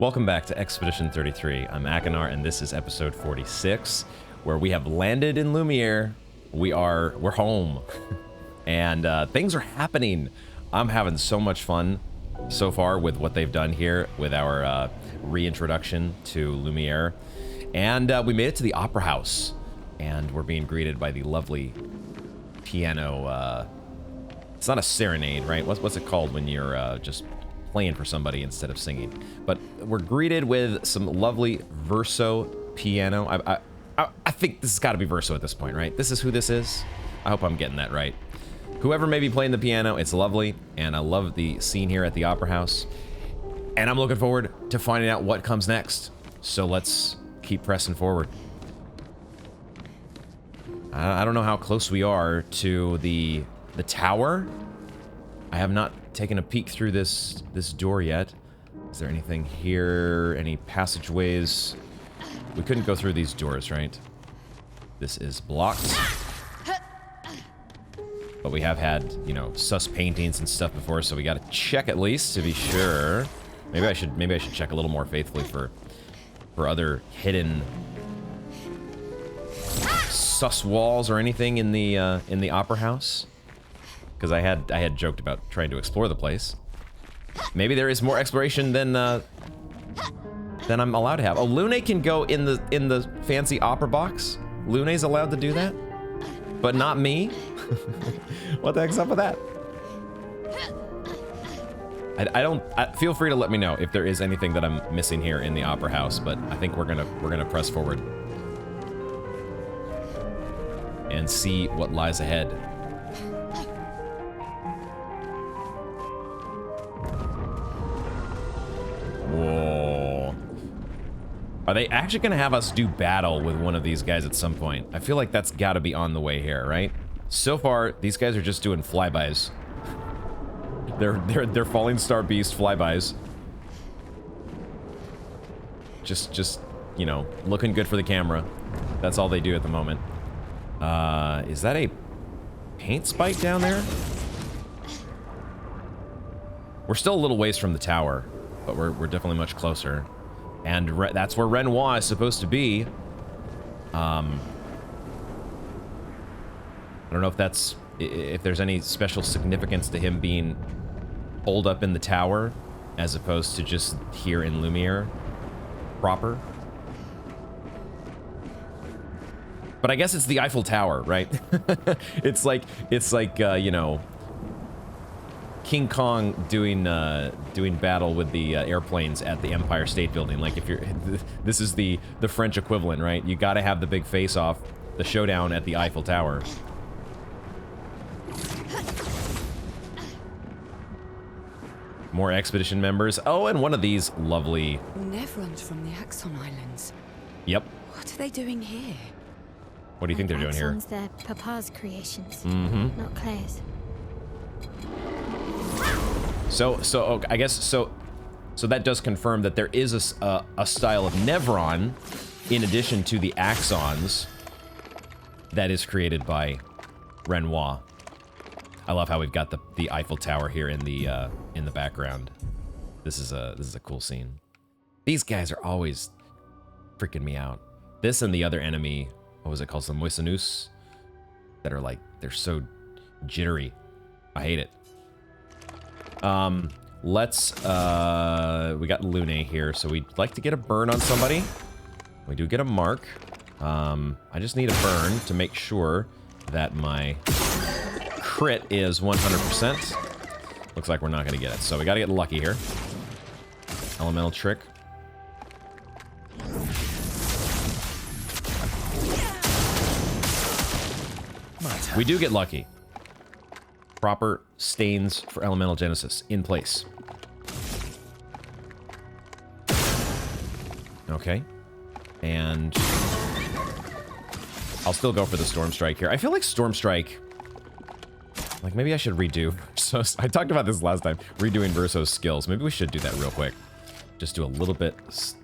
Welcome back to Expedition 33. I'm Akinar, and this is episode 46, where we have landed in Lumiere. We're home, and things are happening. I'm having so much fun so far with what they've done here with our reintroduction to Lumiere, and we made it to the Opera House, and we're being greeted by the lovely piano. It's not a serenade, right? What's it called when you're just playing for somebody instead of singing? But we're greeted with some lovely verso piano. I think this has got to be verso at this point, right? This is who this is. I hope I'm getting that right. Whoever may be playing the piano, it's lovely, and I love the scene here at the Opera House. And I'm looking forward to finding out what comes next. So let's keep pressing forward. I don't know how close we are to the tower. I have not taken a peek through this door yet. Is there anything here? Any passageways? We couldn't go through these doors, right? This is blocked. But we have had, you know, sus paintings and stuff before, so we gotta check at least to be sure. Maybe I should check a little more faithfully for other hidden sus walls or anything in the Opera House. Because I had joked about trying to explore the place. Maybe there is more exploration than I'm allowed to have. Oh, Lune can go in the fancy opera box. Lune's allowed to do that, but not me. What the heck's up with that? I feel free to let me know if there is anything that I'm missing here in the Opera House, but I think we're gonna press forward and see what lies ahead. Whoa. Are they actually going to have us do battle with one of these guys at some point? I feel like that's got to be on the way here, right? So far, these guys are just doing flybys. They're Falling Star Beast flybys. Just, you know, looking good for the camera. That's all they do at the moment. Is that a paint spike down there? We're still a little ways from the tower, but we're definitely much closer. And that's where Renoir is supposed to be. I don't know if there's any special significance to him being holed up in the tower as opposed to just here in Lumiere proper. But I guess it's the Eiffel Tower, right? it's like you know, King Kong doing battle with the airplanes at the Empire State Building. Like, if you're, this is the French equivalent, right? You got to have the big face-off, the showdown at the Eiffel Tower. More expedition members. Oh, and one of these lovely Nevrons from the Axon Islands. Yep. What are they doing here? What do you think they're doing here? Axons, they're Papa's creations, not Claire's. So I guess so that does confirm that there is a style of Nevron in addition to the Axons that is created by Renoir. I love how we've got the Eiffel Tower here in the background. This is a cool scene. These guys are always freaking me out. This and the other enemy, what was it called? Some Moisanus that are like, they're so jittery. I hate it. We got Lune here, so we'd like to get a burn on somebody. We do get a mark. I just need a burn to make sure that my crit is 100%. Looks like we're not gonna get it, so we gotta get lucky here. Elemental trick. We do get lucky. Proper stains for elemental genesis in place. Okay. And I'll still go for the Storm Strike here. I feel like Storm Strike, like, maybe I should redo. So I talked about this last time, redoing Verso's skills. Maybe we should do that real quick. Just do a little bit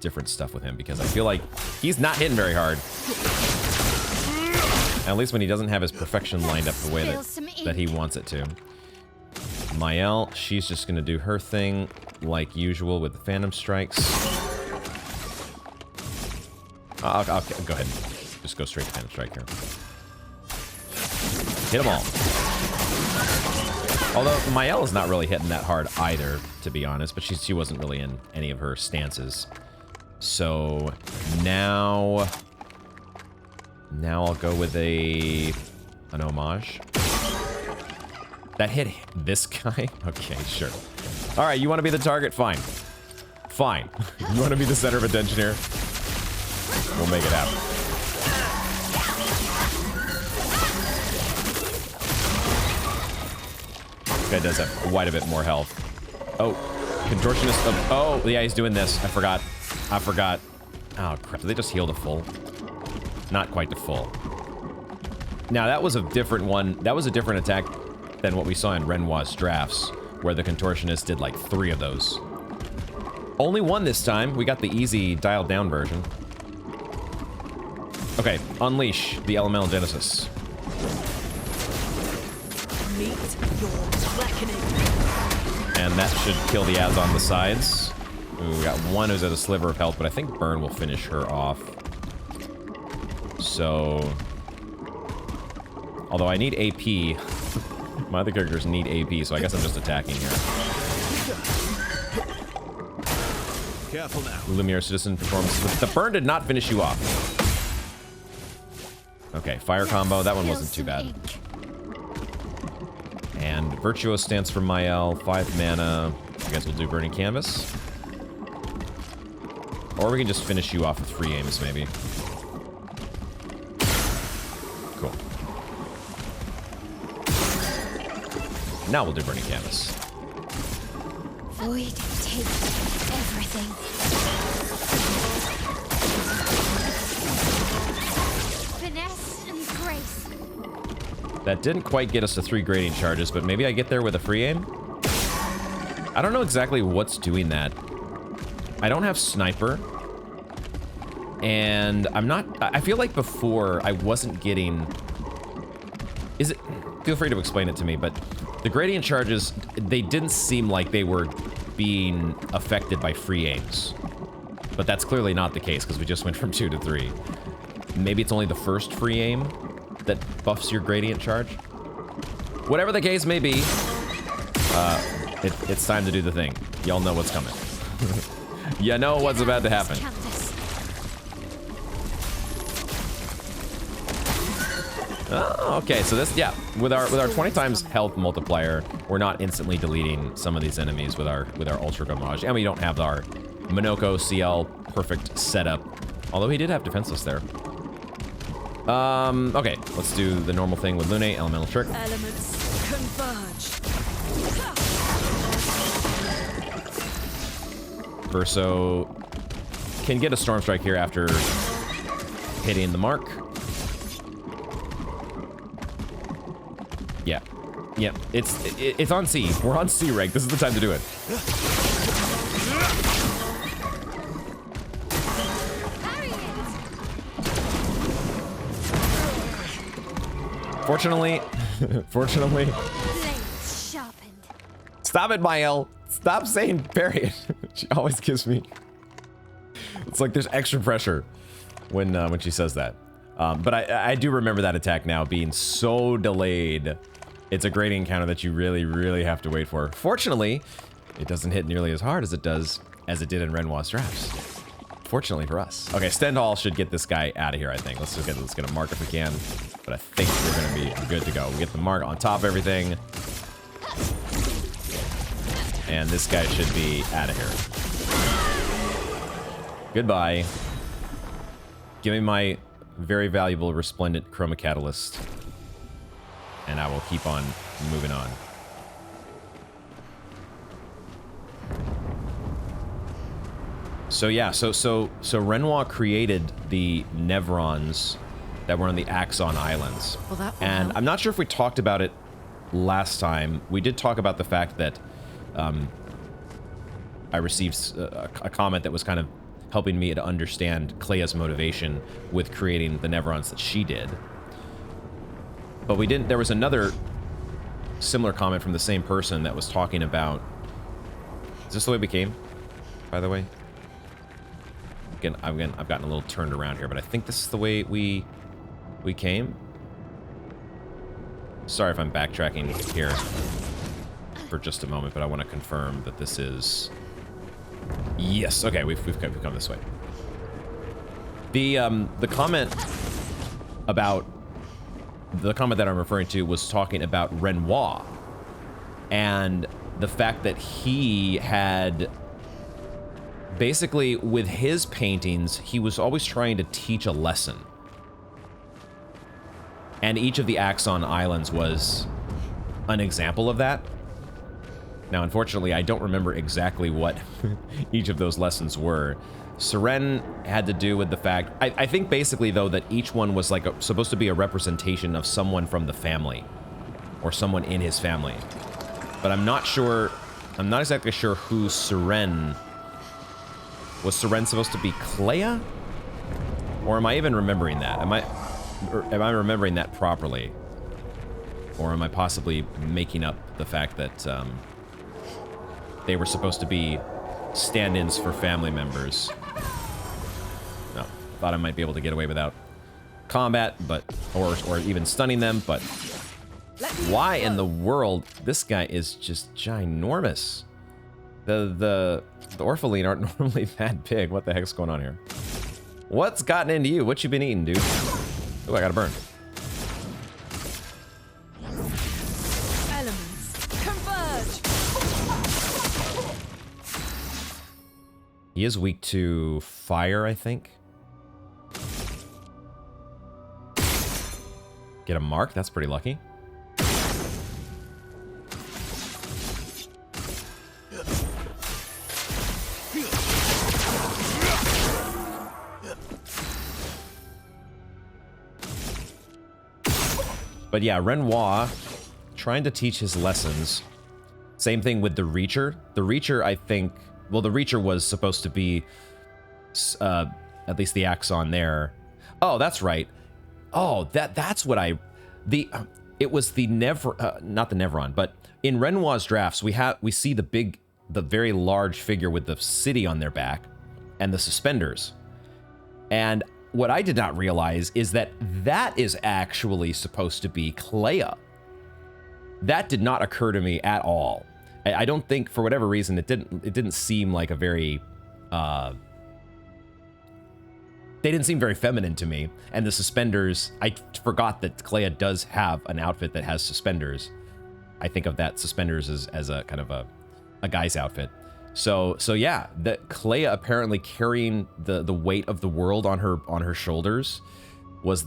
different stuff with him, because I feel like he's not hitting very hard. At least when he doesn't have his perfection lined up the way that he wants it to. Mael, she's just gonna do her thing. like usual with the Phantom Strikes. I'll go ahead and just go straight to Phantom Strike here. Hit them all. Although Mael is not really hitting that hard either, to be honest, but she wasn't really in any of her stances. So now I'll go with an homage. That hit this guy? Okay, sure. All right, you want to be the target? Fine. Fine. You want to be the center of attention here? We'll make it happen. This guy does have quite a bit more health. Oh, contortionist. Oh, yeah, he's doing this. I forgot. I forgot. Oh, crap. Did they just heal to full? Not quite to full. Now, that was a different one. That was a different attack than what we saw in Renoir's drafts, where the contortionist did like 3 of those. Only one this time. We got the easy dialed down version. Okay, unleash the Elemental Genesis. Meet your reckoning. And that should kill the ads on the sides. Ooh, we got one who's at a sliver of health, but I think Burn will finish her off. So... Although I need AP. My other characters need AP, so I guess I'm just attacking here. Careful now. Lumiere Citizen performance. The Burn did not finish you off. Okay, fire combo. That one wasn't too bad. And Virtuous stance from Mael. 5 mana. I guess we'll do Burning Canvas. Or we can just finish you off with free aims, maybe. Cool. Now we'll do Burning Canvas. Void takes everything. Finesse and grace. That didn't quite get us to 3 grading charges, but maybe I get there with a free aim? I don't know exactly what's doing that. I don't have Sniper. And I'm not... I feel like before I wasn't getting... Is it... Feel free to explain it to me, but the gradient charges, they didn't seem like they were being affected by free aims. But that's clearly not the case, because we just went from 2 to 3. Maybe it's only the first free aim that buffs your gradient charge. Whatever the case may be, it's time to do the thing. Y'all know what's coming. You know what's about to happen. Oh, okay, so this, yeah, with our 20 times health multiplier, we're not instantly deleting some of these enemies with our Ultra Gommage, and we don't have our Monoko CL perfect setup, although he did have defenseless there. Okay, let's do the normal thing with Lune, Elemental Trick. Elements converge. Verso can get a Storm Strike here after hitting the mark. Yeah. Yeah, it's on C. We're on C rank. This is the time to do it. Fortunately, Blades sharpened. Stop it, Mael. Stop saying period. She always gives me... It's like there's extra pressure when she says that. But I do remember that attack now being so delayed. It's a gradient counter that you really, really have to wait for. Fortunately, it doesn't hit nearly as hard as it did in Renoir's drafts. Fortunately for us. Okay, Stendhal should get this guy out of here, I think. Let's get a mark if we can. But I think we're gonna be good to go. We get the mark on top of everything. And this guy should be out of here. Goodbye. Give me my very valuable Resplendent Chroma Catalyst. And I will keep on moving on. So yeah, so Renoir created the Nevrons that were on the Axon Islands. Well, that will and help. I'm not sure if we talked about it last time. We did talk about the fact that I received a comment that was kind of helping me to understand Clea's motivation with creating the Nevrons that she did. But we didn't, there was another similar comment from the same person that was talking about, this the way we came, by the way? Again, I've gotten a little turned around here, but I think this is the way we came. Sorry if I'm backtracking here for just a moment, but I want to confirm that this is... Yes, okay, we've come this way. The comment about... The comment that I'm referring to was talking about Renoir, and the fact that he had... Basically, with his paintings, he was always trying to teach a lesson. And each of the Axon Islands was an example of that. Now, unfortunately, I don't remember exactly what each of those lessons were. Seren had to do with the fact... I think basically, though, that each one was like supposed to be a representation of someone from the family. Or someone in his family. But I'm not sure... I'm not exactly sure who Seren... Was Seren supposed to be Clea? Or am I even remembering that? Am I remembering that properly? Or am I possibly making up the fact that they were supposed to be stand-ins for family members? No, thought I might be able to get away without combat, but or even stunning them, but why in the world? This guy is just ginormous. The Orphaline aren't normally that big. What the heck's going on here? What's gotten into you? What you been eating, dude? Oh, I gotta burn. Elements converge. He is weak to fire, I think. Get a mark. That's pretty lucky. But yeah, Renoir, trying to teach his lessons. Same thing with the Reacher. The Reacher, I think... Well, the Reacher was supposed to be... at least the Axon there. Oh, that's right. Oh, that's what I... It was the not the Nevron, but in Renoir's drafts, we see the very large figure with the city on their back and the suspenders. And what I did not realize is that is actually supposed to be Clea. That did not occur to me at all. I don't think, for whatever reason, it didn't seem like a very... They didn't seem very feminine to me. And the suspenders, I forgot that Clea does have an outfit that has suspenders. I think of that suspenders as a kind of a guy's outfit. So yeah, that Clea apparently carrying the weight of the world on her shoulders was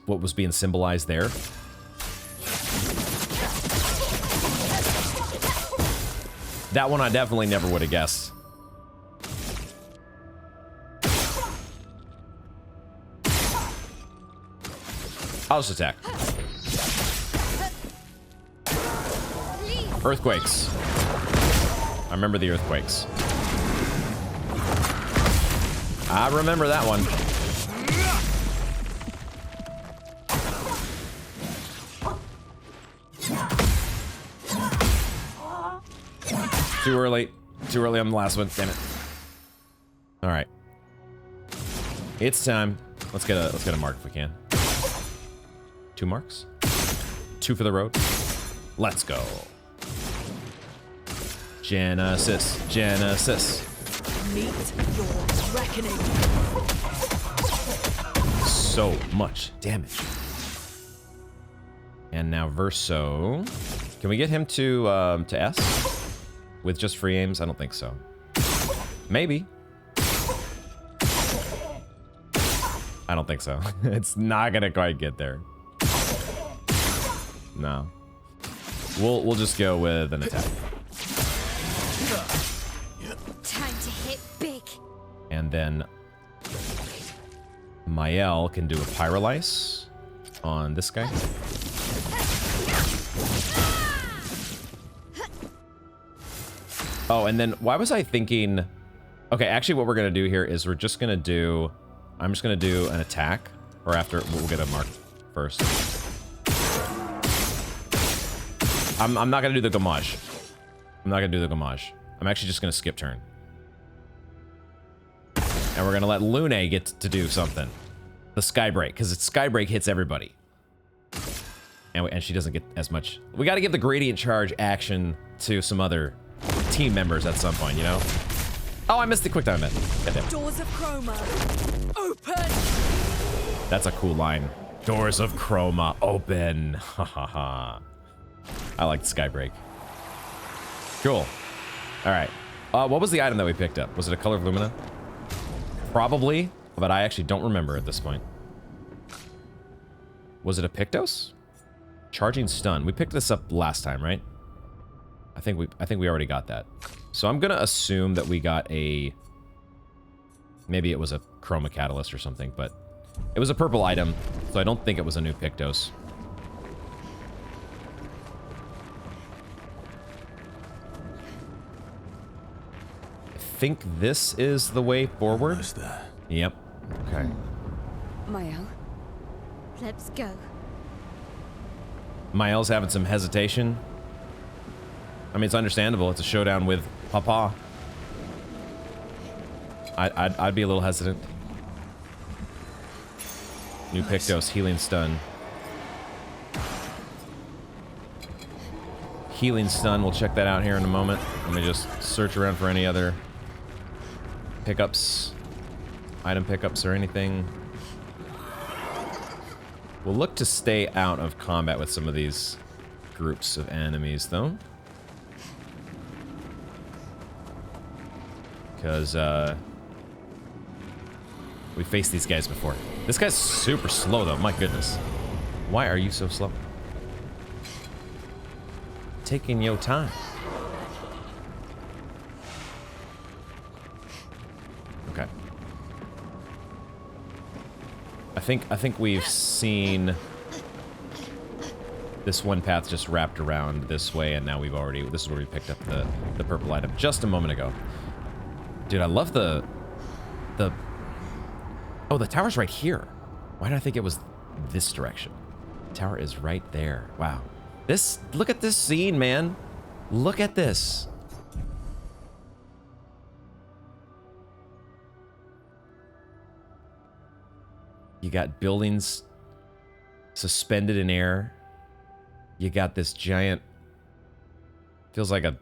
what was being symbolized there. That one I definitely never would have guessed. I'll just attack. Earthquakes. I remember the earthquakes. I remember that one. Too early. Too early on the last one. Damn it. All right. It's time. Let's get a mark if we can. 2 marks. 2 for the road. Let's go. Genesis. Genesis. Meet your reckoning. So much damage. And now Verso. Can we get him to S? With just free aims? I don't think so. Maybe. I don't think so. It's not gonna quite get there. No. We'll just go with an attack. Time to hit big. And then Mael can do a Pyrolyse on this guy. Oh, and then why was I thinking... Okay, actually what we're going to do here is we're just going to do... I'm just going to do an attack. Or after... We'll get a mark first. I'm not going to do the Gamage. I'm not going to do the Gamage. I'm actually just going to skip turn. And we're going to let Lune get to do something. The Skybreak, because Skybreak hits everybody. And she doesn't get as much. We got to give the Gradient Charge action to some other team members at some point, you know? Oh, I missed the quick time event. Goddamn. Doors of Chroma, open! That's a cool line. Doors of Chroma, open. Ha ha ha. I like the Skybreak. Cool. All right. What was the item that we picked up? Was it a Color of Lumina? Probably, but I actually don't remember at this point. Was it a Pictos? Charging Stun. We picked this up last time, right? I think we already got that. So I'm gonna assume that we got a... Maybe it was a Chroma Catalyst or something, but it was a purple item, so I don't think it was a new Pictos. I think this is the way forward. Almost there. Yep. Okay. Mael, let's go. Mael's having some hesitation. I mean, it's understandable. It's a showdown with Papa. I'd be a little hesitant. New Pictos, healing stun. Healing stun, we'll check that out here in a moment. Let me just search around for any other pickups, item pickups or anything. We'll look to stay out of combat with some of these groups of enemies, though. Because, we faced these guys before. This guy's super slow, though. My goodness. Why are you so slow? Taking your time. Okay. I think we've seen this one path just wrapped around this way, and now we've already... This is where we picked up the purple item just a moment ago. Dude, I love the... Oh, the tower's right here. Why did I think it was this direction? The tower is right there. Wow. Look at this scene, man. Look at this. You got buildings suspended in air. You got this giant... Feels like a,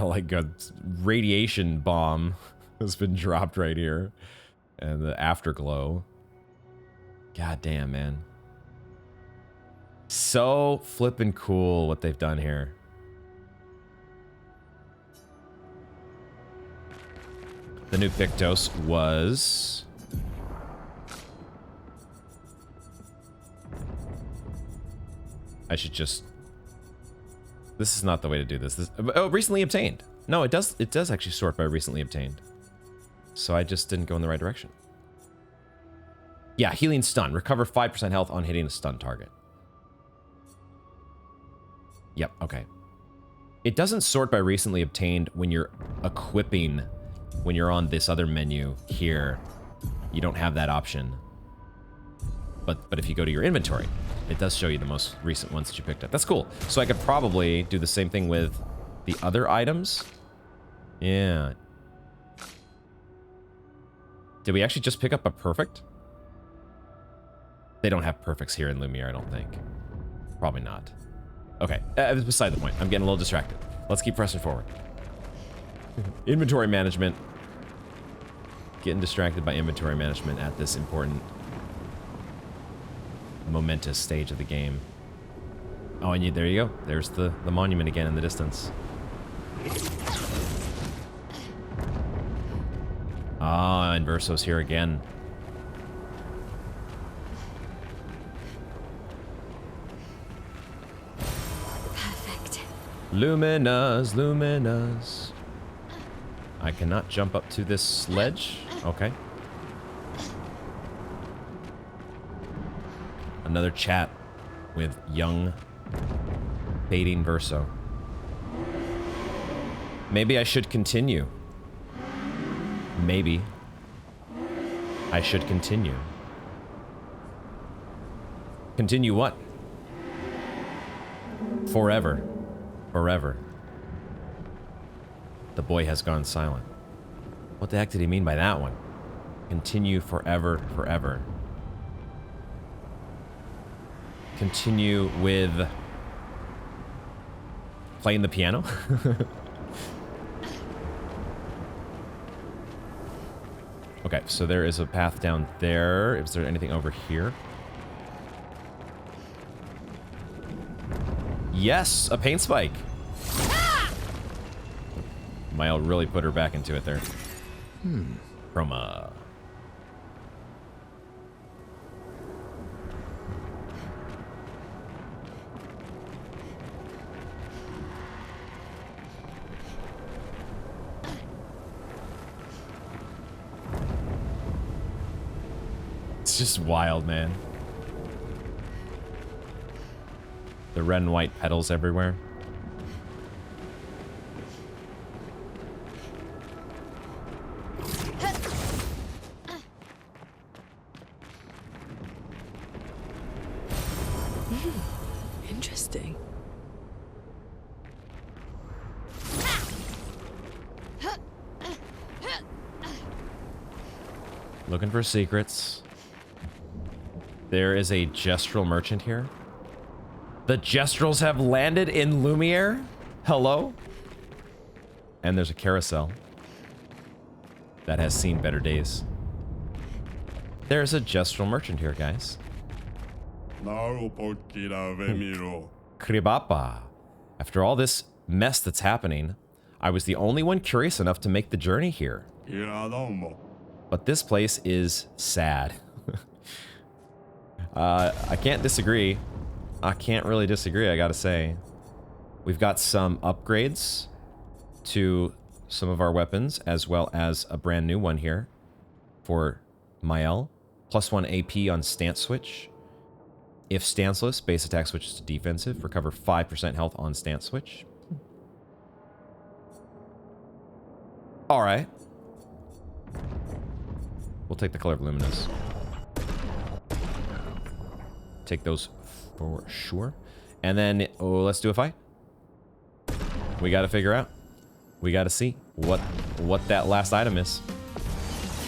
like a radiation bomb has been dropped right here. And the afterglow. God damn, man. So flippin' cool what they've done here. The new Pictos was... I should just... This is not the way to do this. Oh, recently obtained. No, it does actually sort by recently obtained. So I just didn't go in the right direction. Yeah, healing stun. Recover 5% health on hitting a stun target. Yep, okay. It doesn't sort by recently obtained when you're equipping, when you're on this other menu here. You don't have that option. But if you go to your inventory, it does show you the most recent ones that you picked up. That's cool. So I could probably do the same thing with the other items. Yeah. Did we actually just pick up a perfect? They don't have perfects here in Lumiere, I don't think. Probably not. Okay, beside the point. I'm getting a little distracted. Let's keep pressing forward. Inventory management. Getting distracted by inventory management at this important, momentous stage of the game. Oh, and there you go. There's the monument again in the distance. Ah, Inverso's here again. Perfect. Luminas, Luminas. I cannot jump up to this ledge. Okay. Another chat with young fading Verso. Maybe I should continue. Maybe I should continue. Continue what? Forever. Forever. The boy has gone silent. What the heck did he mean by that one? Continue forever, forever. Continue with playing the piano. Okay, so there is a path down there. Is there anything over here? Yes, a paint spike. Mile really put her back into it there. Chroma. It's just wild, man. The red and white petals everywhere. Interesting. Looking for secrets. There is a gestural merchant here. The gestrals have landed in Lumiere? Hello? And there's a carousel that has seen better days. There's a gestural merchant here, guys. Kribapa. After all this mess that's happening, I was the only one curious enough to make the journey here. But this place is sad. I can't disagree. I can't really disagree, I gotta say. We've got some upgrades to some of our weapons, as well as a brand new one here for Mael. +1 AP on stance switch. If stanceless, base attack switches to defensive. Recover 5% health on stance switch. Alright. We'll take the color of luminous. Take those for sure. And then, oh, let's do a fight. We gotta figure out. We gotta see what that last item is.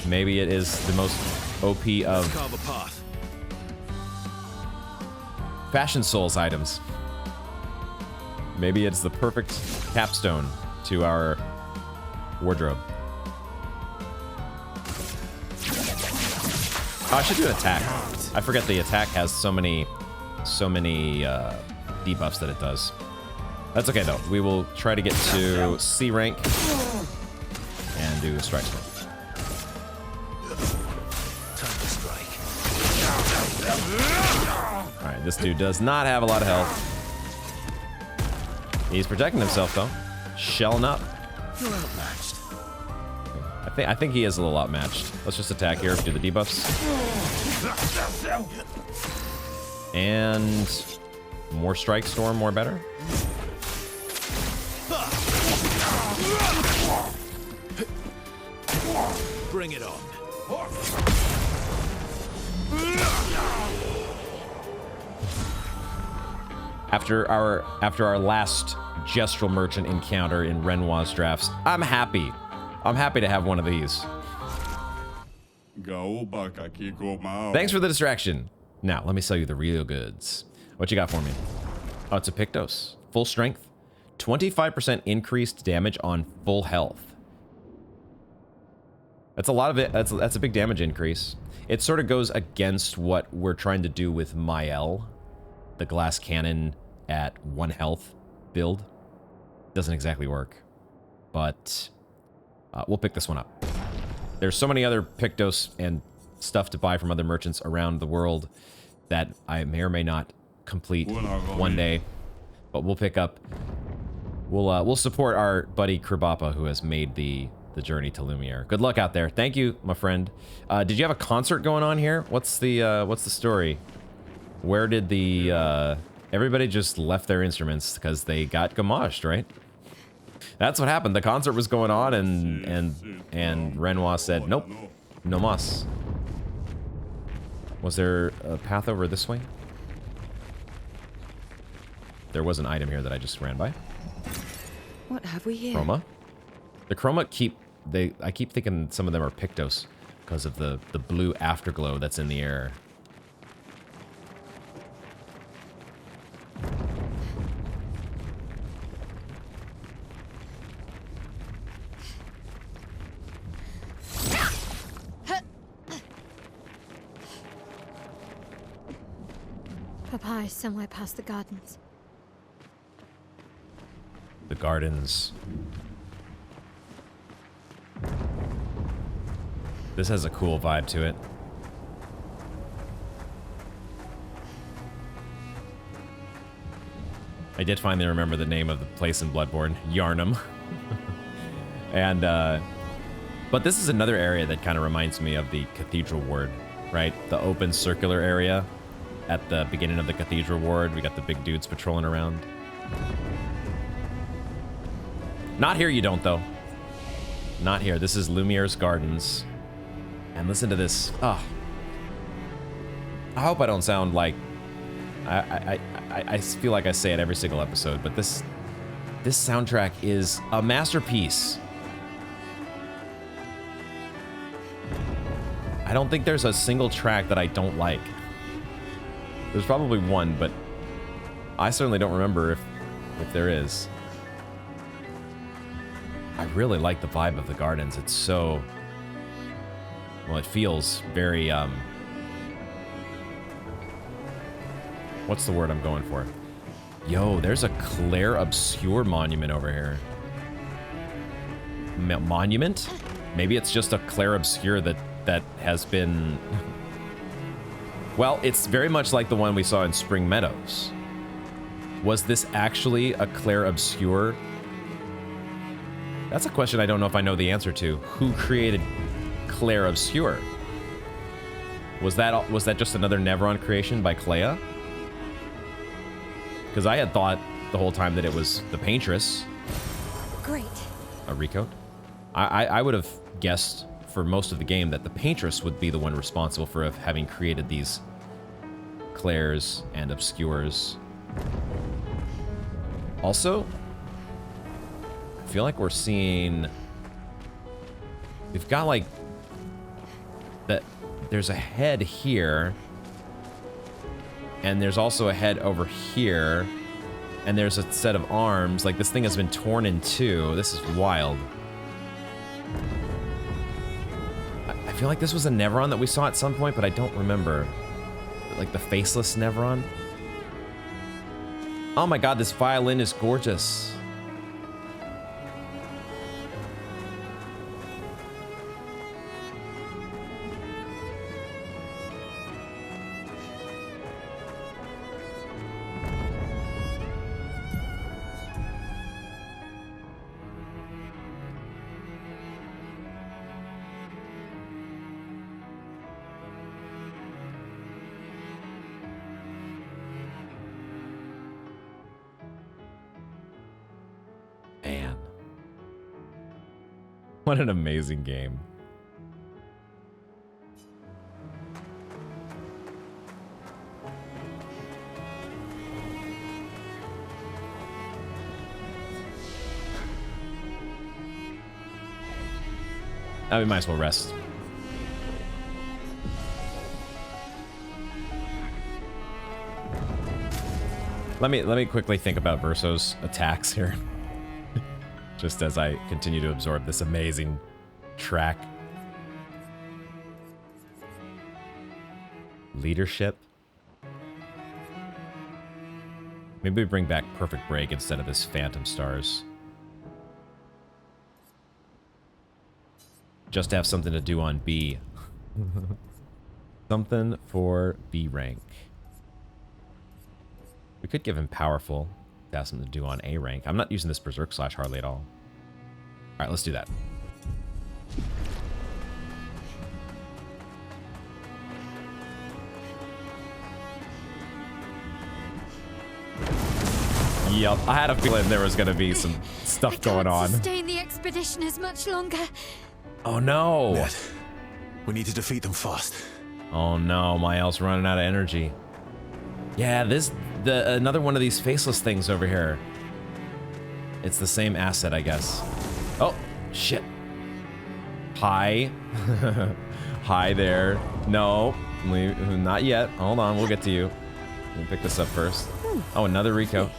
Maybe it is the most OP of Carve a path. Fashion Souls items. Maybe it's the perfect capstone to our wardrobe. Oh, I should do an attack. I forget the attack has so many debuffs that it does. That's okay though. We will try to get to C rank and do a strike spell. Time to strike. Alright, this dude does not have a lot of health. He's protecting himself though. Shelling up. You're outmatched. I think he is a little outmatched. Let's just attack here, do the debuffs. And more strike storm, more better. Bring it on. After our last gestural merchant encounter in Renoir's drafts, I'm happy. I'm happy to have one of these. Thanks for the distraction. Now, let me sell you the real goods. What you got for me? Oh, it's a Pictos. Full strength. 25% increased damage on full health. That's a lot of it. That's a big damage increase. It sort of goes against what we're trying to do with Mael, the glass cannon at 1 health build. Doesn't exactly work, but we'll pick this one up. There's so many other Pictos and stuff to buy from other merchants around the world that I may or may not complete one day, but we'll pick up. We'll support our buddy Kribapa, who has made the journey to Lumiere. Good luck out there. Thank you, my friend. Did you have a concert going on here? What's the story? Where did the everybody just left their instruments because they got gamashed, right? That's what happened. The concert was going on, and Renoir said, "Nope, no mas." Was there a path over this way? There was an item here that I just ran by. What have we here? Chroma. The chroma I keep thinking some of them are Pictos because of the blue afterglow that's in the air. Papa is somewhere past the gardens. The gardens. This has a cool vibe to it. I did finally remember the name of the place in Bloodborne, Yarnum. And, but this is another area that kind of reminds me of the Cathedral Ward, right? The open circular area at the beginning of the Cathedral Ward. We got the big dudes patrolling around. Not here you don't, though. Not here. This is Lumiere's Gardens. And listen to this. Oh. I hope I don't sound like... I feel like I say it every single episode, but this soundtrack is a masterpiece. I don't think there's a single track that I don't like. There's probably one, but I certainly don't remember if there is. I really like the vibe of the gardens. It's so... Well, it feels very, what's the word I'm going for? Yo, there's a Claire Obscure monument over here. Monument? Maybe it's just a Claire Obscure that has been... Well, it's very much like the one we saw in Spring Meadows. Was this actually a Claire Obscure? That's a question I don't know if I know the answer to. Who created Claire Obscure? Was that just another Nevron creation by Clea? Because I had thought the whole time that it was the Paintress. Great. A recoat? I would have guessed for most of the game that the Paintress would be the one responsible for having created these Claires and Obscures. Also, I feel like we're seeing... We've got like... that. There's a head here. And there's also a head over here. And there's a set of arms. Like, this thing has been torn in two. This is wild. I feel like this was a Nevron that we saw at some point, but I don't remember. Like the faceless Nevron. Oh my god, this violin is gorgeous. What an amazing game. We might as well rest. Let me quickly think about Verso's attacks here. Just as I continue to absorb this amazing track. Leadership. Maybe we bring back Perfect Break instead of this Phantom Stars. Just to have something to do on B. Something for B rank. We could give him Powerful. To have something to do on A rank. I'm not using this Berserk Slash hardly at all. Alright, let's do that. Yep, I had a feeling there was going to be some stuff going on. Sustain the expedition as much longer. Oh no! Ned, we need to defeat them fast. Oh no, Mael's running out of energy. Yeah, another one of these faceless things over here. It's the same asset, I guess. Oh, Shit. Hi. Hi there. No, not yet. Hold on, we'll get to you. We'll pick this up first. Oh, another Rico.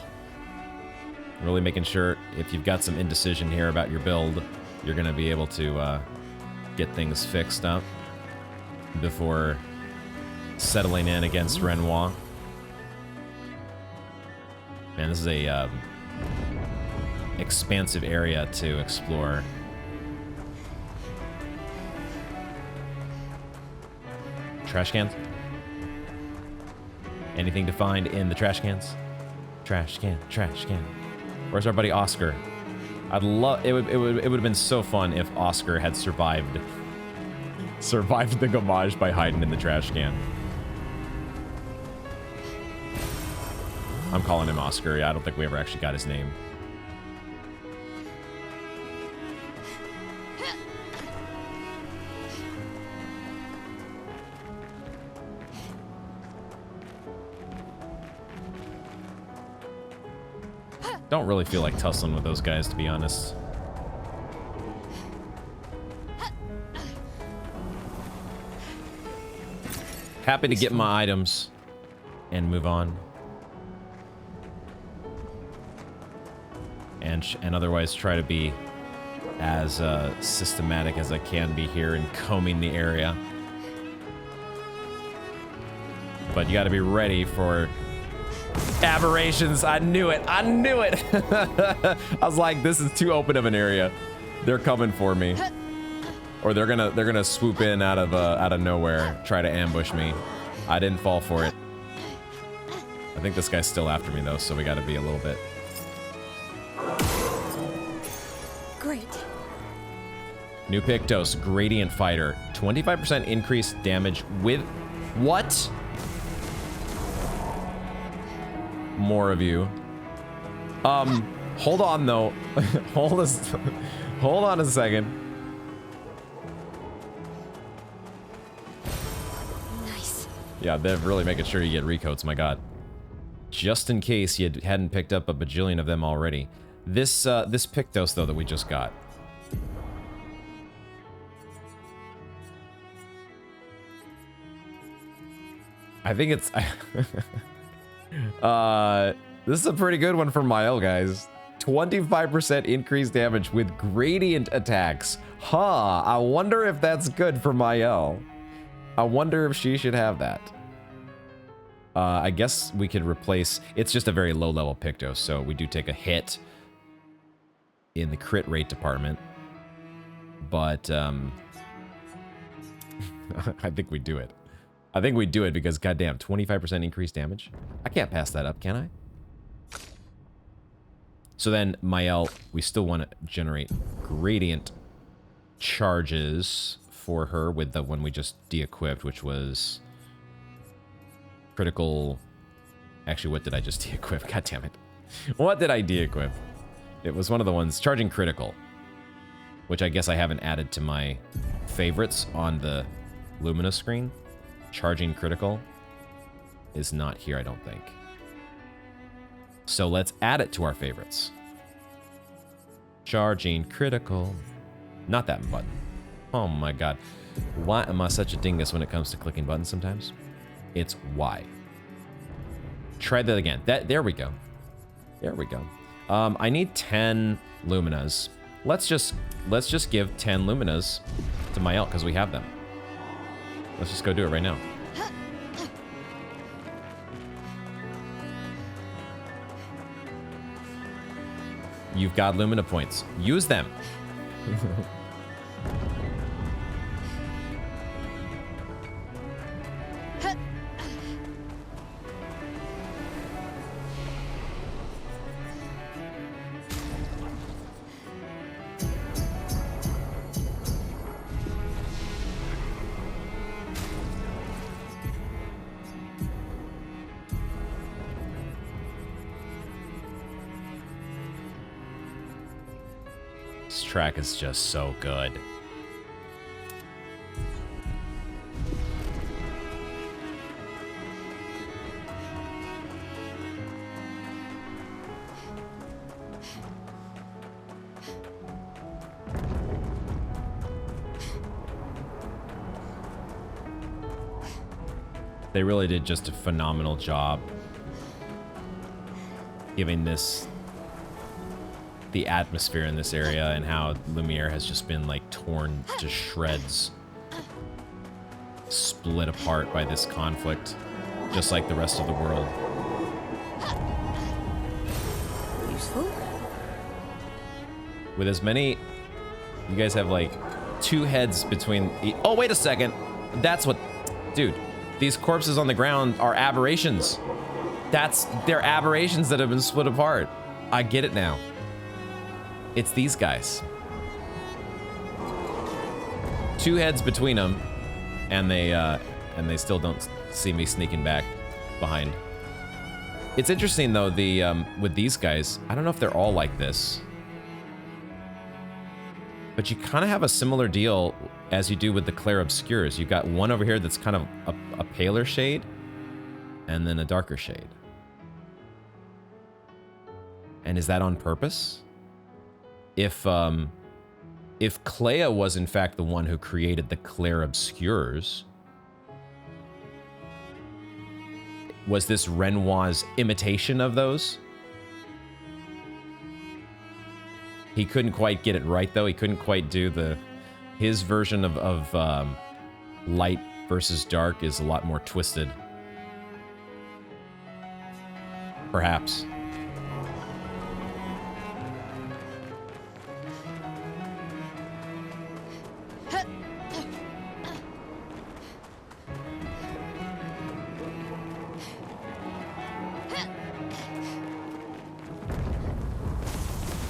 Really making sure if you've got some indecision here about your build, you're gonna be able to get things fixed up before settling in against Renoir. Man, this is a expansive area to explore. Trash cans? Anything to find in the trash cans? Trash can, trash can. Where's our buddy Oscar? I'd love it would have been so fun if Oscar had survived the gomage by hiding in the trash can. I'm calling him Oscar. Yeah, I don't think we ever actually got his name. Don't really feel like tussling with those guys, to be honest. Happy to get my items and move on. And otherwise try to be as systematic as I can be here in combing the area. But you got to be ready for aberrations. I knew it. I knew it. I was like, this is too open of an area. They're coming for me, or they're gonna swoop in out of nowhere, try to ambush me. I didn't fall for it. I think this guy's still after me though, so we got to be a little bit. Great. New Pictos, Gradient Fighter, 25% increased damage with what? More of you. Hold on though. hold on a second. Nice. Yeah, they're really making sure you get recoats, my god. Just in case you hadn't picked up a bajillion of them already. This Pictos though that we just got. I think it's this is a pretty good one for Mael, guys. 25% increased damage with gradient attacks. Huh, I wonder if that's good for Mael. I wonder if she should have that. I guess we could replace... It's just a very low-level Pictos, so we do take a hit in the crit rate department. But, I think we do it. I think we do it because, goddamn, 25% increased damage? I can't pass that up, can I? So then, Mael, we still want to generate gradient charges for her with the one we just de-equipped, which was critical... Actually, what did I just de-equip? God damn it. What did I de-equip? It was one of the ones, charging critical, which I guess I haven't added to my favorites on the Lumina screen. Charging critical is not here, I don't think. So let's add it to our favorites. Charging critical. Not that button. Oh my god. Why am I such a dingus when it comes to clicking buttons sometimes? It's Y. Try that again. There we go. There we go. I need 10 Luminas. Let's just give 10 Luminas to Mael because we have them. Let's just go do it right now. You've got Lumina points. Use them. This track is just so good. They really did just a phenomenal job giving this the atmosphere in this area, and how Lumiere has just been like torn to shreds, split apart by this conflict, just like the rest of the world. Useful. With as many, you guys have like 2 heads between. Oh, wait a second. That's what, dude. These corpses on the ground are aberrations. They're aberrations that have been split apart. I get it now. It's these guys. 2 heads between them, and they still don't see me sneaking back behind. It's interesting though, with these guys, I don't know if they're all like this, but you kind of have a similar deal as you do with the Clair Obscurs. You've got one over here that's kind of a paler shade, and then a darker shade. And is that on purpose? If Clea was in fact the one who created the Clair Obscurs, was this Renoir's imitation of those? He couldn't quite get it right though. He couldn't quite do his version of light versus dark is a lot more twisted. Perhaps.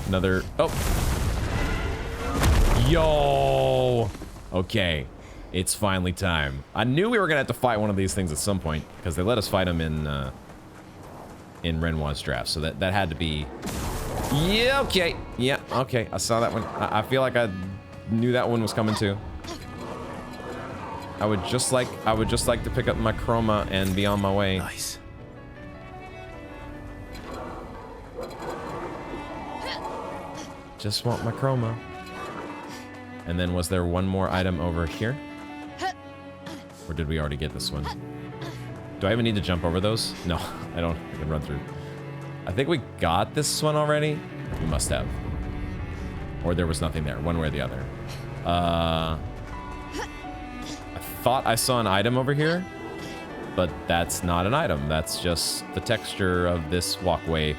Another, oh. Yo. Okay. It's finally time. I knew we were gonna have to fight one of these things at some point, because they let us fight them in Renoir's draft, so that had to be. Yeah, okay. Yeah, okay. I saw that one. I feel like I knew that one was coming too. I would just like to pick up my chroma and be on my way. Nice. Just want my chroma. And then was there one more item over here? Or did we already get this one? Do I even need to jump over those? No, I don't. I can run through. I think we got this one already. We must have. Or there was nothing there, one way or the other. I thought I saw an item over here, but that's not an item. That's just the texture of this walkway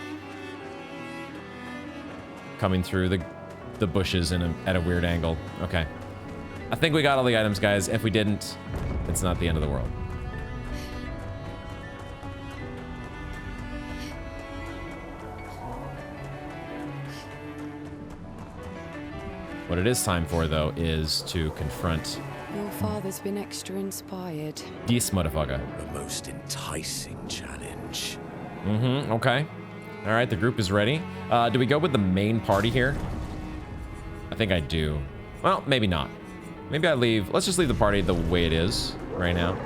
coming through the bushes at a weird angle. Okay. I think we got all the items, guys. If we didn't, it's not the end of the world. What it is time for, though, is to confront Your father's been extra inspired. this motherfucker. A most enticing challenge. Mm-hmm, okay. All right, the group is ready. Do we go with the main party here? I think I do. Well, maybe not. Maybe I leave. Let's just leave the party the way it is right now.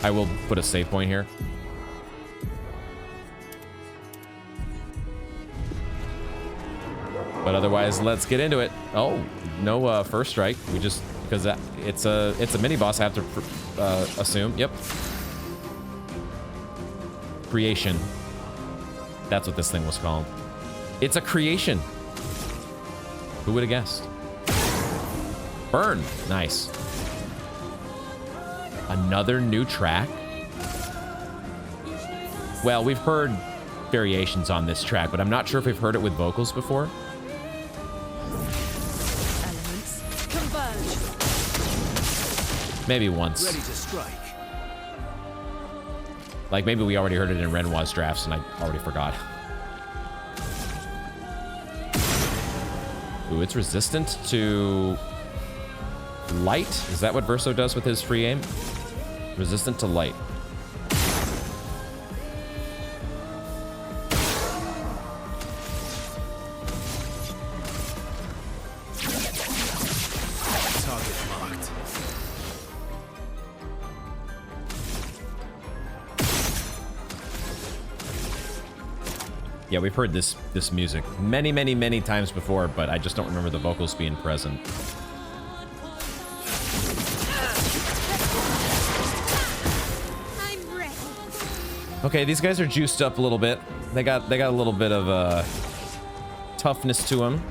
I will put a save point here. But otherwise, let's get into it. Oh, no first strike. We just, because it's a mini boss, I have to assume. Yep. Creation. That's what this thing was called. It's a creation. Who would have guessed? Burn. Nice. Another new track? Well, we've heard variations on this track, but I'm not sure if we've heard it with vocals before. Elements converge. Maybe once. Ready to strike. Like, maybe we already heard it in Renoir's drafts and I already forgot. Ooh, it's resistant to light? Is that what Verso does with his free aim? Resistant to light. Target marked. Yeah, we've heard this music many, many, many times before, but I just don't remember the vocals being present. I'm ready. Okay, these guys are juiced up a little bit. They got a little bit of toughness to them.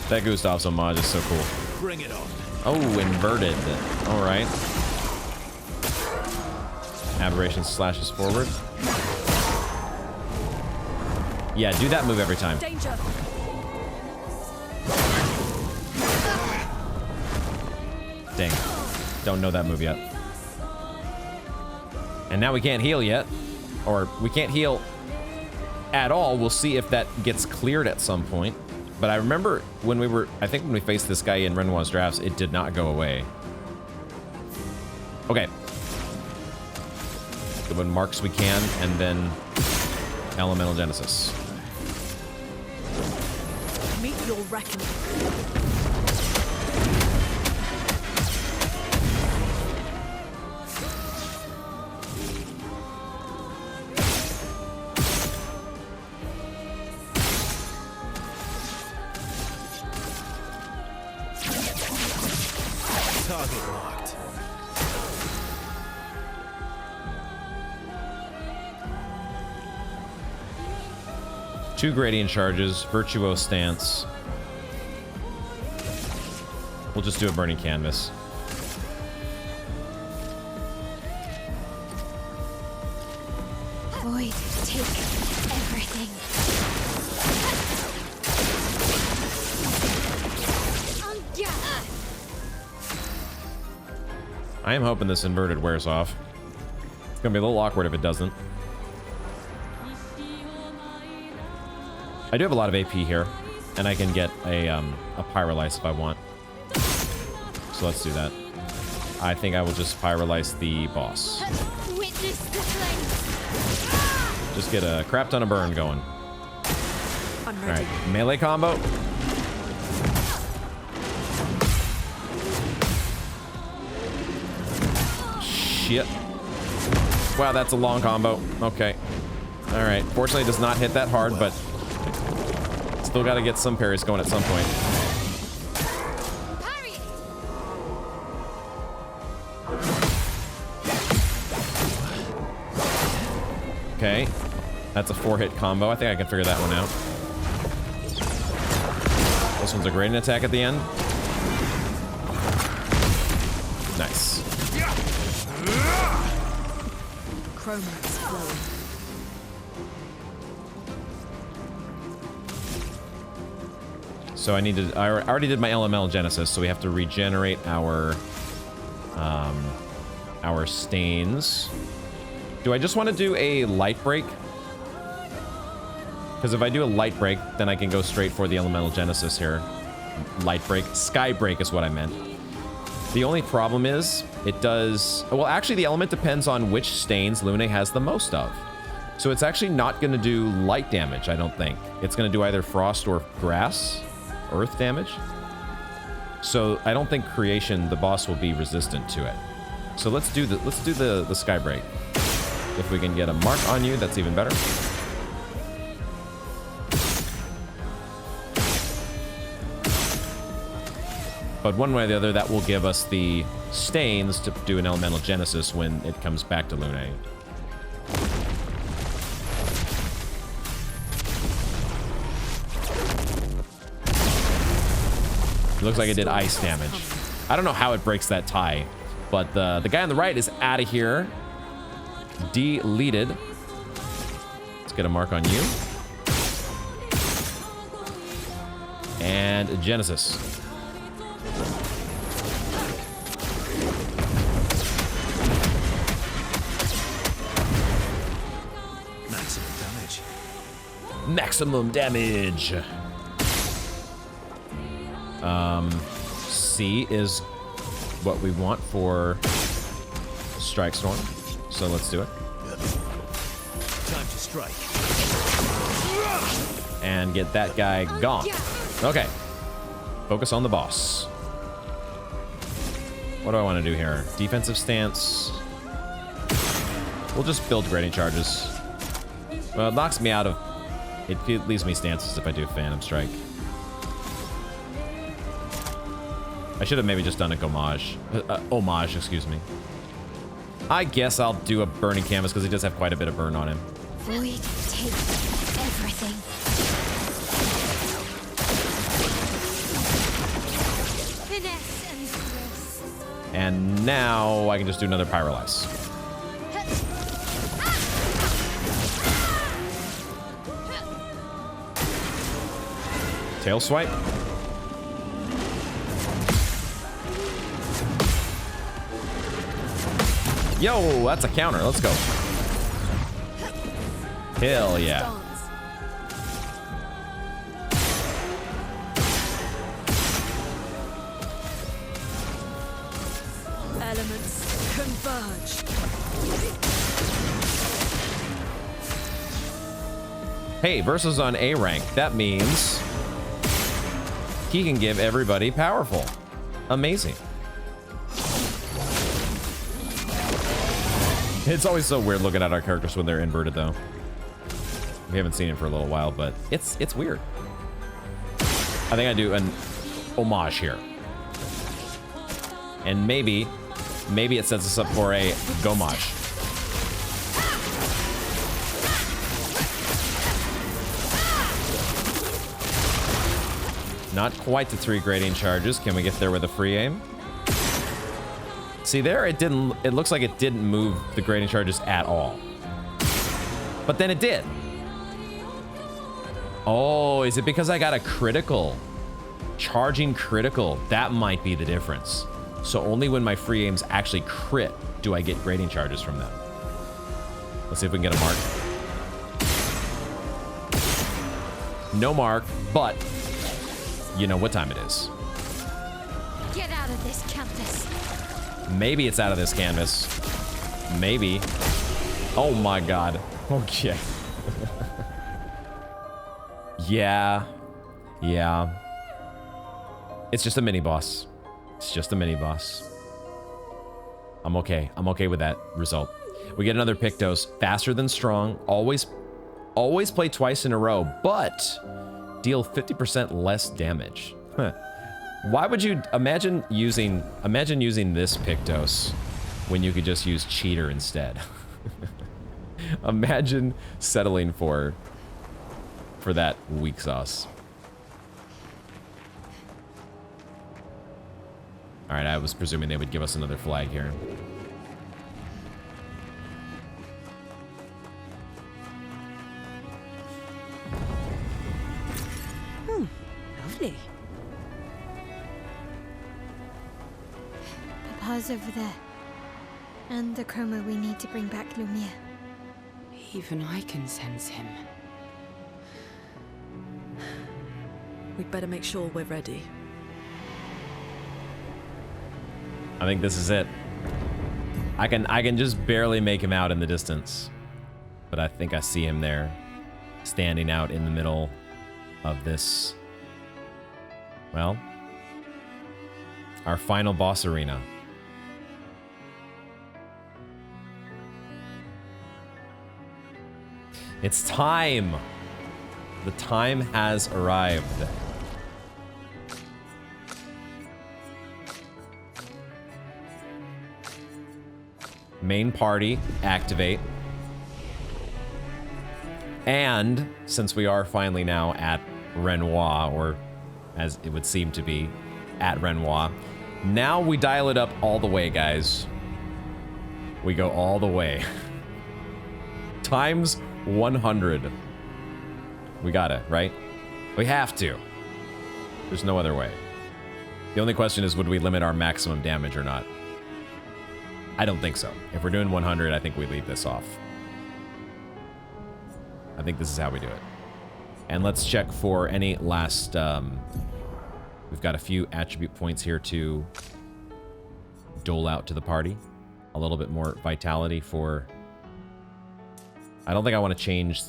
That Gustav's homage is so cool. Bring it on. Oh, inverted. All right. Aberration slashes forward. Yeah, do that move every time. Danger. Dang. Don't know that move yet. And now we can't heal yet. Or we can't heal at all. We'll see if that gets cleared at some point. But I remember when we were, I think when we faced this guy in Renoir's drafts, it did not go away. Okay. Good one, marks we can, and then Elemental Genesis. Meet your reckoning. Target marked. Two gradient charges, virtuoso stance. We'll just do a burning canvas. Void, take everything. I am hoping this inverted wears off. It's gonna be a little awkward if it doesn't. I do have a lot of AP here, and I can get a Pyrolyse if I want. So let's do that. I think I will just Pyrolyse the boss. Witness the flames. Just get a crap ton of burn going. I'm All ready. right, melee combo. Shit. Wow, that's a long combo. Okay. All right. Fortunately, it does not hit that hard, but still got to get some parries going at some point. Parry. Okay. That's a 4-hit combo. I think I can figure that one out. This one's a gradient attack at the end. Nice. Chromax flowing. So I need to. I already did my Elemental Genesis, so we have to regenerate our stains. Do I just want to do a light break? Because if I do a light break, then I can go straight for the Elemental Genesis here. Light break, sky break is what I meant. The only problem is it does. Well, actually, the element depends on which stains Lune has the most of. So it's actually not going to do light damage, I don't think. It's going to do either frost or grass, earth damage. So I don't think creation, the boss, will be resistant to it. So let's do the sky break. If we can get a mark on you, that's even better. But one way or the other, that will give us the stains to do an Elemental Genesis when it comes back to Lune. It looks like it did ice damage. I don't know how it breaks that tie, but the guy on the right is out of here. Deleted. Let's get a mark on you. And Genesis. Maximum damage. Maximum damage. C is what we want for Strike Storm. So let's do it. Time to strike. And get that guy gone. Okay. Focus on the boss. What do I want to do here? Defensive stance. We'll just build grading charges. Well, it knocks me out of... It leaves me stances if I do Phantom Strike. I should have maybe just done a homage. Homage, excuse me. I guess I'll do a burning canvas because he does have quite a bit of burn on him. Void take everything. Finesse and grace. And now I can just do another Pyrolyze. Tail swipe. Yo, that's a counter. Let's go. Hell yeah. Dance. Elements converge. Hey, versus on A rank. That means he can give everybody powerful. Amazing. It's always so weird looking at our characters when they're inverted, though. We haven't seen it for a little while, but it's weird. I think I do an homage here. And maybe it sets us up for a gomage. Not quite the 3 grading charges. Can we get there with a free aim? See there, it looks like it didn't move the grading charges at all. But then it did. Oh, is it because I got a critical? Charging critical, that might be the difference. So only when my free aims actually crit do I get grading charges from them. Let's see if we can get a mark. No mark, but you know what time it is. Get out of this canvas. Maybe it's out of this canvas. Maybe. Oh my god. Okay. Yeah. It's just a mini boss. It's just a mini boss. I'm okay. I'm okay with that result. We get another Pictos. Faster than strong. Always play twice in a row, but deal 50% less damage. Huh. Why would you imagine using this Pictos when you could just use Cheater instead? Imagine settling for that weak sauce. All right, I was presuming they would give us another flag here. Lovely. Papa's over there. And the chroma we need to bring back Lumiere. Even I can sense him. We'd better make sure we're ready. I think this is it. I can just barely make him out in the distance. But I think I see him there, standing out in the middle of this, well, our final boss arena. It's time. The time has arrived. Main party, activate. And since we are finally now at Renoir, or as it would seem to be, at Renoir, now we dial it up all the way, guys. We go all the way. Times 100. We got it, right? We have to. There's no other way. The only question is, would we limit our maximum damage or not? I don't think so. If we're doing 100, I think we leave this off. I think this is how we do it. And let's check for any last... we've got a few attribute points here to dole out to the party. A little bit more vitality for... I don't think I want to change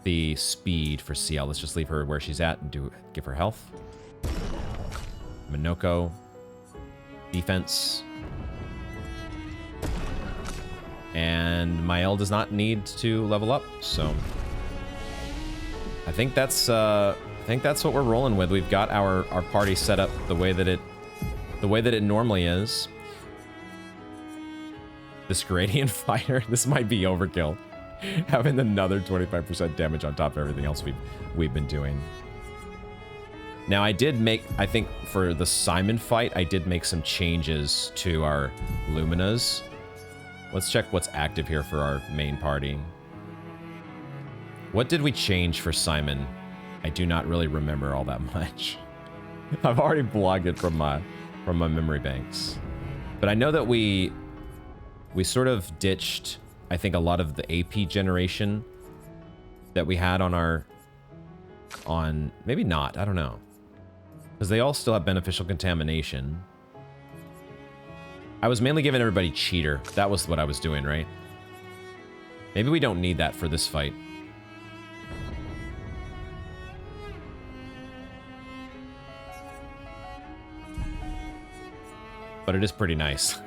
the speed for CL. Let's just leave her where she's at and give her health. Minoko. Defense. And and Mael does not need to level up, so I think that's what we're rolling with. We've got our party set up the way that it normally is. This gradient fighter, this might be overkill. Having another 25% damage on top of everything else we've been doing. Now I did make, I think for the Simon fight, I did make some changes to our Luminas. Let's check what's active here for our main party. What did we change for Simon? I do not really remember all that much. I've already blogged it from my memory banks. But I know that we sort of ditched, I think, a lot of the AP generation that we had on maybe not, I don't know. Because they all still have beneficial contamination. I was mainly giving everybody cheater. That was what I was doing, right? Maybe we don't need that for this fight. But it is pretty nice.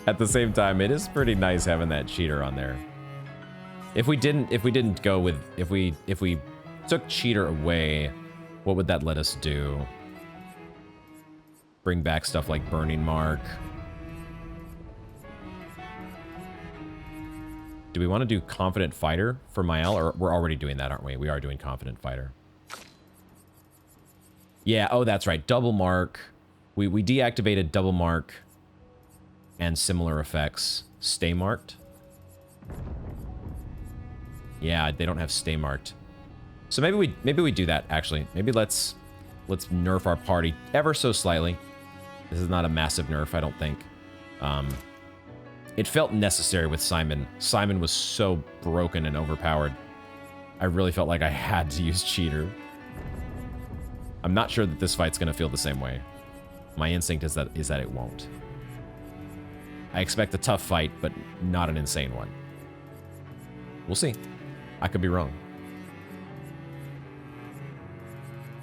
At the same time, it is pretty nice having that cheater on there. If we didn't go with, if we took cheater away, what would that let us do? Bring back stuff like Burning Mark. Do we want to do Confident Fighter for Mael? Or we're already doing that, aren't we? We are doing Confident Fighter. Yeah, oh, that's right. Double Mark. We deactivated Double Mark and similar effects. Stay marked? Yeah, they don't have stay marked. So maybe we do that, actually. Maybe let's nerf our party ever so slightly. This is not a massive nerf, I don't think. It felt necessary with Simon. Simon was so broken and overpowered. I really felt like I had to use cheater. I'm not sure that this fight's gonna feel the same way. My instinct is that it won't. I expect a tough fight, but not an insane one. We'll see. I could be wrong.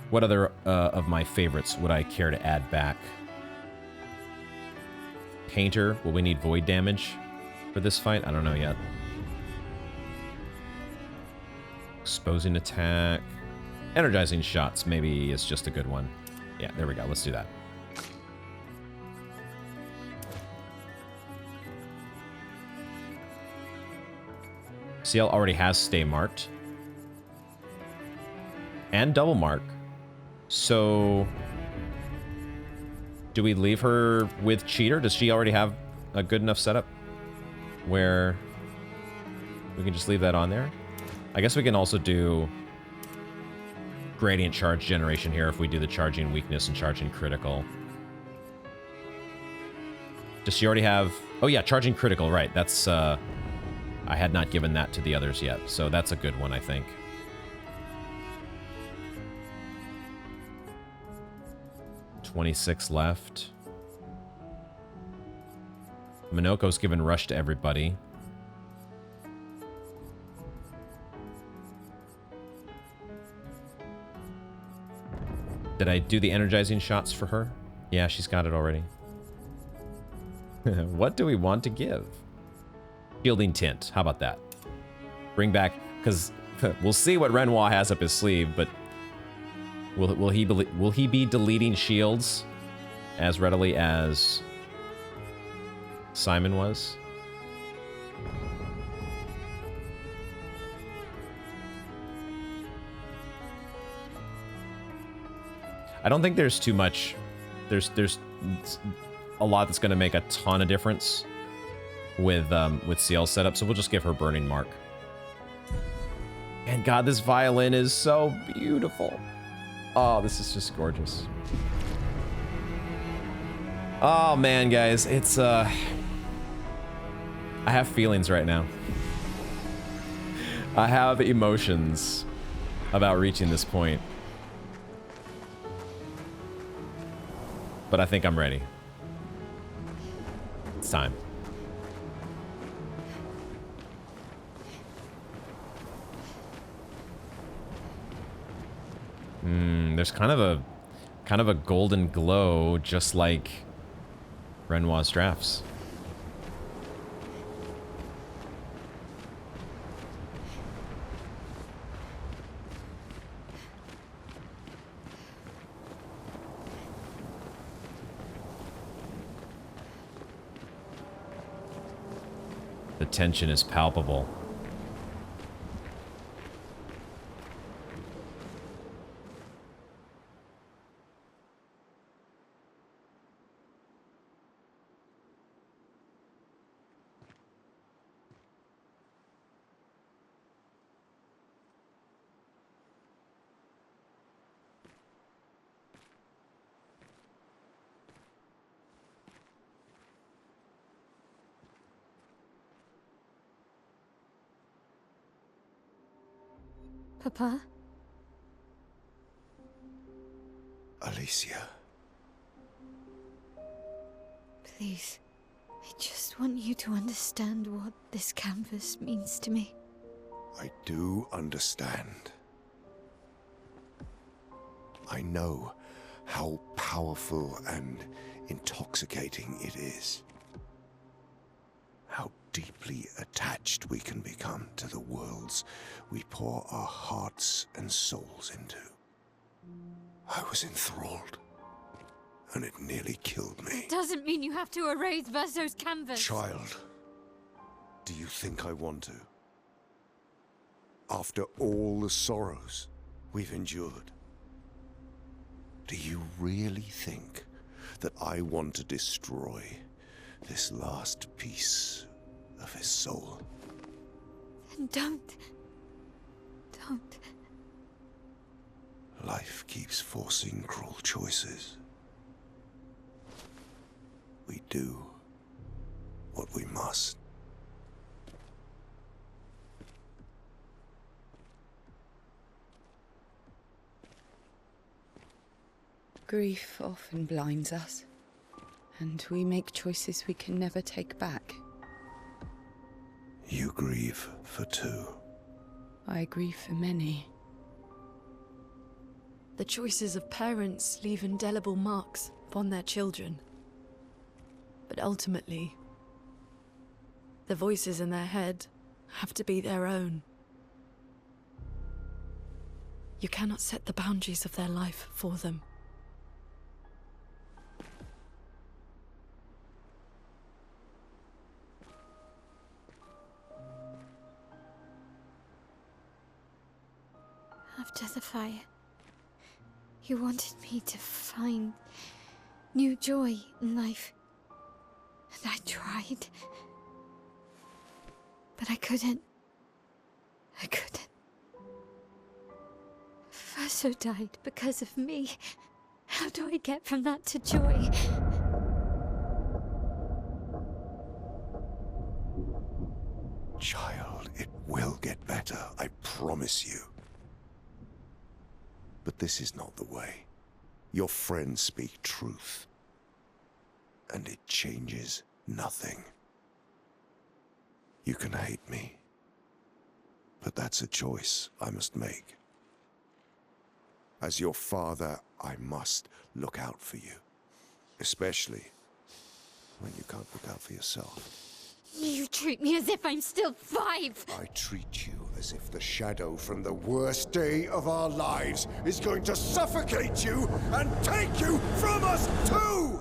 What other of my favorites would I care to add back? Painter. Will we need void damage for this fight? I don't know yet. Exposing attack. Energizing shots maybe is just a good one. Yeah, there we go. Let's do that. CL already has stay marked. And double mark. So do we leave her with cheater? Does she already have a good enough setup where we can just leave that on there? I guess we can also do gradient charge generation here if we do the charging weakness and charging critical. Does she already have... Oh yeah, charging critical, right. That's... I had not given that to the others yet, so that's a good one, I think. $26 left. Minoko's given rush to everybody. Did I do the energizing shots for her? Yeah, she's got it already. What do we want to give? Shielding tint. How about that? Bring back, because we'll see what Renoir has up his sleeve, but will he be deleting shields as readily as Simon was? I don't think there's too much. There's a lot that's going to make a ton of difference with CL setup, so we'll just give her Burning Mark. And God, this violin is so beautiful. Oh, this is just gorgeous. Oh man, guys, it's I have feelings right now. I have emotions about reaching this point. But I think I'm ready. It's time. There's kind of a golden glow, just like Renoir's drafts. The tension is palpable. Papa? Alicia. Please. I just want you to understand what this canvas means to me. I do understand. I know how powerful and intoxicating it is. How deeply attached we can become to the worlds we pour our hearts and souls into. I was enthralled, and it nearly killed me. Doesn't mean you have to erase Verso's canvas. Child, do you think I want to? After all the sorrows we've endured, do you really think that I want to destroy this last piece of his soul? Then don't. Don't. Life keeps forcing cruel choices. We do what we must. Grief often blinds us, and we make choices we can never take back. You grieve for two. I grieve for many. The choices of parents leave indelible marks upon their children. But ultimately, the voices in their head have to be their own. You cannot set the boundaries of their life for them. After the fire, you wanted me to find new joy in life. And I tried. But I couldn't. I couldn't. Verso died because of me. How do I get from that to joy? Child, it will get better, I promise you. But this is not the way. Your friends speak truth. And it changes nothing. You can hate me. But that's a choice I must make. As your father, I must look out for you. Especially when you can't look out for yourself. You treat me as if I'm still 5. I treat you as if the shadow from the worst day of our lives is going to suffocate you and take you from us too!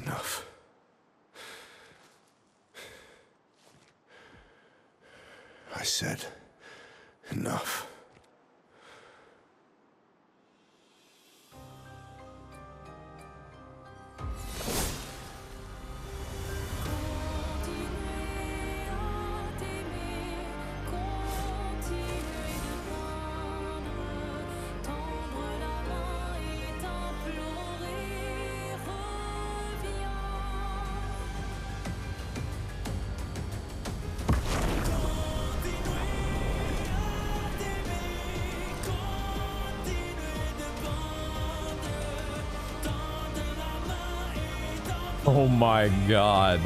Enough. I said enough. Oh my god.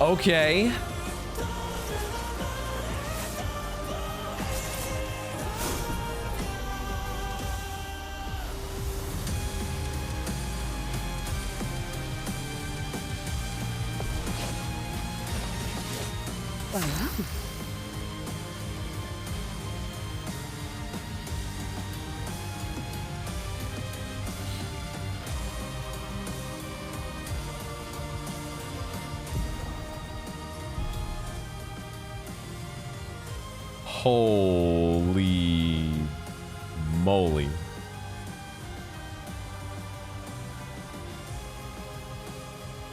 Okay. Oh. Holy moly.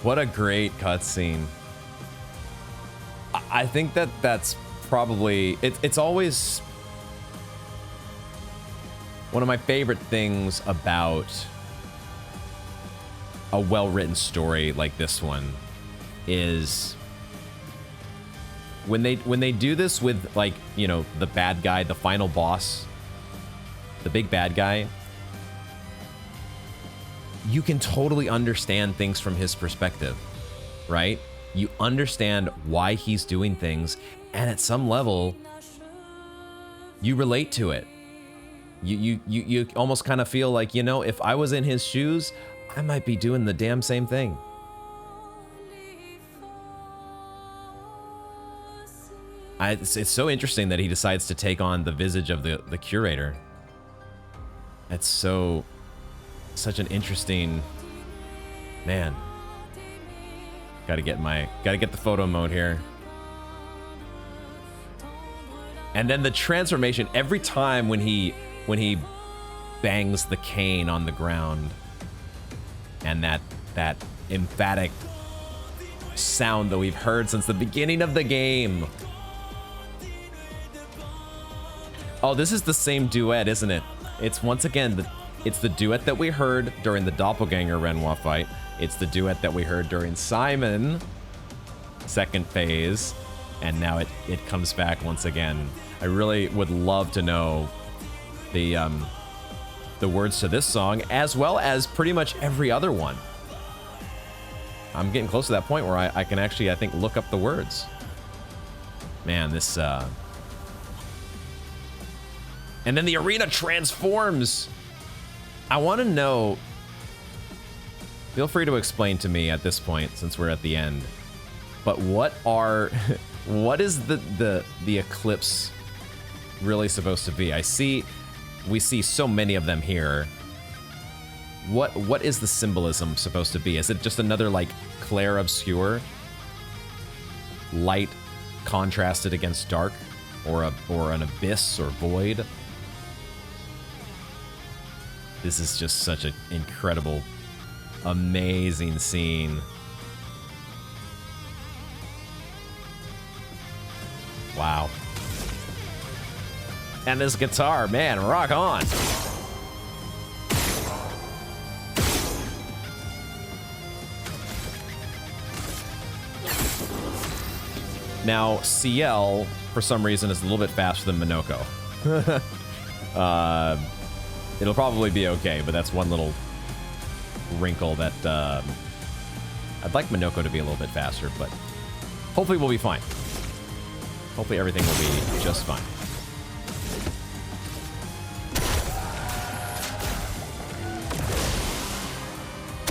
What a great cutscene. I think that's probably... It's always... one of my favorite things about a well-written story like this one is... when they do this with, like, you know, the bad guy, the final boss, the big bad guy, you can totally understand things from his perspective, right? You understand why he's doing things, and at some level, you relate to it. You almost kind of feel like, you know, if I was in his shoes, I might be doing the damn same thing. It's so interesting that he decides to take on the visage of the curator. It's such an interesting, man. Gotta get the photo mode here. And then the transformation every time when he bangs the cane on the ground, and that emphatic sound that we've heard since the beginning of the game. Oh, this is the same duet, isn't it? It's once again, it's the duet that we heard during the Doppelganger Renoir fight. It's the duet that we heard during Simon, second phase. And now it comes back once again. I really would love to know the words to this song, as well as pretty much every other one. I'm getting close to that point where I can actually, I think, look up the words. Man, this... And then the arena transforms. I want to know... Feel free to explain to me at this point, since we're at the end. But what is the eclipse really supposed to be? We see so many of them here. What is the symbolism supposed to be? Is it just another, like, clair obscure? Light contrasted against dark? Or an abyss or void? This is just such an incredible, amazing scene. Wow. And this guitar, man, rock on. Now, CL, for some reason, is a little bit faster than Minoko. It'll probably be okay, but that's one little wrinkle that I'd like Minoko to be a little bit faster, but hopefully we'll be fine. Hopefully everything will be just fine.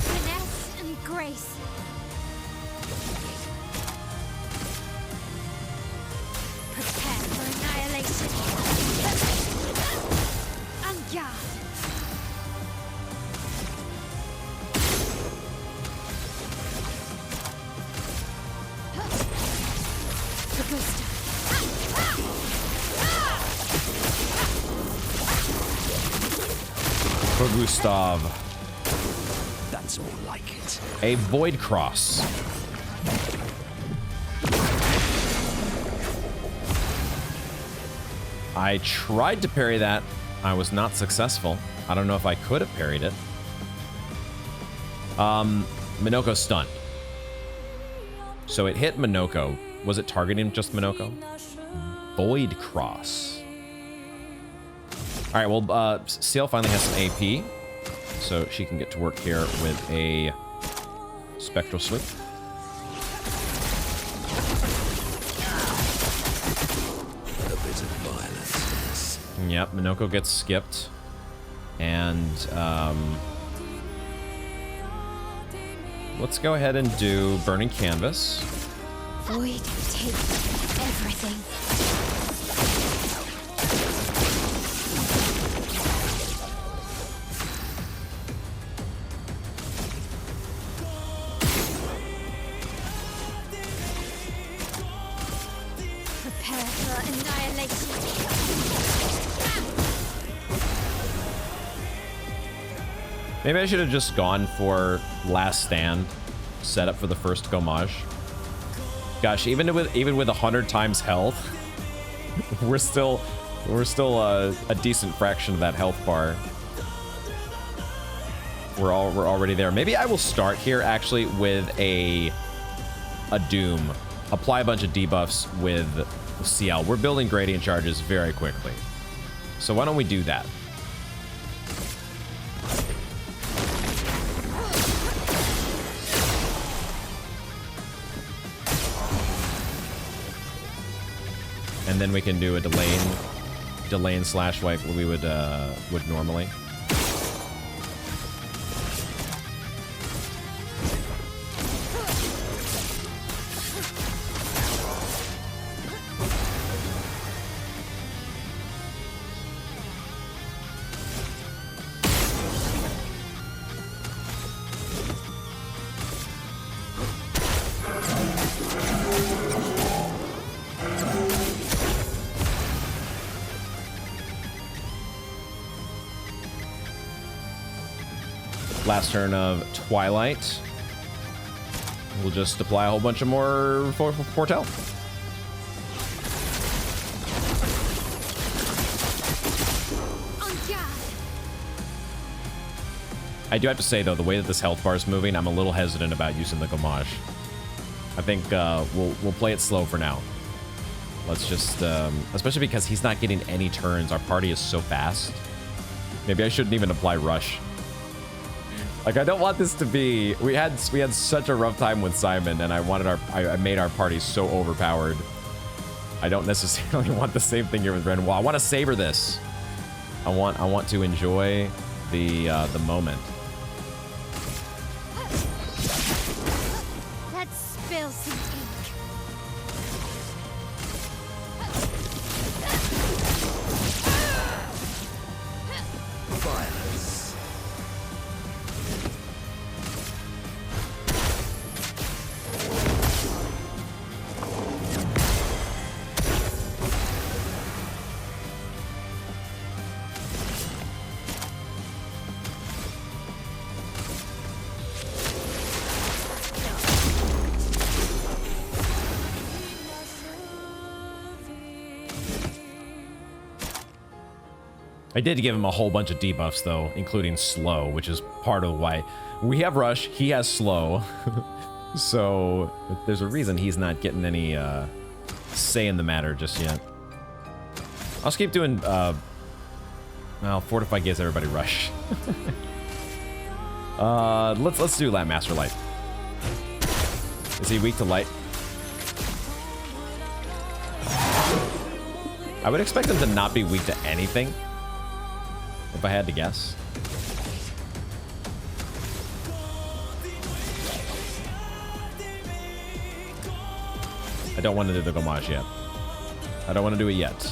Finesse and grace. Prepare for annihilation. En garde. For Gustav. That's more like it. A Void Cross. I tried to parry that. I was not successful. I don't know if I could have parried it. Minoko's stunned. So it hit Minoko. Was it targeting just Minoko? Void Cross. All right, well, Ciel finally has some AP, so she can get to work here with a Spectral Sweep. A bit of violence. Yep, Minoko gets skipped. And, let's go ahead and do Burning Canvas. void take everything. Prepare for annihilation. Maybe I should have just gone for Last Stand, set up for the first Gommage. Gosh, even with 100 times health, we're still a decent fraction of that health bar. We're already there. Maybe I will start here actually with a Doom. Apply a bunch of debuffs with CL. We're building gradient charges very quickly. So why don't we do that? And then we can do a delay and slash like we would normally. Last turn of Twilight. We'll just apply a whole bunch of more Foretell. I do have to say, though, the way that this health bar is moving, I'm a little hesitant about using the Gommage. I think we'll play it slow for now. Let's just, especially because he's not getting any turns. Our party is so fast. Maybe I shouldn't even apply Rush. Like, I don't want this to be... We had such a rough time with Simon, and I made our party so overpowered. I don't necessarily want the same thing here with Renoir. I want to savor this. I want to enjoy the moment. Let's spill some ink. Violence. I did give him a whole bunch of debuffs, though, including slow, which is part of why we have rush, he has slow. So there's a reason he's not getting any say in the matter just yet. I'll just keep doing, well, Fortify gives everybody rush. Let's do Master Light. Is he weak to light? I would expect him to not be weak to anything, if I had to guess. I don't want to do the Gommage yet. I don't want to do it yet.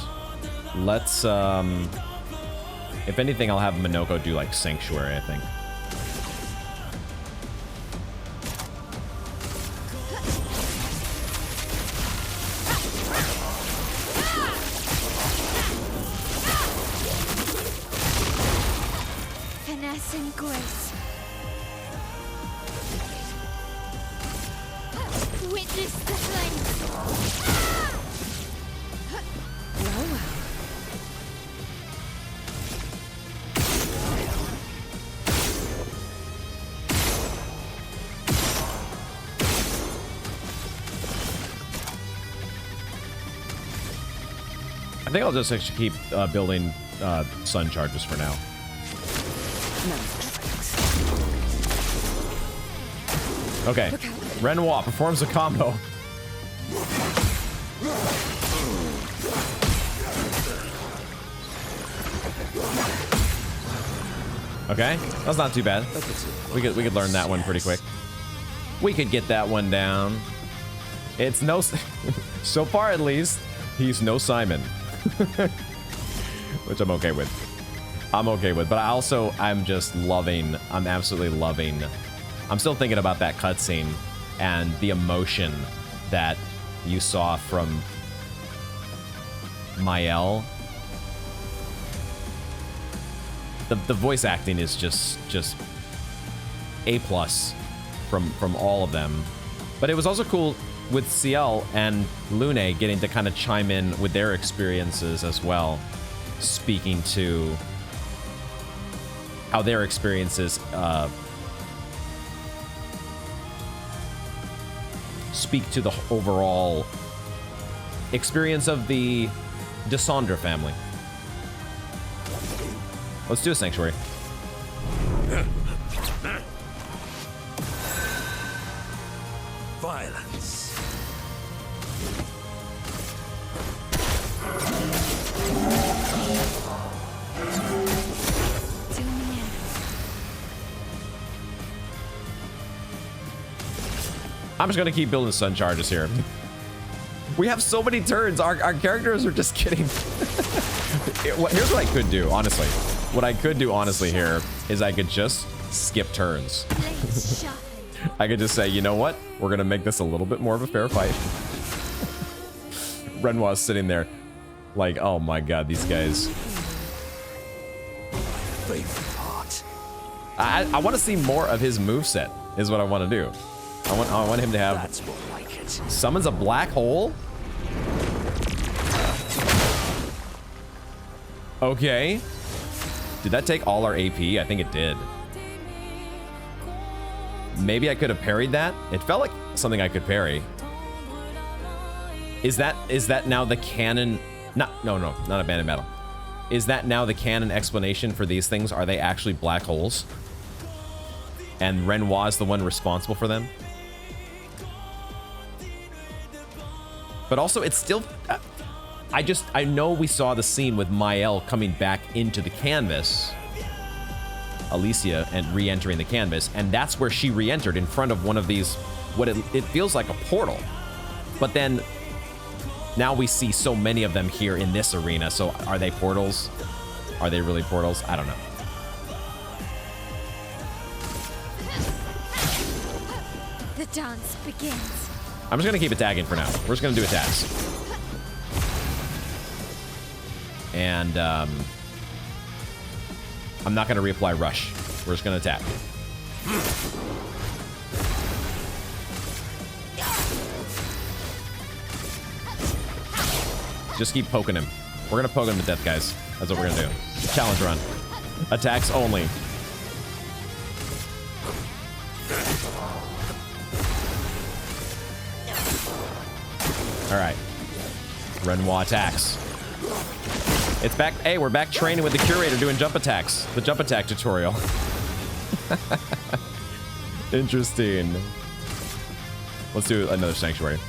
Let's, if anything, I'll have Minoko do, like, Sanctuary, I think. Finesse and grace. Witness the flames. Well, well. I think I'll just actually keep building sun charges for now. Okay, Renoir performs a combo. Okay, that's not too bad. We could learn that one pretty quick. We could get that one down. It's no... so far, at least, he's no Simon. Which I'm okay with. I'm okay with. But I'm just loving... I'm absolutely loving... I'm still thinking about that cutscene and the emotion that you saw from Mael. The voice acting is just A+ from all of them. But it was also cool with Ciel and Lune getting to kind of chime in with their experiences as well, speaking to how their experiences speak to the overall experience of the Descendre family. Let's do a sanctuary. Violence. I'm just gonna keep building sun charges here. We have so many turns. Our characters are just kidding. Here's what I could do, honestly. What I could do, honestly, here is I could just skip turns. I could just say, you know what? We're gonna make this a little bit more of a fair fight. Renoir's sitting there like, oh my god, these guys. Favorite part. I want to see more of his moveset, is what I want to do. I want him to have... That's more like it. Summons a black hole? Okay. Did that take all our AP? I think it did. Maybe I could have parried that. It felt like something I could parry. Is that now the canon? No, not abandoned battle. Is that now the canon explanation for these things? Are they actually black holes? And Renoir is the one responsible for them? But also, it's still... I know we saw the scene with Mael coming back into the canvas. Alicia and re-entering the canvas. And that's where she re-entered, in front of one of these... What it feels like a portal. But then... Now we see so many of them here in this arena. So are they portals? Are they really portals? I don't know. The dance begins. I'm just gonna keep attacking for now. We're just gonna do attacks. And I'm not gonna reapply rush. We're just gonna attack. Just keep poking him. We're gonna poke him to death, guys. That's what we're gonna do. Challenge run. Attacks only. Alright. Renoir attacks. It's back. Hey, we're back training with the curator doing jump attacks. The jump attack tutorial. Interesting. Let's do another sanctuary.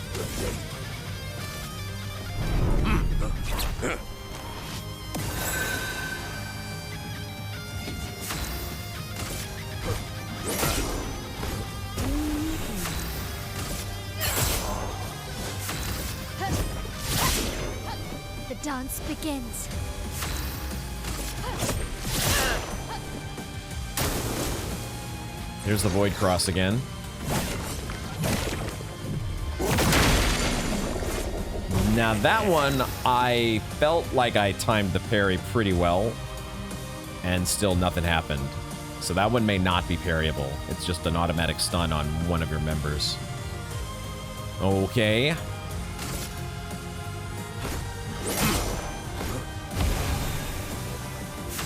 The dance begins. Here's the Void Cross again. Now that one, I felt like I timed the parry pretty well, and still nothing happened. So that one may not be parryable. It's just an automatic stun on one of your members. Okay.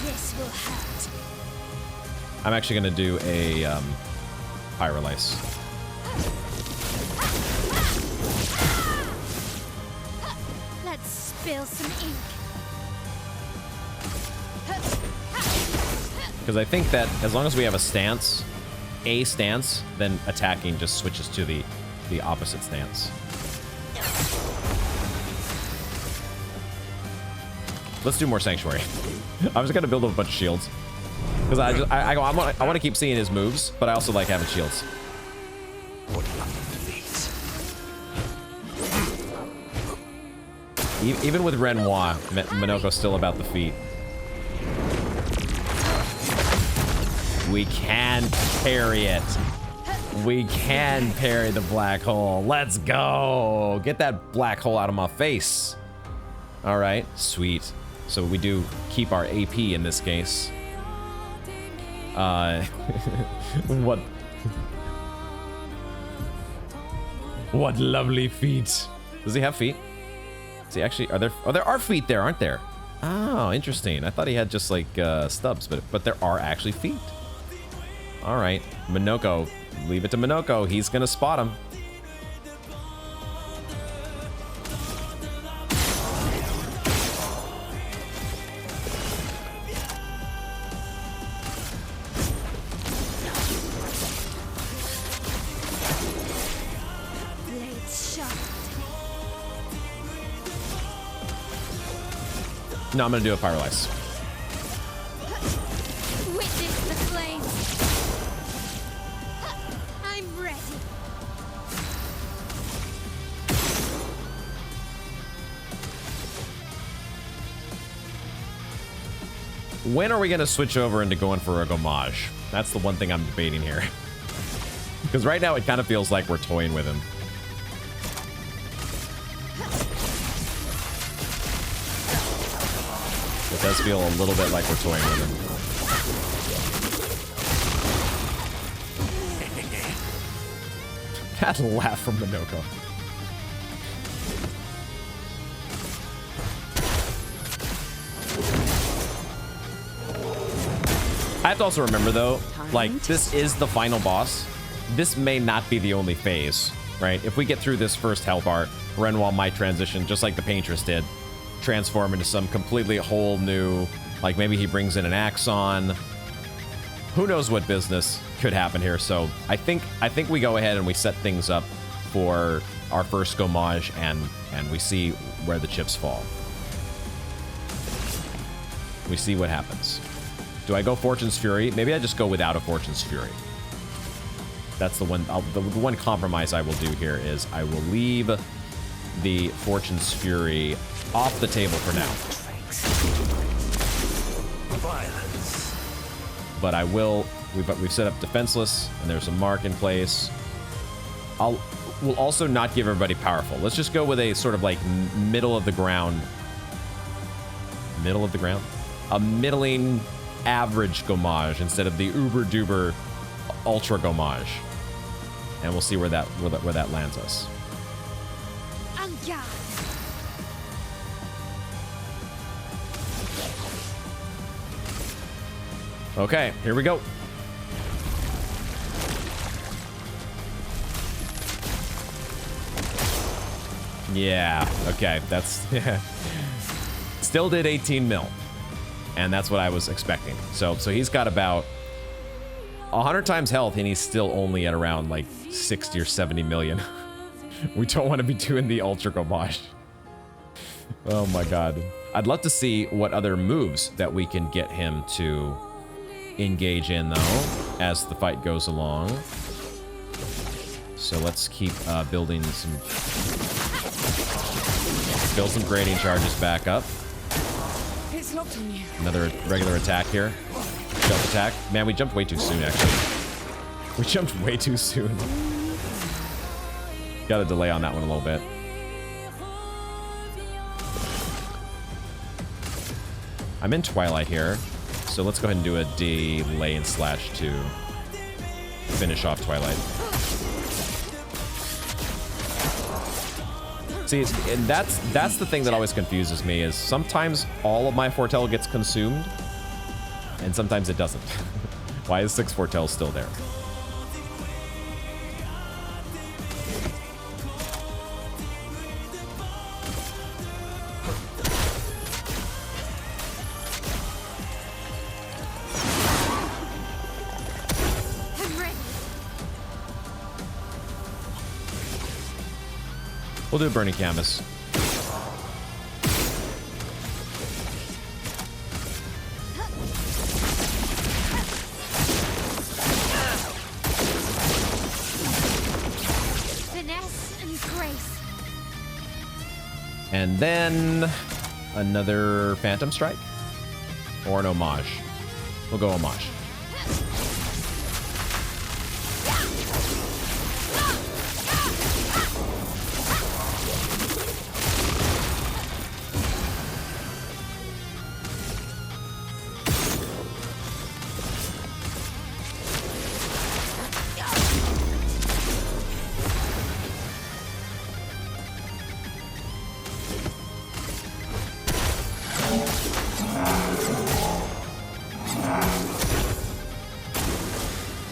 This will hurt. I'm actually gonna do a Pyrolyse. Let's spill some ink. Because I think that as long as we have a stance, then attacking just switches to the opposite stance. Let's do more Sanctuary. I'm just gonna build up a bunch of shields. Because I want to keep seeing his moves, but I also like having shields. What lucky feet. Even with Renoir, Minoko's still about the feet. We can parry it. We can parry the black hole. Let's go. Get that black hole out of my face. All right, sweet. So we do keep our AP in this case. What? What lovely feet. Does he have feet? Is he actually, there are feet there, aren't there? Oh, interesting. I thought he had just like stubs, but there are actually feet. All right, Minoko, leave it to Minoko. He's gonna spot him. No, I'm gonna do a pyrolyze. Witness the flames. I'm ready. When are we gonna switch over into going for a gommage? That's the one thing I'm debating here. Because right now it kind of feels like we're toying with him. It does feel a little bit like we're toying with him. That laugh from Minoko. I have to also remember though, like this is the final boss. This may not be the only phase, right? If we get through this first hell bar, Renoir might transition just like the Paintress did. Transform into some completely whole new, like maybe he brings in an Axon. Who knows what business could happen here. So I think we go ahead and we set things up for our first gommage and we see where the chips fall. We see what happens. Do I go Fortune's Fury? Maybe I just go without a Fortune's Fury. That's the one, the one compromise I will do here is I will leave the Fortune's Fury off the table for now. Violence. But I will, we've set up defenseless and there's a mark in place. We'll also not give everybody powerful. Let's just go with a sort of like middle of the ground. A middling average gommage instead of the uber duper ultra gommage. And we'll see where that lands us. Okay, here we go. Yeah, okay, that's still did 18 mil. And that's what I was expecting. So he's got about 100 times health and he's still only at around like 60 or 70 million. We don't want to be doing the ultra gommage. Oh my god. I'd love to see what other moves that we can get him to engage in though as the fight goes along. So let's keep building some grading charges back up. It's locked on you. Another regular attack here. Jump attack. Man, we jumped way too soon actually. We jumped way too soon. Got a delay on that one a little bit. I'm in Twilight here. So let's go ahead and do a delay and slash to finish off Twilight. See, and that's the thing that always confuses me is sometimes all of my Foretell gets consumed and sometimes it doesn't. Why is 6 Foretell still there? We'll do a Burning Canvas. And then another Phantom Strike or an homage. We'll go homage.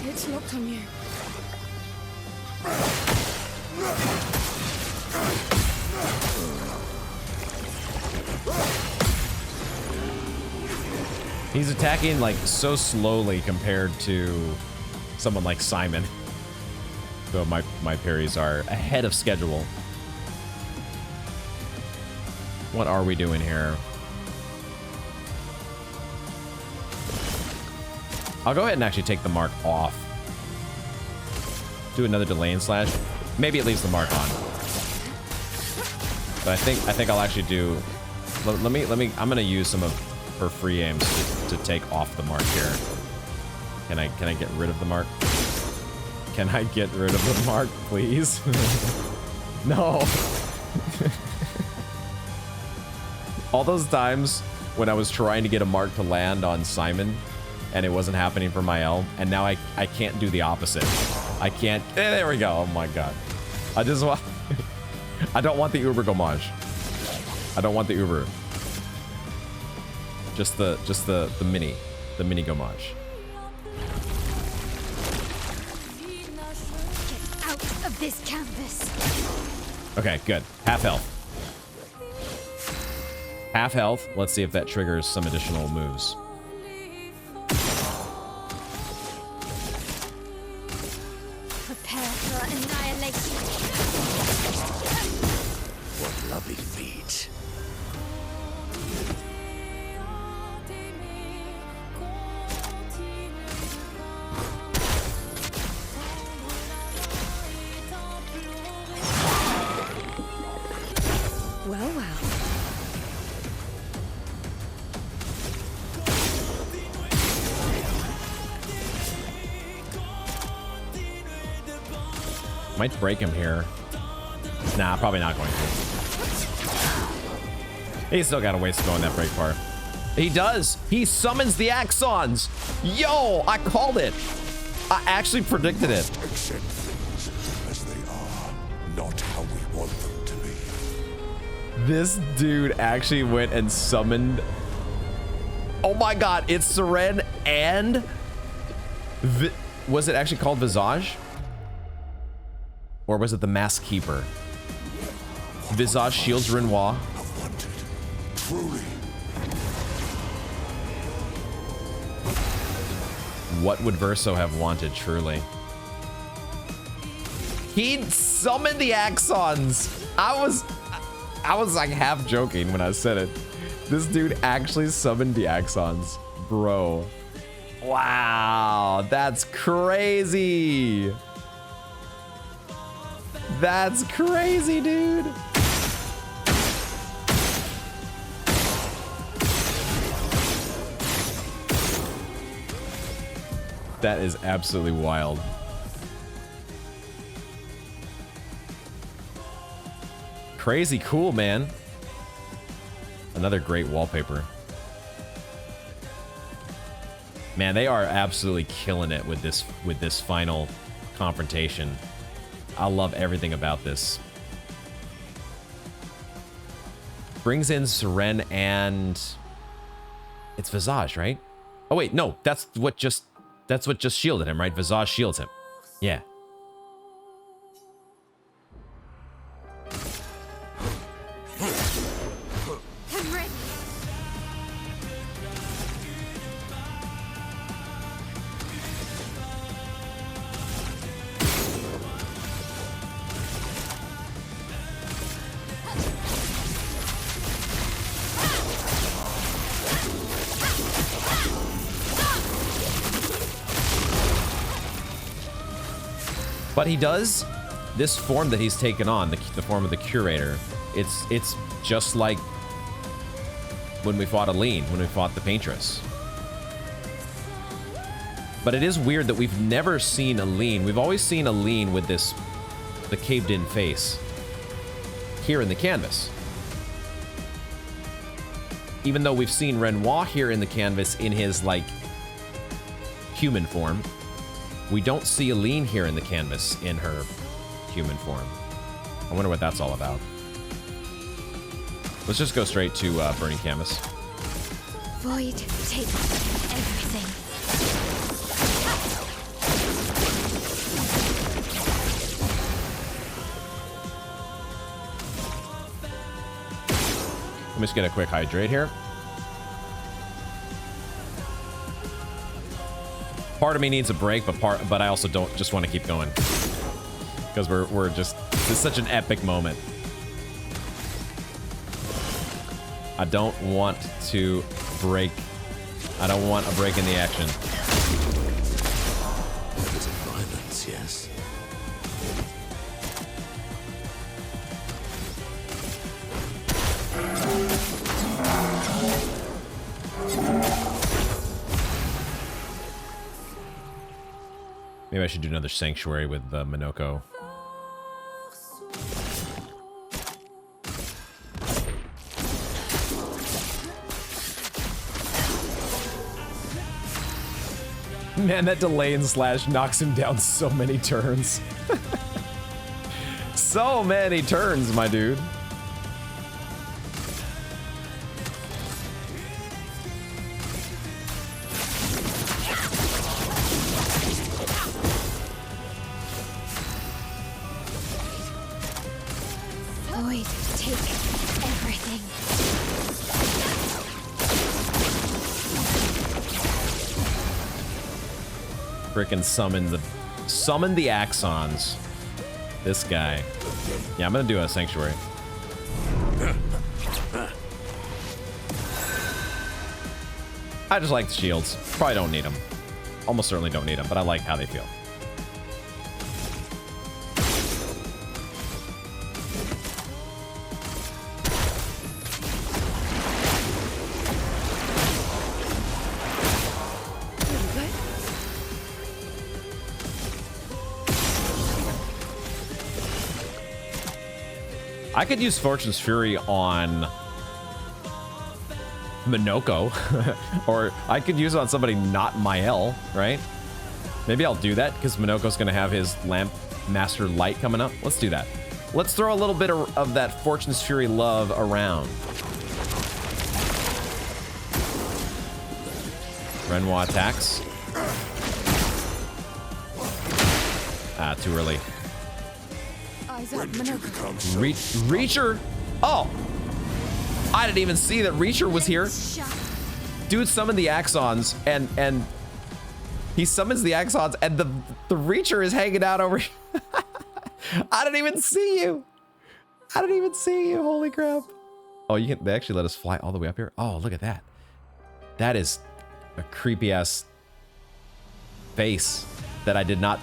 It's locked on you. He's attacking like so slowly compared to someone like Simon. So my parries are ahead of schedule. What are we doing here? I'll go ahead and actually take the mark off. Do another delay and slash. Maybe it leaves the mark on. But I think I'll actually do. Let me. I'm gonna use some of her free aims to take off the mark here. Can I get rid of the mark? Can I get rid of the mark, please? No. All those times when I was trying to get a mark to land on Simon and it wasn't happening for Mael, and now I can't do the opposite. I can't. There we go. Oh my god. I just want. I don't want the Uber Gommage. I don't want the Uber. Just the mini Gommage. Get out of this canvas. Okay, good. Half health. Half health. Let's see if that triggers some additional moves. Prepare for annihilation. What lovely feet. Well, well. Might break him here. Nah, probably not going to. He's still got a ways to go in that break part. He does. He summons the Axons. Yo, I called it. I actually predicted it. Accept things as they are, not how we want them to be. This dude actually went and summoned. Oh my god, it's Seren and was it actually called Visage? Or was it the Mask Keeper? Visage shields Renoir. Wanted, truly. What would Verso have wanted, truly? He summoned the Axons. I was like half joking when I said it. This dude actually summoned the Axons. Bro. Wow, that's crazy. That's crazy, dude. That is absolutely wild. Crazy cool, man. Another great wallpaper. Man, they are absolutely killing it with this final confrontation. I love everything about this. Brings in Seren and it's Visage, right? Oh wait, no, that's what just shielded him, right? Visage shields him. Yeah. I'm ready. But he does this form that he's taken on, the form of the curator. It's just like when we fought Aline, when we fought the Paintress. But it is weird that we've never seen Aline. We've always seen Aline with the caved-in face here in the canvas. Even though we've seen Renoir here in the canvas in his, like, human form, we don't see Aline here in the canvas in her human form. I wonder what that's all about. Let's just go straight to burning canvas. Void, take everything. Let me just get a quick hydrate here. Part of me needs a break, but I also don't just want to keep going because we're just, it's such an epic moment. I don't want to break. I don't want a break in the action. There is violence, yes. Maybe I should do another sanctuary with Minoko. Man, that delay and slash knocks him down so many turns. So many turns, my dude. Void, take everything. Frickin' summon the Axons. This guy. Yeah, I'm gonna do a sanctuary. I just like the shields. Probably don't need them. Almost certainly don't need them, but I like how they feel. I could use Fortune's Fury on Minoko, or I could use it on somebody not Mael, right? Maybe I'll do that because Minoko's gonna have his Lamp Master Light coming up. Let's do that. Let's throw a little bit of that Fortune's Fury love around. Renoir attacks. Ah, too early. Eyes up, Minoko. Reacher? Oh! I didn't even see that Reacher was here. Dude summoned the Axons, and he summons the Axons, and the Reacher is hanging out over here. I didn't even see you. I didn't even see you. Holy crap. Oh, they actually let us fly all the way up here? Oh, look at that. That is a creepy-ass face that I did not,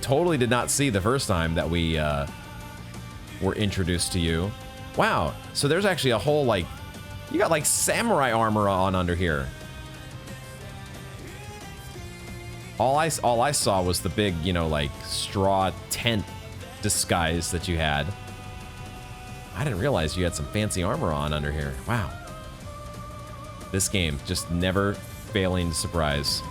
totally did not see the first time that we were introduced to you. Wow, so there's actually a whole, like, you got like samurai armor on under here. All I saw was the big, you know, like straw tent disguise that you had. I didn't realize you had some fancy armor on under here. Wow. This game just never failing to surprise.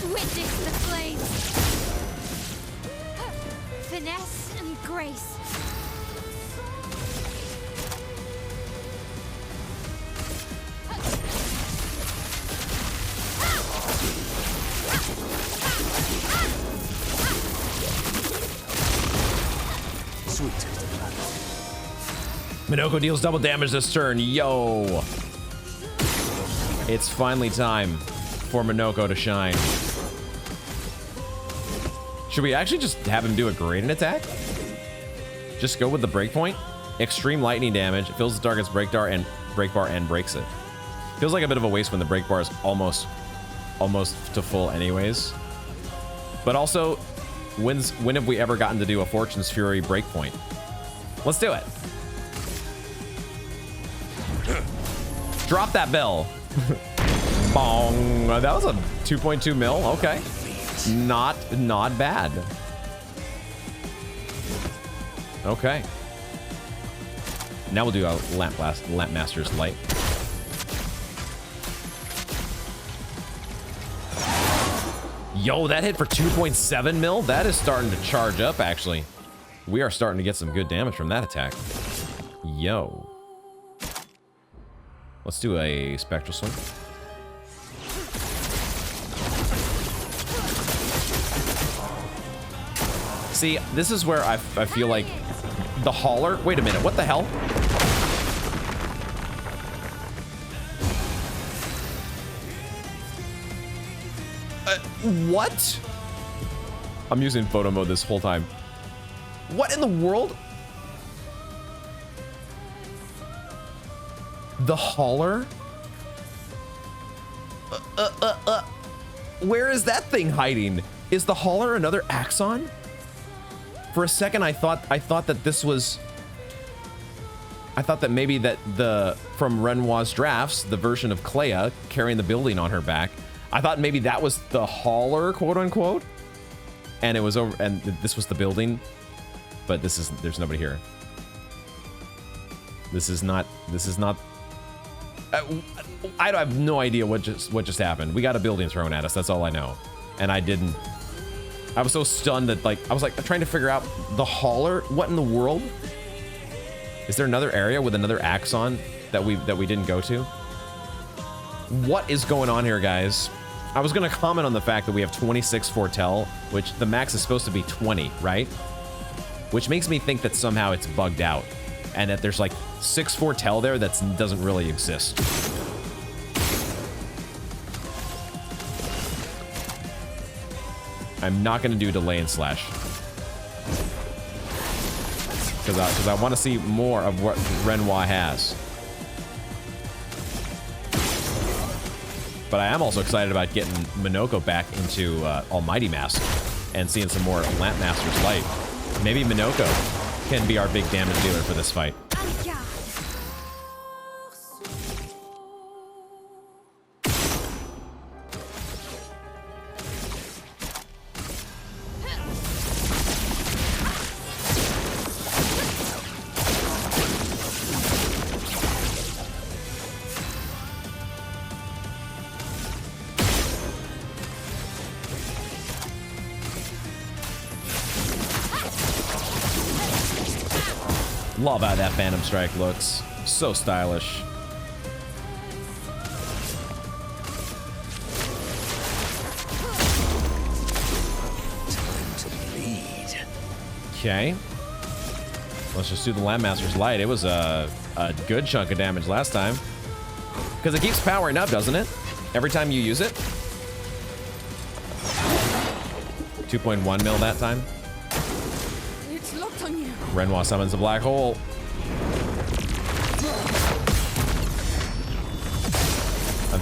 Witness the flames. Finesse and grace. Sweet taste of blood. Minoko deals double damage this turn. Yo. It's finally time for Minoko to shine. Should we actually just have him do a gradient attack? Just go with the breakpoint? Extreme lightning damage. Fills the target's breakbar and breaks it. Feels like a bit of a waste when the breakbar is almost to full anyways. But also, When have we ever gotten to do a Fortune's Fury breakpoint? Let's do it. Drop that bell. Bong. That was a 2.2 mil. Okay. Not bad. Okay. Now we'll do a Lamp Master's Light. Yo, that hit for 2.7 mil? That is starting to charge up, actually. We are starting to get some good damage from that attack. Yo. Let's do a Spectral Swing. See, this is where I feel like the hauler... Wait a minute, what the hell? What? I'm using photo mode this whole time. What in the world? The hauler? Where is that thing hiding? Is the hauler another Axon? For a second, I thought that this was... I thought that maybe that from Renoir's drafts, the version of Clea carrying the building on her back, I thought maybe that was the hauler, quote unquote, and it was over, and this was the building, but there's nobody here. This is not. I have no idea what just happened. We got a building thrown at us. That's all I know, and I was so stunned that I was trying to figure out the hauler. What in the world? Is there another area with another Axon that we didn't go to? What is going on here, guys? I was gonna comment on the fact that we have 26 Foretell, which the max is supposed to be 20, right? Which makes me think that somehow it's bugged out, and that there's 6 Foretell there that doesn't really exist. I'm not gonna do Delay and Slash. Because I want to see more of what Renoir has. But I am also excited about getting Minoko back into Almighty Mask and seeing some more Lamp Master's Light. Maybe Minoko can be our big damage dealer for this fight. Love how that Phantom Strike looks. So stylish. Time to bleed. Okay. Let's just do the Landmaster's Light. It was a good chunk of damage last time. Because it keeps powering up, doesn't it? Every time you use it. 2.1 mil that time. It's locked on you. Renoir summons a black hole.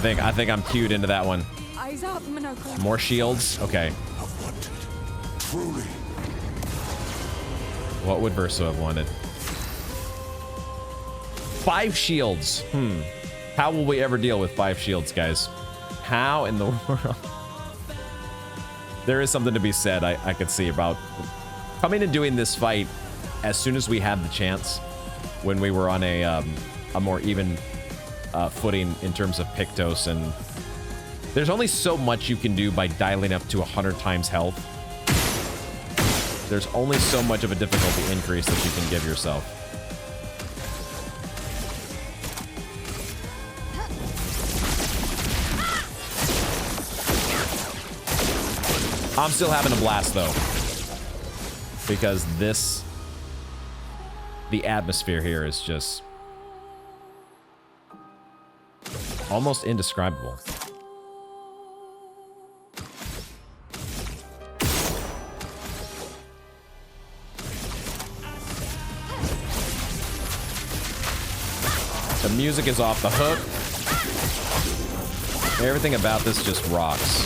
I think I'm cued into that one. Eyes up, Minoko. More shields. Okay. I've wanted. Truly. What would Verso have wanted? 5 shields. How will we ever deal with 5 shields, guys? How in the world? There is something to be said, I could see, about coming and doing this fight as soon as we had the chance, when we were on a more even footing in terms of Pictos, and there's only so much you can do by dialing up to 100 times health. There's only so much of a difficulty increase that you can give yourself. I'm still having a blast, though, because the atmosphere here is just almost indescribable. The music is off the hook. Everything about this just rocks.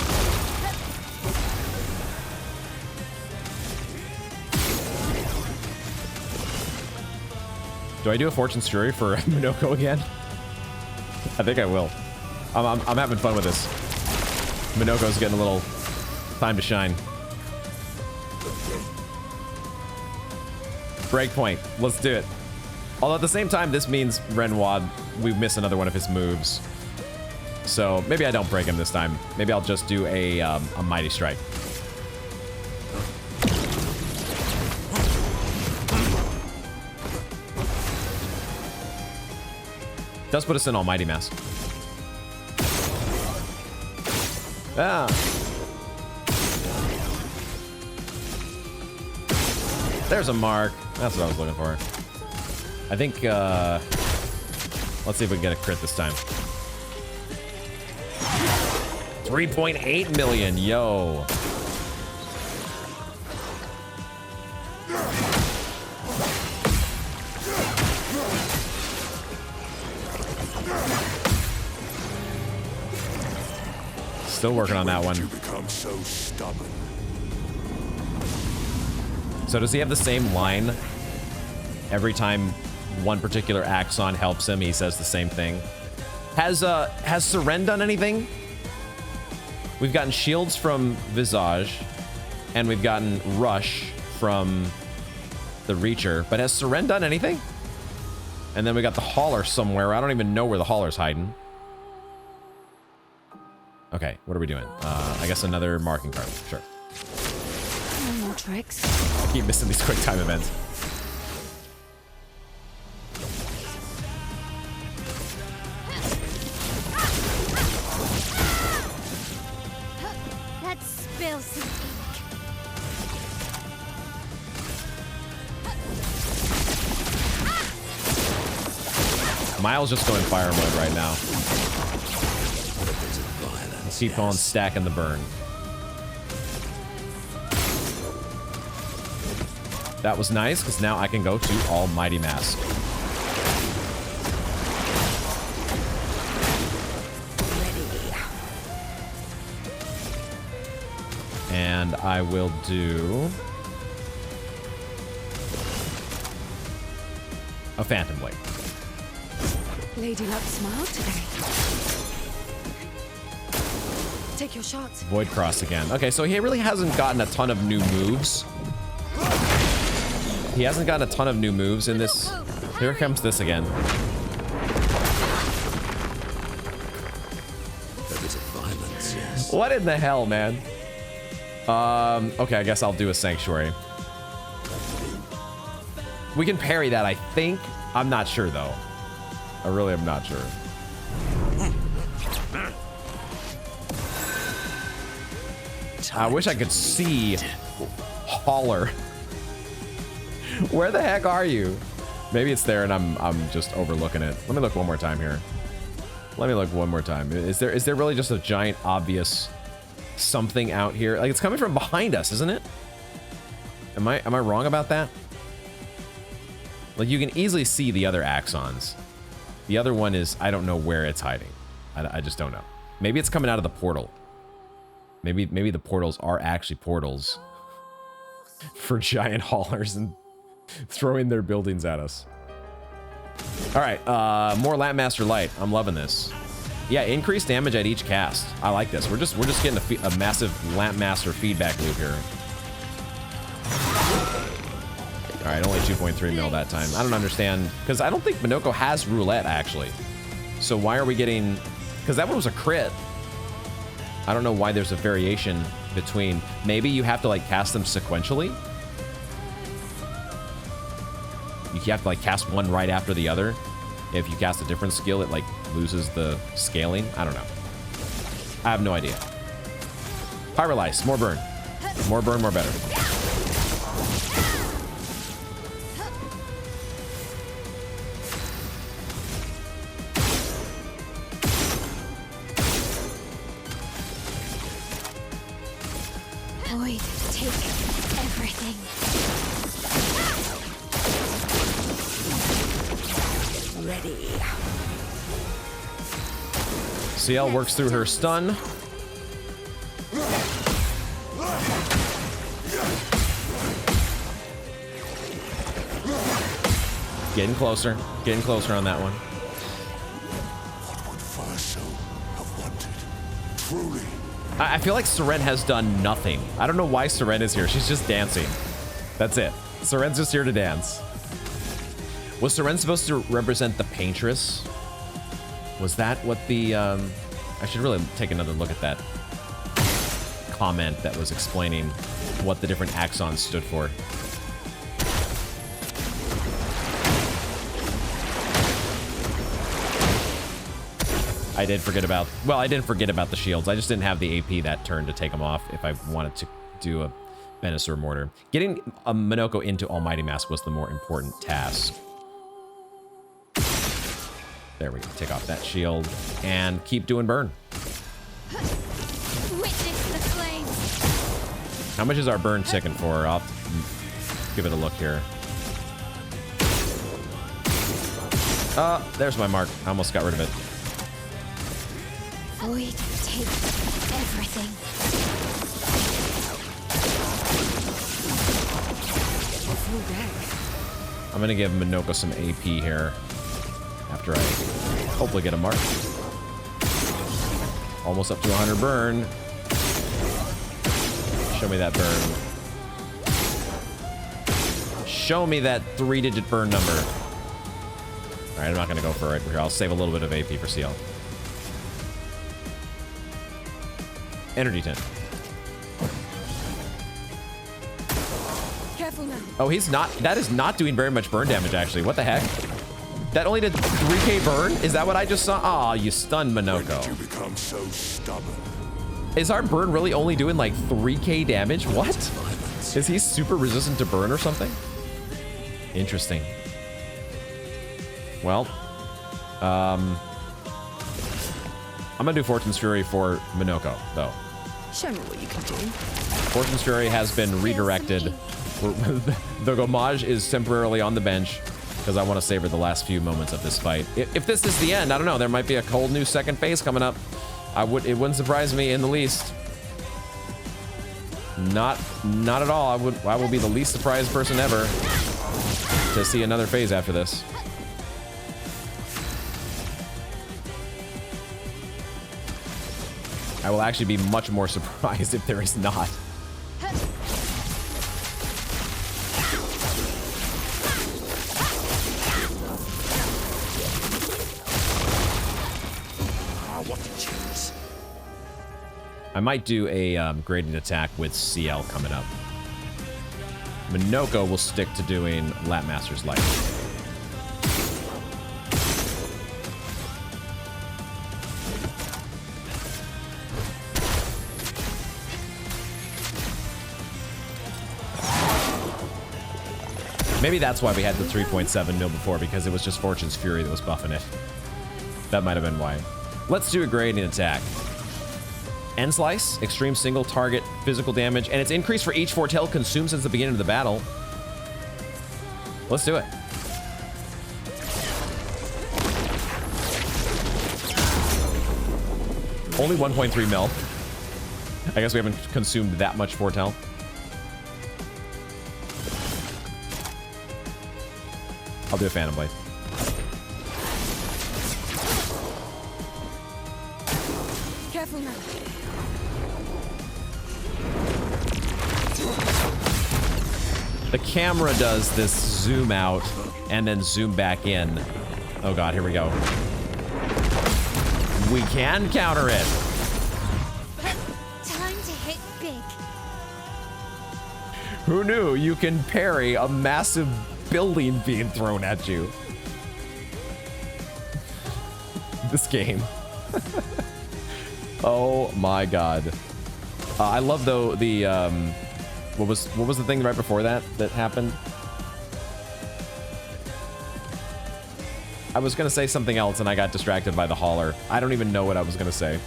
Do I do a Fortune's Fury for Minoko again? I think I will. I'm having fun with this. Minoko's getting a little time to shine. Breakpoint. Let's do it. Although at the same time, this means Renoir, we miss another one of his moves. So maybe I don't break him this time. Maybe I'll just do a Mighty Strike. Does put us in Almighty Mass. Ah. There's a mark. That's what I was looking for. I think, let's see if we can get a crit this time. 3.8 million, yo. Still working on that one. You become so stubborn. So does he have the same line every time one particular Axon helps him? He says the same thing. Has Seren done anything? We've gotten shields from Visage, and we've gotten Rush from the Reacher, but has Seren done anything? And then we got the Hauler somewhere. I don't even know where the Hauler's hiding. Okay, what are we doing? I guess another marking card. Sure. No more tricks. Keep missing these quick time events. Let's spill some ink. Miles just going fire mode right now. Keep on stacking the burn. That was nice, because now I can go to Almighty Mask. And I will do a Phantom Blade. Lady Luck smiled today. Take your shots. Void Cross again. Okay, so he really hasn't gotten a ton of new moves. He hasn't gotten a ton of new moves in this. Here comes this again. There is a violence, yes. What in the hell, man? Okay, I guess I'll do a Sanctuary. We can parry that, I think. I'm not sure, though. I really am not sure. I wish I could see Hauler. Where the heck are you? Maybe it's there and I'm just overlooking it. Let me look one more time here. Let me look one more time. Is there really just a giant obvious something out here? Like, it's coming from behind us, isn't it? Am I wrong about that? Like, you can easily see the other Axons. The other one is, I don't know where it's hiding. I just don't know. Maybe it's coming out of the portal. Maybe the portals are actually portals for giant haulers and throwing their buildings at us. All right, more Lampmaster Light. I'm loving this. Yeah, increased damage at each cast. I like this. We're just getting a massive Lampmaster feedback loop here. All right, only 2.3 mil that time. I don't understand, because I don't think Minoko has roulette actually. So why are we getting? Because that one was a crit. I don't know why there's a variation between. Maybe you have to like cast them sequentially. You have to like cast one right after the other. If you cast a different skill, it like loses the scaling. I don't know. I have no idea. Pyrolyse, more burn. More burn, more better. Void, take everything. Ready. CL works through her stun. Getting closer on that one. What would Verso have wanted? Truly. I feel like Seren has done nothing. I don't know why Seren is here. She's just dancing. That's it. Seren's just here to dance. Was Seren supposed to represent the paintress? Was that what the... I should really take another look at that comment that was explaining what the different axons stood for. I did forget about... Well, I didn't forget about the shields. I just didn't have the AP that turn to take them off if I wanted to do a Venusaur Mortar. Getting a Minoko into Almighty Mask was the more important task. There we go. Take off that shield and keep doing burn. Witness the flames. How much is our burn ticking for? I'll give it a look here. There's my mark. I almost got rid of it. Void takes everything. I'm gonna give Minoko some AP here after I hopefully get a mark. Almost up to 100 burn. Show me that burn. Show me that 3-digit burn number. All right, I'm not gonna go for it here. I'll save a little bit of AP for CL. Energy 10. Careful now. Oh, he's not. That is not doing very much burn damage, actually. What the heck? That only did 3k burn? Is that what I just saw? Aw, you stunned Minoko. You become so stubborn. Is our burn really only doing like 3k damage? What? Is he super resistant to burn or something? Interesting. Well, I'm gonna do Fortune's Fury for Minoko, though. Show me what you can do. Fortune's Fury has been redirected. The Gommage is temporarily on the bench because I want to savor the last few moments of this fight. If this is the end, I don't know. There might be a whole new second phase coming up. It wouldn't surprise me in the least. Not at all. I will be the least surprised person ever to see another phase after this. I will actually be much more surprised if there is not. I might do a gradient attack with CL coming up. Minoko will stick to doing Lap Master's Light. Maybe that's why we had the 3.7 mil before, because it was just Fortune's Fury that was buffing it. That might have been why. Let's do a gradient attack. End Slice, extreme single target physical damage, and it's increased for each foretell consumed since the beginning of the battle. Let's do it. Only 1.3 mil. I guess we haven't consumed that much foretell. I'll do a Phantom Blade. Careful now. The camera does this zoom out and then zoom back in. Oh god, here we go. We can counter it. Time to hit big. Who knew you can parry a massive building being thrown at you? This game. Oh my god. I love though the what was the thing right before that happened? I was gonna say something else and I got distracted by the hauler. I don't even know what I was gonna say.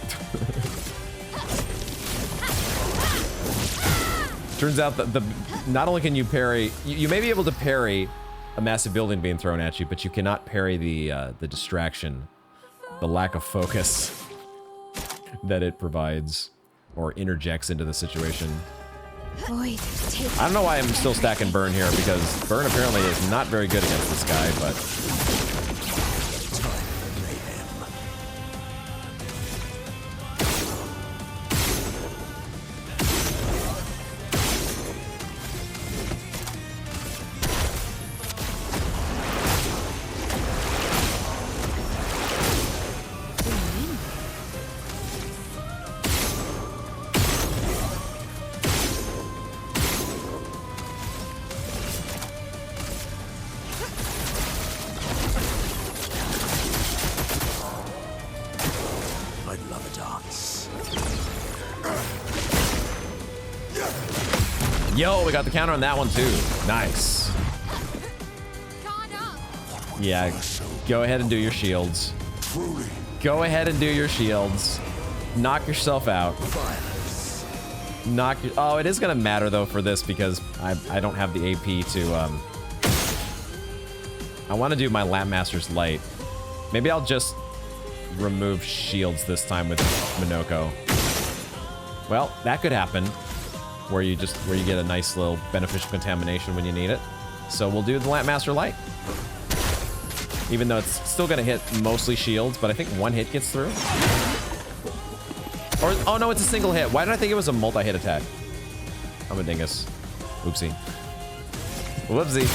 Turns out that not only can you parry, you may be able to parry a massive building being thrown at you, but you cannot parry the distraction, the lack of focus that it provides or interjects into the situation. Void take. I don't know why I'm still stacking Burn here, because Burn apparently is not very good against this guy, but... Yo, we got the counter on that one too. Nice. Yeah, go ahead and do your shields. Go ahead and do your shields. Knock yourself out. Oh, it is gonna matter though for this because I don't have the AP to I want to do my Lampmaster's Light. Maybe I'll just remove shields this time with Minoko. Well, that could happen. Where you get a nice little beneficial contamination when you need it. So we'll do the Lampmaster Light. Even though it's still gonna hit mostly shields, but I think one hit gets through. Or, oh no, it's a single hit. Why did I think it was a multi-hit attack? I'm a dingus. Oopsie. Whoopsie.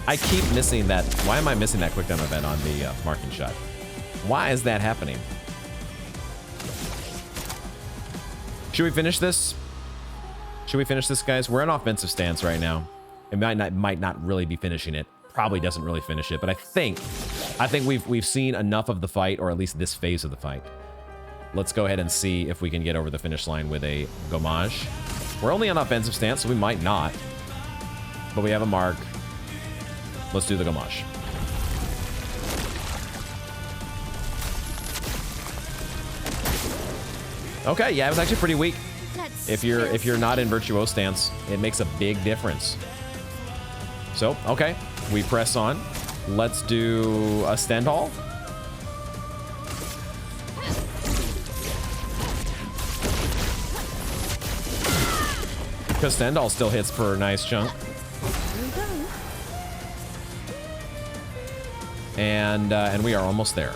I keep missing that. Why am I missing that quick time event on the marking shot? Why is that happening? Should we finish this? Should we finish this, guys? We're in offensive stance right now. It might not really be finishing it. Probably doesn't really finish it, but I think we've seen enough of the fight, or at least this phase of the fight. Let's go ahead and see if we can get over the finish line with a Gommage. We're only on offensive stance, so we might not. But we have a mark. Let's do the Gommage. Okay, yeah, it was actually pretty weak. If you're not in virtuoso stance, it makes a big difference. So, okay, we press on. Let's do a Stendhal. Because Stendhal still hits for a nice chunk. And we are almost there.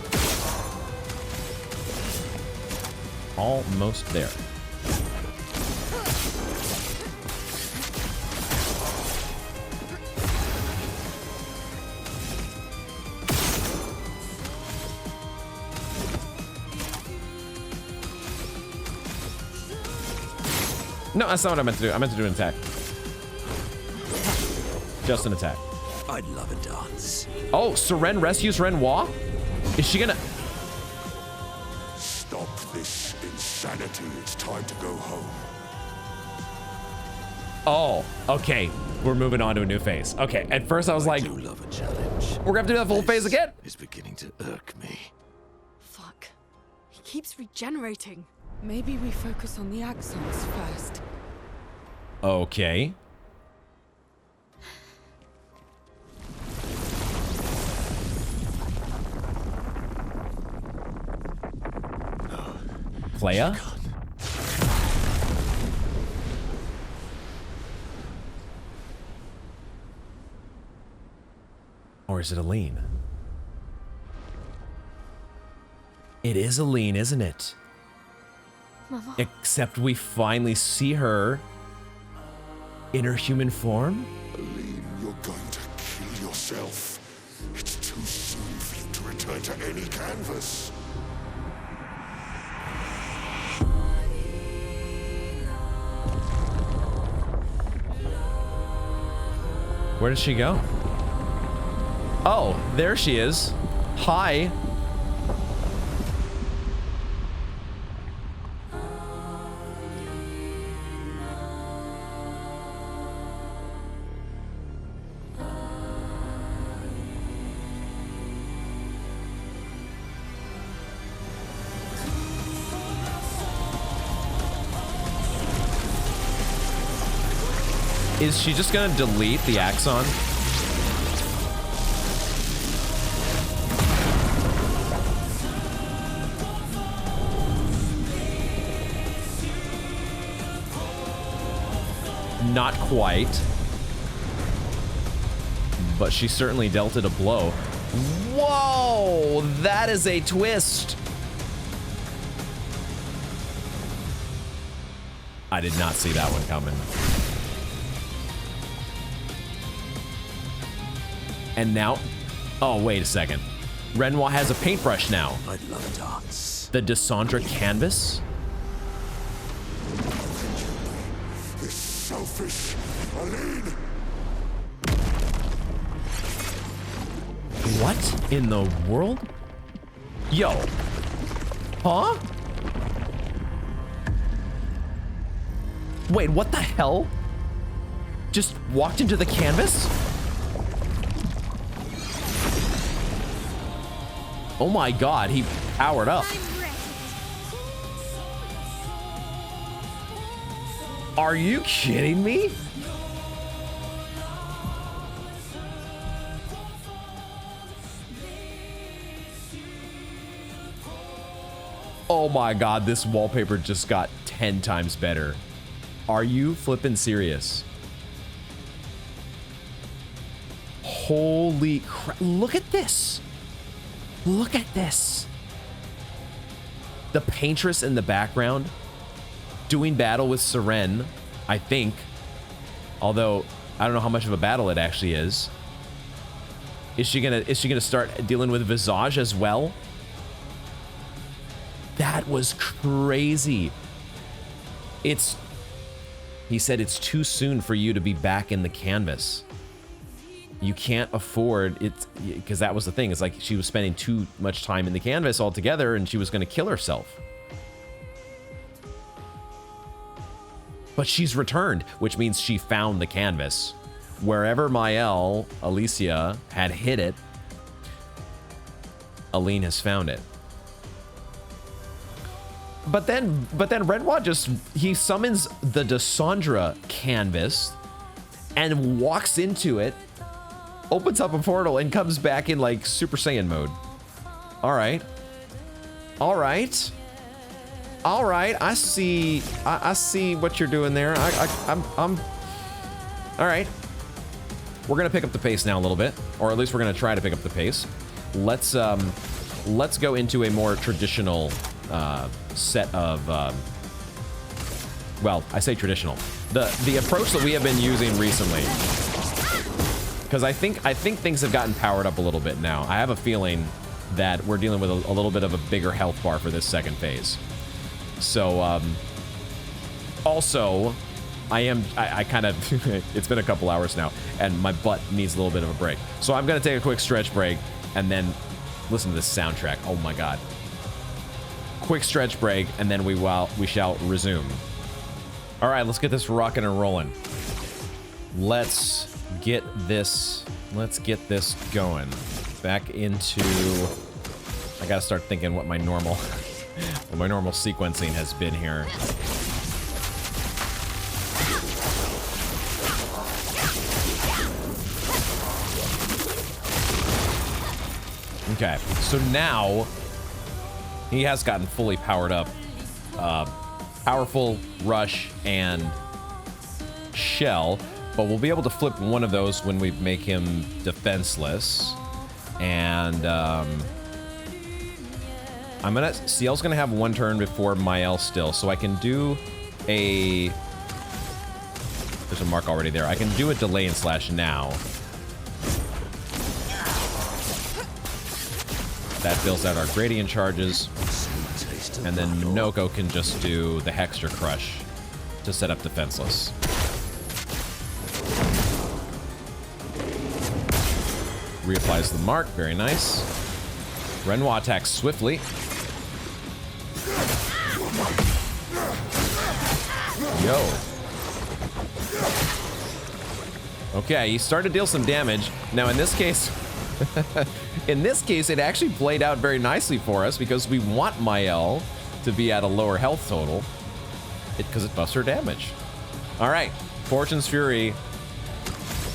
Almost there. No, that's not what I meant to do. I meant to do an attack. Just an attack. I'd love a dance. Oh, Seren rescues Renoir? Is she gonna... Stop this insanity. It's time to go home. Oh, okay. We're moving on to a new phase. Okay, at first I was like, I do love a challenge. we're gonna have to do that full phase again. It's beginning to irk me. Fuck. He keeps regenerating. Maybe we focus on the axons first. Okay. Clea? Or is it Aline? It is Aline, isn't it? Mama. Except we finally see her in her human form? Aline, you're going to kill yourself. It's too soon for you to return to any canvas. Where did she go? Oh, there she is. Hi. Is she just gonna delete the Axon? Not quite. But she certainly dealt it a blow. Whoa! That is a twist. I did not see that one coming. And now... Oh, wait a second. Renoir has a paintbrush now. I'd love a dance. The Dysandra canvas? This selfish Aline! What in the world? Yo. Huh? Wait, what the hell? Just walked into the canvas? Oh my god, he powered up. Are you kidding me? Oh my god, this wallpaper just got 10 times better. Are you flippin' serious? Holy crap. Look at this. Look at this. The paintress in the background doing battle with Seren, I think. Although I don't know how much of a battle it actually is. Is she gonna start dealing with Visage as well? That was crazy. He said it's too soon for you to be back in the canvas. You can't afford it, because that was the thing. It's like she was spending too much time in the canvas altogether and she was going to kill herself. But she's returned, which means she found the canvas. Wherever Mael, Alicia, had hid it, Aline has found it. But then Renoir he summons the Dysandra canvas and walks into it, opens up a portal, and comes back in like Super Saiyan mode. All right. All right. All right. I see what you're doing there. I'm all right. We're going to pick up the pace now a little bit, or at least we're going to try to pick up the pace. Let's go into a more traditional set of well, I say traditional. The approach that we have been using recently, because I think things have gotten powered up a little bit now. I have a feeling that we're dealing with a little bit of a bigger health bar for this second phase. So also I kind of it's been a couple hours now and my butt needs a little bit of a break. So I'm gonna take a quick stretch break and then listen to this soundtrack. Oh my god. Quick stretch break, and then we shall resume. All right, let's get this rocking and rolling. Let's get this going. Back into. I gotta start thinking what my normal sequencing has been here. Okay, so now. He has gotten fully powered up. Powerful, Rush, and Shell. But we'll be able to flip one of those when we make him defenseless. And Ciel's gonna have one turn before Mael still. So I can do a... There's a mark already there. I can do a delay and slash now. That fills out our gradient charges. And then Minoko can just do the Hexter Crush to set up defenseless. Reapplies the mark, very nice. Renoir attacks swiftly. Yo. Okay, he started to deal some damage. Now in this case, it actually played out very nicely for us because we want Mael to be at a lower health total because it buffs her damage. All right, Fortune's Fury,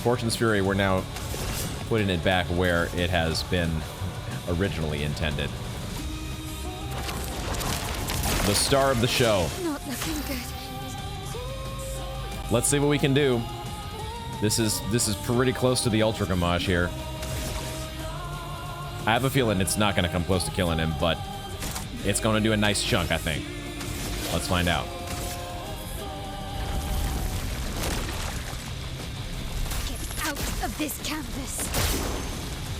we're now putting it back where it has been originally intended. The star of the show. Not looking good. Let's see what we can do. This is pretty close to the Ultra Gamage here. I have a feeling it's not going to come close to killing him, but it's going to do a nice chunk, I think. Let's find out. Get out of this canvas.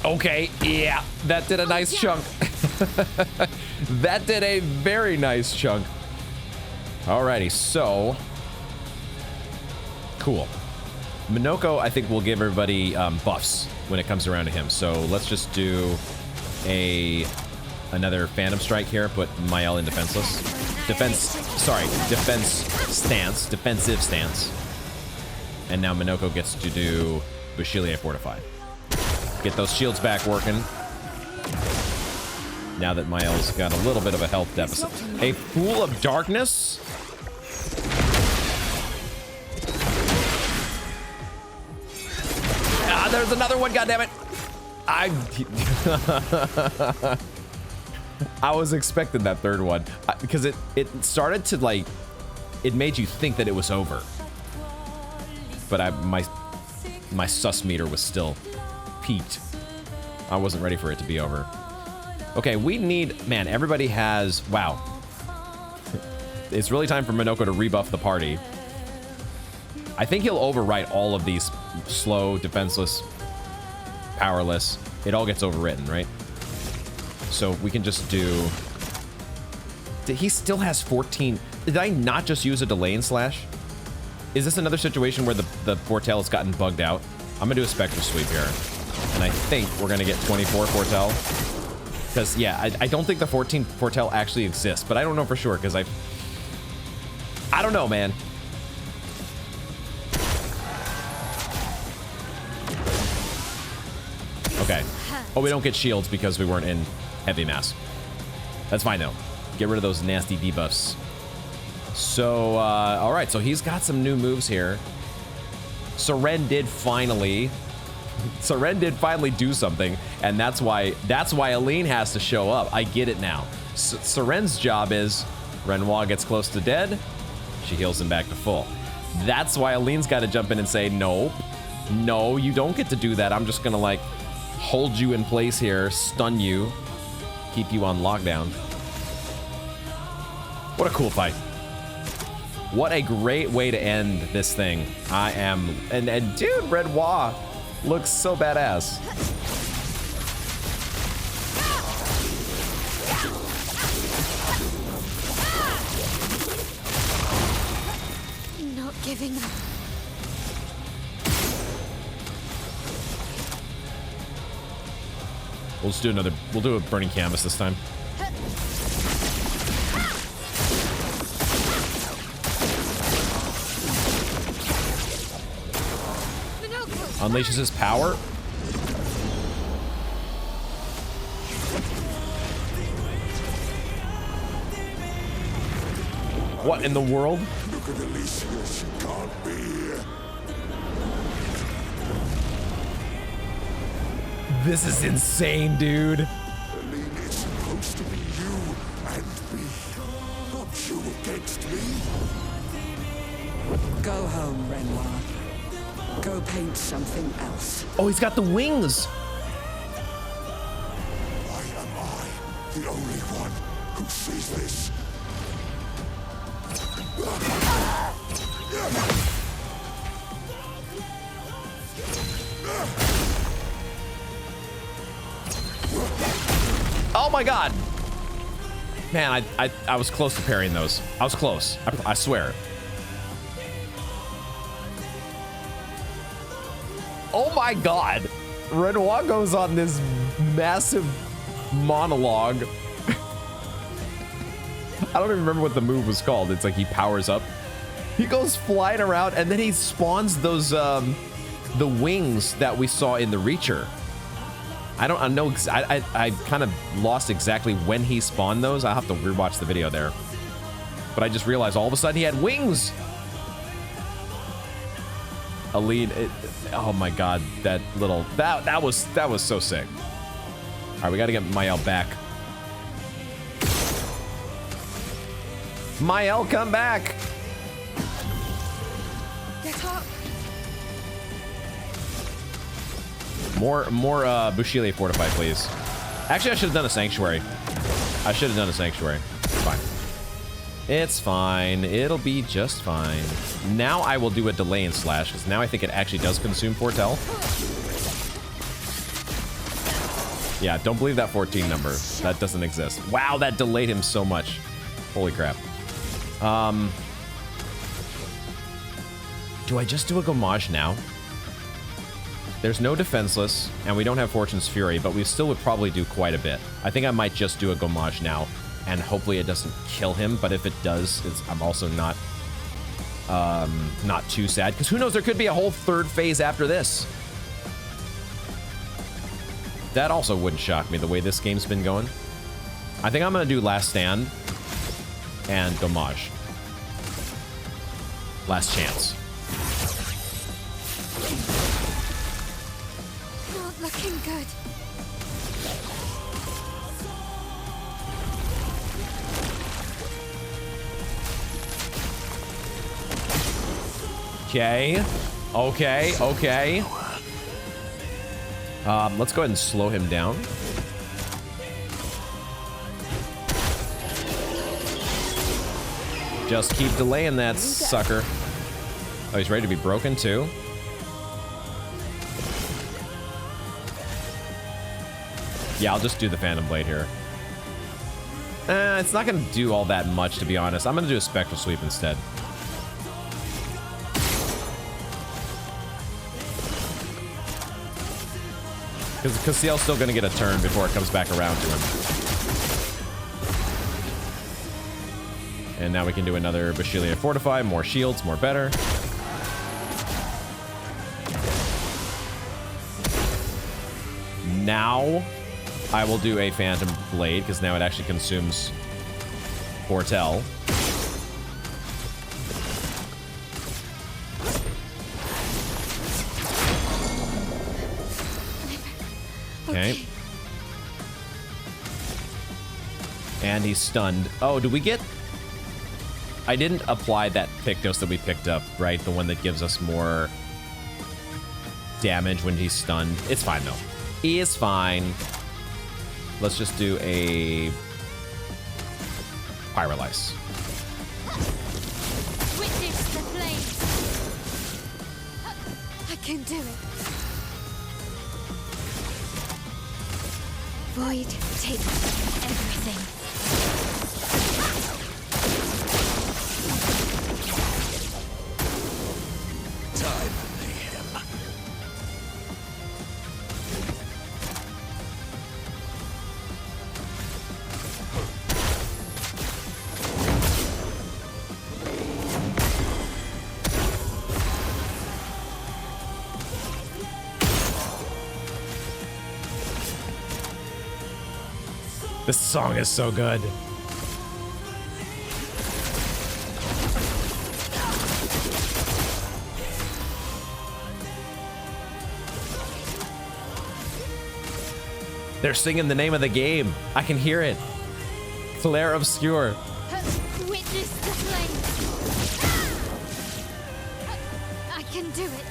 Okay, yeah, that did a nice chunk. That did a very nice chunk. Alrighty, so cool. Minoko, I think, will give everybody buffs when it comes around to him. So let's just do another Phantom Strike here. Put Mael in defensive stance. And now Minoko gets to do Bushilie Fortify. Get those shields back working. Now that Mael's got a little bit of a health deficit. A Fool of Darkness? Ah, there's another one, goddammit! I was expecting that third one. Because it started to, like, it made you think that it was over. But my sus meter was still peaked. I wasn't ready for it to be over. Okay, we need, man, everybody has, wow. It's really time for Minoko to rebuff the party. I think he'll overwrite all of these slow, defenseless, powerless. It all gets overwritten, right? So we can just do, he still has 14. Did I not just use a delay and slash? Is this another situation where the Foretell has gotten bugged out? I'm gonna do a Spectre Sweep here. And I think we're gonna get 24 Foretell. Because, yeah, I don't think the 14 Foretell actually exists, but I don't know for sure, because I don't know, man. Okay. Oh, we don't get shields because we weren't in heavy mass. That's fine, though. Get rid of those nasty debuffs. So, all right, so he's got some new moves here. Seren did finally do something, and that's why Aline has to show up. I get it now. Seren's job is Renoir gets close to dead, she heals him back to full. That's why Aline's got to jump in and say, no, you don't get to do that. I'm just gonna, like, hold you in place here, stun you, keep you on lockdown. What a cool fight. What a great way to end this thing. And dude, Renoir looks so badass. Not giving up. We'll do a burning canvas this time. Unleashes his power. What in the world? Look at Alicia, she can't be here. This is insane, dude. Aline, it's supposed to be you and me, not you against me. Go home, Renoir. Go paint something else. Oh, he's got the wings. Why am I the only one who sees this? Oh my god. Man, I was close to parrying those. I was close. I swear. Oh my god. Renoir goes on this massive monologue. I don't even remember what the move was called. It's like he powers up. He goes flying around and then he spawns those the wings that we saw in the Reacher. I kind of lost exactly when he spawned those. I'll have to rewatch the video there. But I just realized all of a sudden he had wings. Aline, oh my god, that was so sick. All right, we got to get Mael back. Mael, come back. Get up. More Bushilie Fortify, please. Actually, I should have done a Sanctuary. I should have done a Sanctuary. It's fine. It's fine. It'll be just fine. Now I will do a Delay and Slash, because now I think it actually does consume Foretell. Yeah, don't believe that 14 number. That doesn't exist. Wow, that delayed him so much. Holy crap. Do I just do a Gommage now? There's no Defenseless, and we don't have Fortune's Fury, but we still would probably do quite a bit. I think I might just do a Gommage now, and hopefully it doesn't kill him, but if it does, I'm also not too sad, because who knows, there could be a whole third phase after this. That also wouldn't shock me, the way this game's been going. I think I'm going to do Last Stand and Gommage. Last Chance. Not looking good. Okay. Okay. Okay. Let's go ahead and slow him down. Just keep delaying that sucker. Oh, he's ready to be broken too. Yeah, I'll just do the Phantom Blade here. It's not going to do all that much, to be honest. I'm going to do a Spectral Sweep instead. Because Cassiel's still going to get a turn before it comes back around to him. And now we can do another Bushilie Fortify. More shields, more better. Now I will do a Phantom Blade, because now it actually consumes Foretell. Okay. And he's stunned. Oh, do we get... I didn't apply that Pictos that we picked up, right? The one that gives us more damage when he's stunned. It's fine, though. He is fine. Let's just do a Pyrolyse. Witness the flames. I can do it. Void takes everything. Time for mayhem. This song is so good. They're singing the name of the game. I can hear it. Claire Obscure. Witness the flames. I can do it.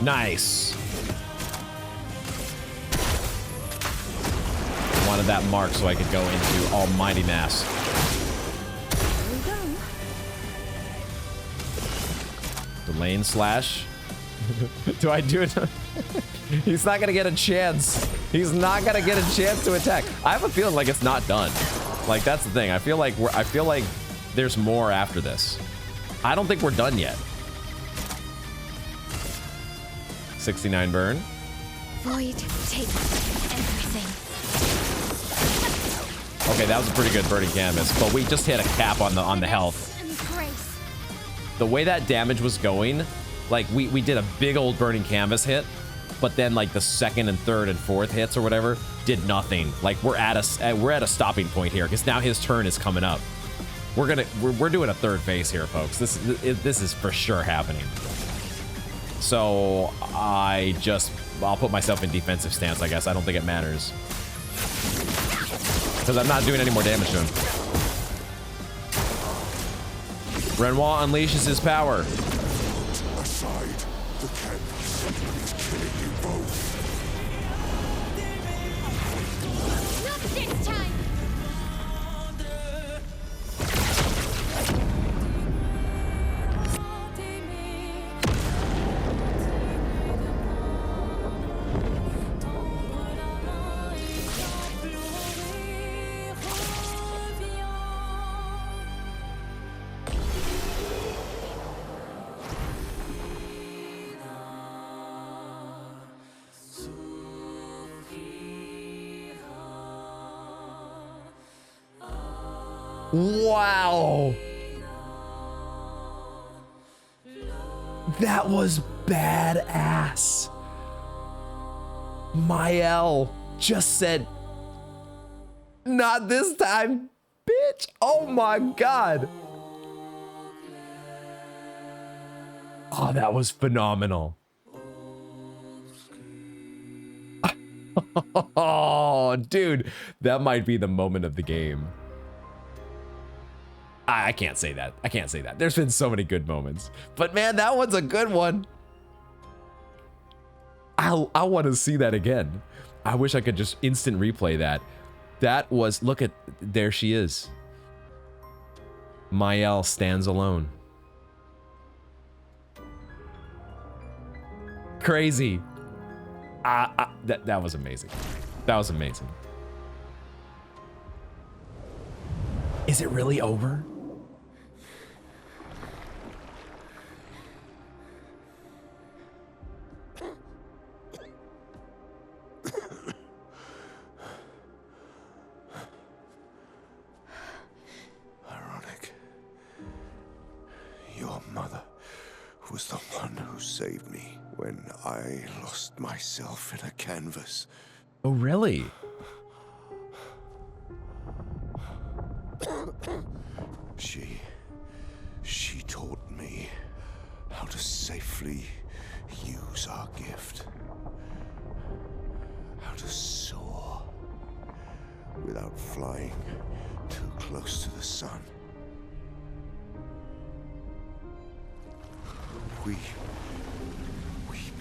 Nice. Wanted that mark so I could go into Almighty Mass. There we go. The lane slash. Do I do it? He's not gonna get a chance. He's not gonna get a chance to attack. I have a feeling like it's not done. Like, that's the thing. I feel like there's more after this. I don't think we're done yet. 69 burn. Void takes everything. Okay, that was a pretty good burning canvas, but we just hit a cap on the health. And grace. The way that damage was going, like we did a big old burning canvas hit, but then like the second and third and fourth hits or whatever did nothing. Like we're at a stopping point here because now his turn is coming up. We're doing a third phase here, folks. This is for sure happening. So I'll put myself in defensive stance, I guess. I don't think it matters because I'm not doing any more damage to him. Renoir unleashes his power. Aside the canvas, killing you both. Not this time! Wow. That was badass. Mael just said, not this time, bitch. Oh my God. Oh, that was phenomenal. Oh, dude, that might be the moment of the game. I can't say that. I can't say that. There's been so many good moments. But man, that one's a good one. I want to see that again. I wish I could just instant replay that. That was, look at, there she is. Mael stands alone. Crazy. That was amazing. That was amazing. Is it really over? Ironic. Your mother was the one who saved me when I lost myself in a canvas. Oh, really? She taught me how to safely use our gift. How to soar without flying too close to the sun. We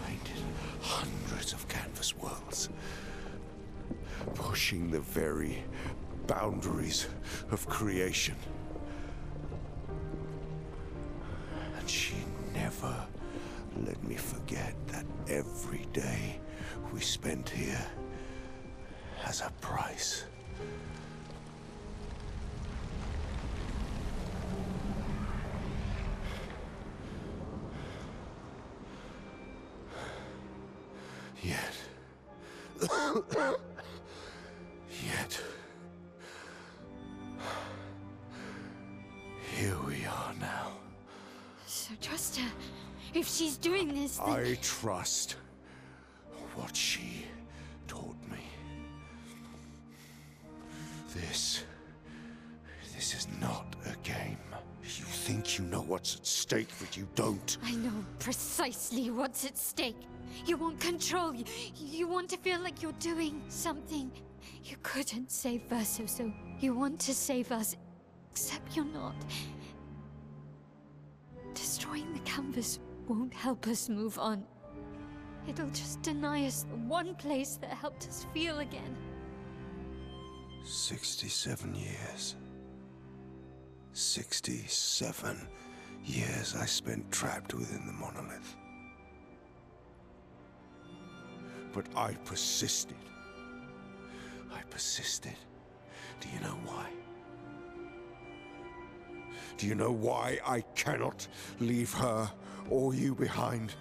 painted hundreds of canvas worlds, pushing the very boundaries of creation. And she never let me forget that every day we spent here has a price. Yet, here we are now. So trust her. If she's doing this, then... I trust what she taught me. This is not a game. You think you know what's at stake, but you don't. I know precisely what's at stake. You want control. You want to feel like you're doing something. You couldn't save Verso, so you want to save us. Except you're not. Destroying the canvas won't help us move on. It'll just deny us the one place that helped us feel again. 67 years. 67 years I spent trapped within the monolith. But I persisted. I persisted. Do you know why? Do you know why I cannot leave her or you behind?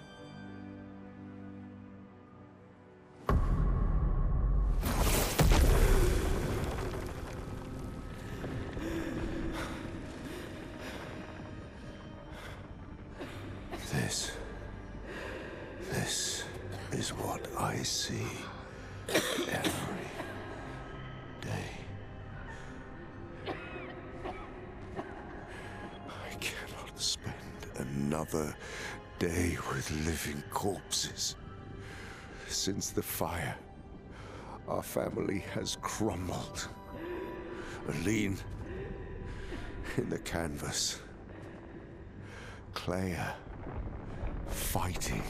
This is is what I see every day. I cannot spend another day with living corpses. Since the fire, our family has crumbled. Aline in the canvas. Clea fighting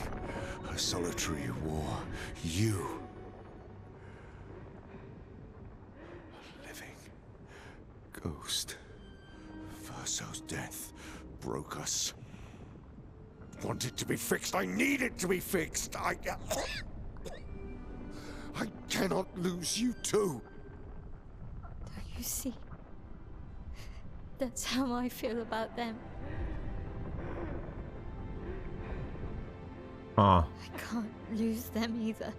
a solitary war. You, a living ghost. Verso's death broke us. Want it to be fixed. I need it to be fixed. I cannot lose you too. Don't you see? That's how I feel about them. Huh. I can't lose them either.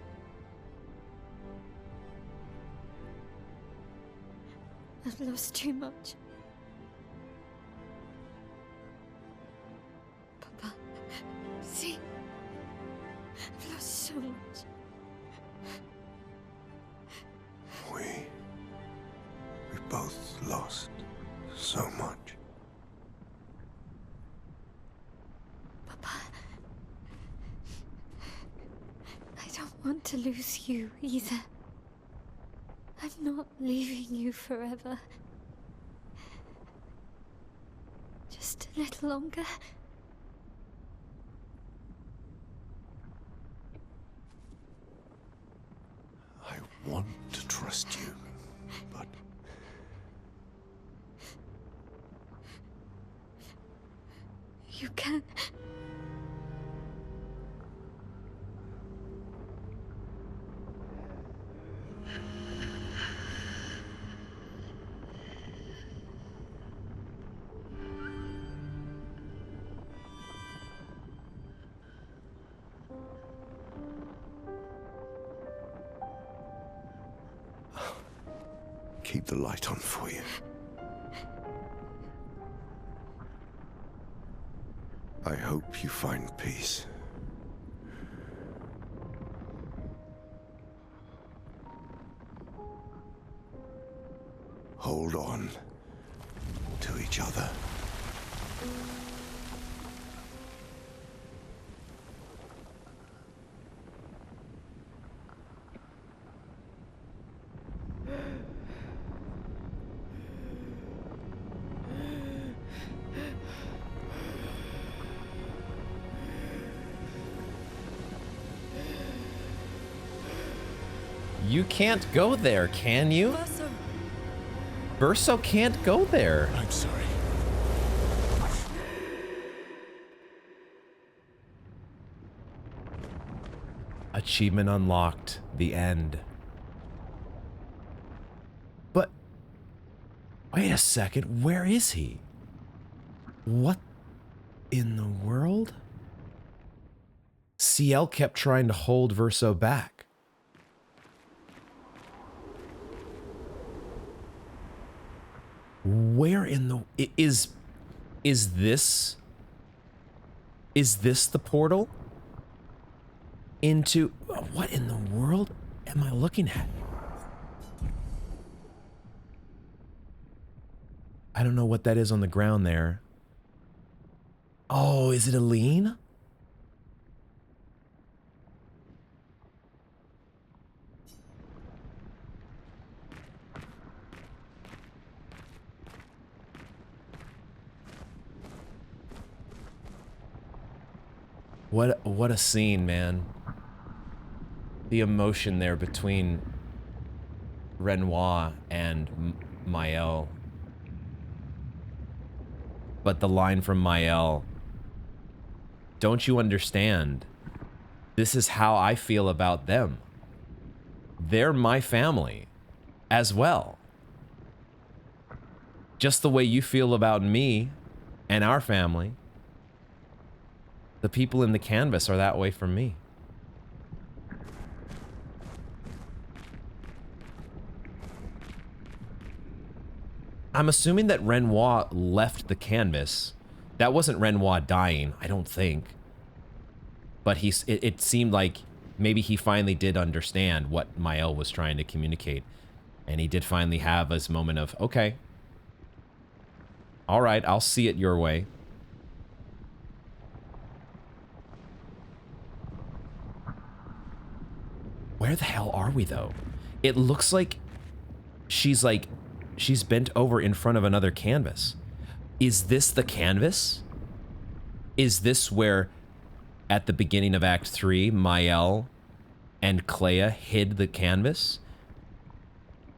I've lost too much. Papa, see? I've lost so much. We both lost so much. Papa, I don't want to lose you either. I'm not leaving you forever. Just a little longer. I want to trust you, but You can. keep the light on for you. I hope you find peace. Hold on to each other. You can't go there, can you? Verso can't go there. I'm sorry. Achievement unlocked. The end. But wait a second. Where is he? What in the world? CL kept trying to hold Verso back. Where in the is this the portal into what in the world am I looking at? I don't know what that is on the ground there. Oh, is it Aline? What a scene, man. The emotion there between Renoir and Maëlle. But the line from Maëlle, don't you understand? This is how I feel about them. They're my family as well. Just the way you feel about me and our family. The people in the canvas are that way for me. I'm assuming that Renoir left the canvas. That wasn't Renoir dying, I don't think. But it seemed like maybe he finally did understand what Mael was trying to communicate. And he did finally have his moment of, okay, all right, I'll see it your way. Where the hell are we, though? It looks like she's bent over in front of another canvas. Is this the canvas? Is this where, at the beginning of Act 3, Mael and Clea hid the canvas?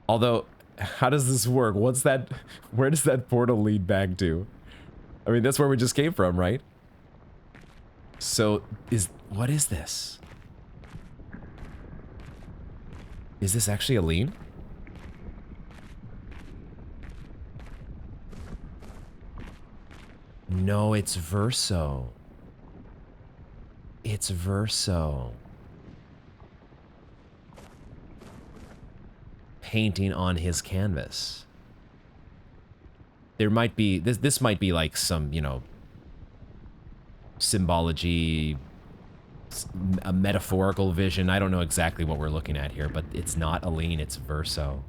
Although, how does this work? What's that? Where does that portal lead back to? I mean, that's where we just came from, right? So, what is this? Is this actually Aline? No, it's Verso. It's Verso. Painting on his canvas. There might be, this might be like some, you know, symbology, a metaphorical vision. I don't know exactly what we're looking at here, but it's not Aline, it's Verso.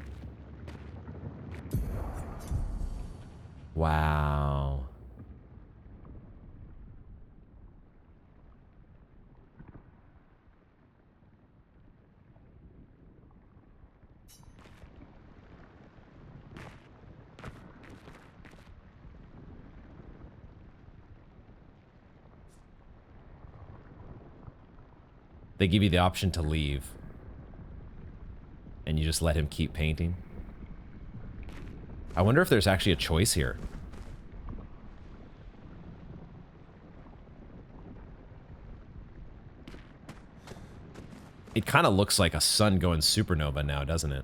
Wow. They give you the option to leave. And you just let him keep painting. I wonder if there's actually a choice here. It kind of looks like a sun going supernova now, doesn't it?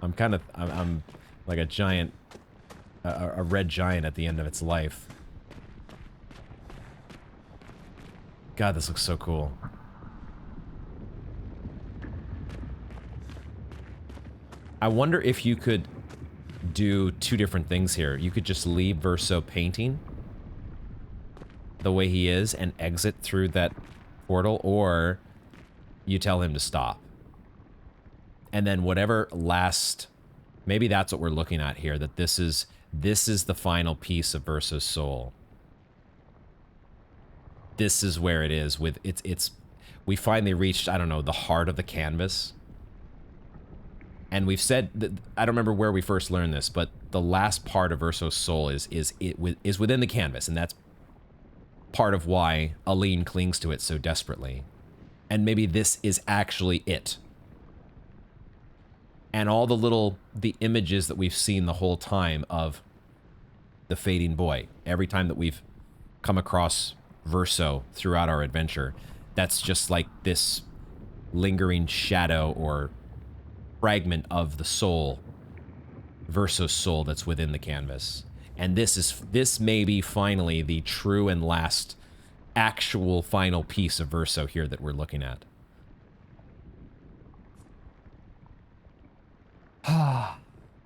I'm like a giant, a red giant at the end of its life. God, this looks so cool. I wonder if you could do two different things here. You could just leave Verso painting the way he is and exit through that portal, or you tell him to stop. And then whatever last, maybe that's what we're looking at here, that this is the final piece of Verso's soul. This is where it is with we finally reached, I don't know, the heart of the canvas. And we've said that, I don't remember where we first learned this, but the last part of Verso's soul is within the canvas, and that's part of why Aline clings to it so desperately. And maybe this is actually it. And all the images that we've seen the whole time of the fading boy, every time that we've come across Verso throughout our adventure, that's just like this lingering shadow or fragment of the soul, Verso's soul, that's within the canvas. And this may be finally the true and last actual final piece of Verso here that we're looking at. I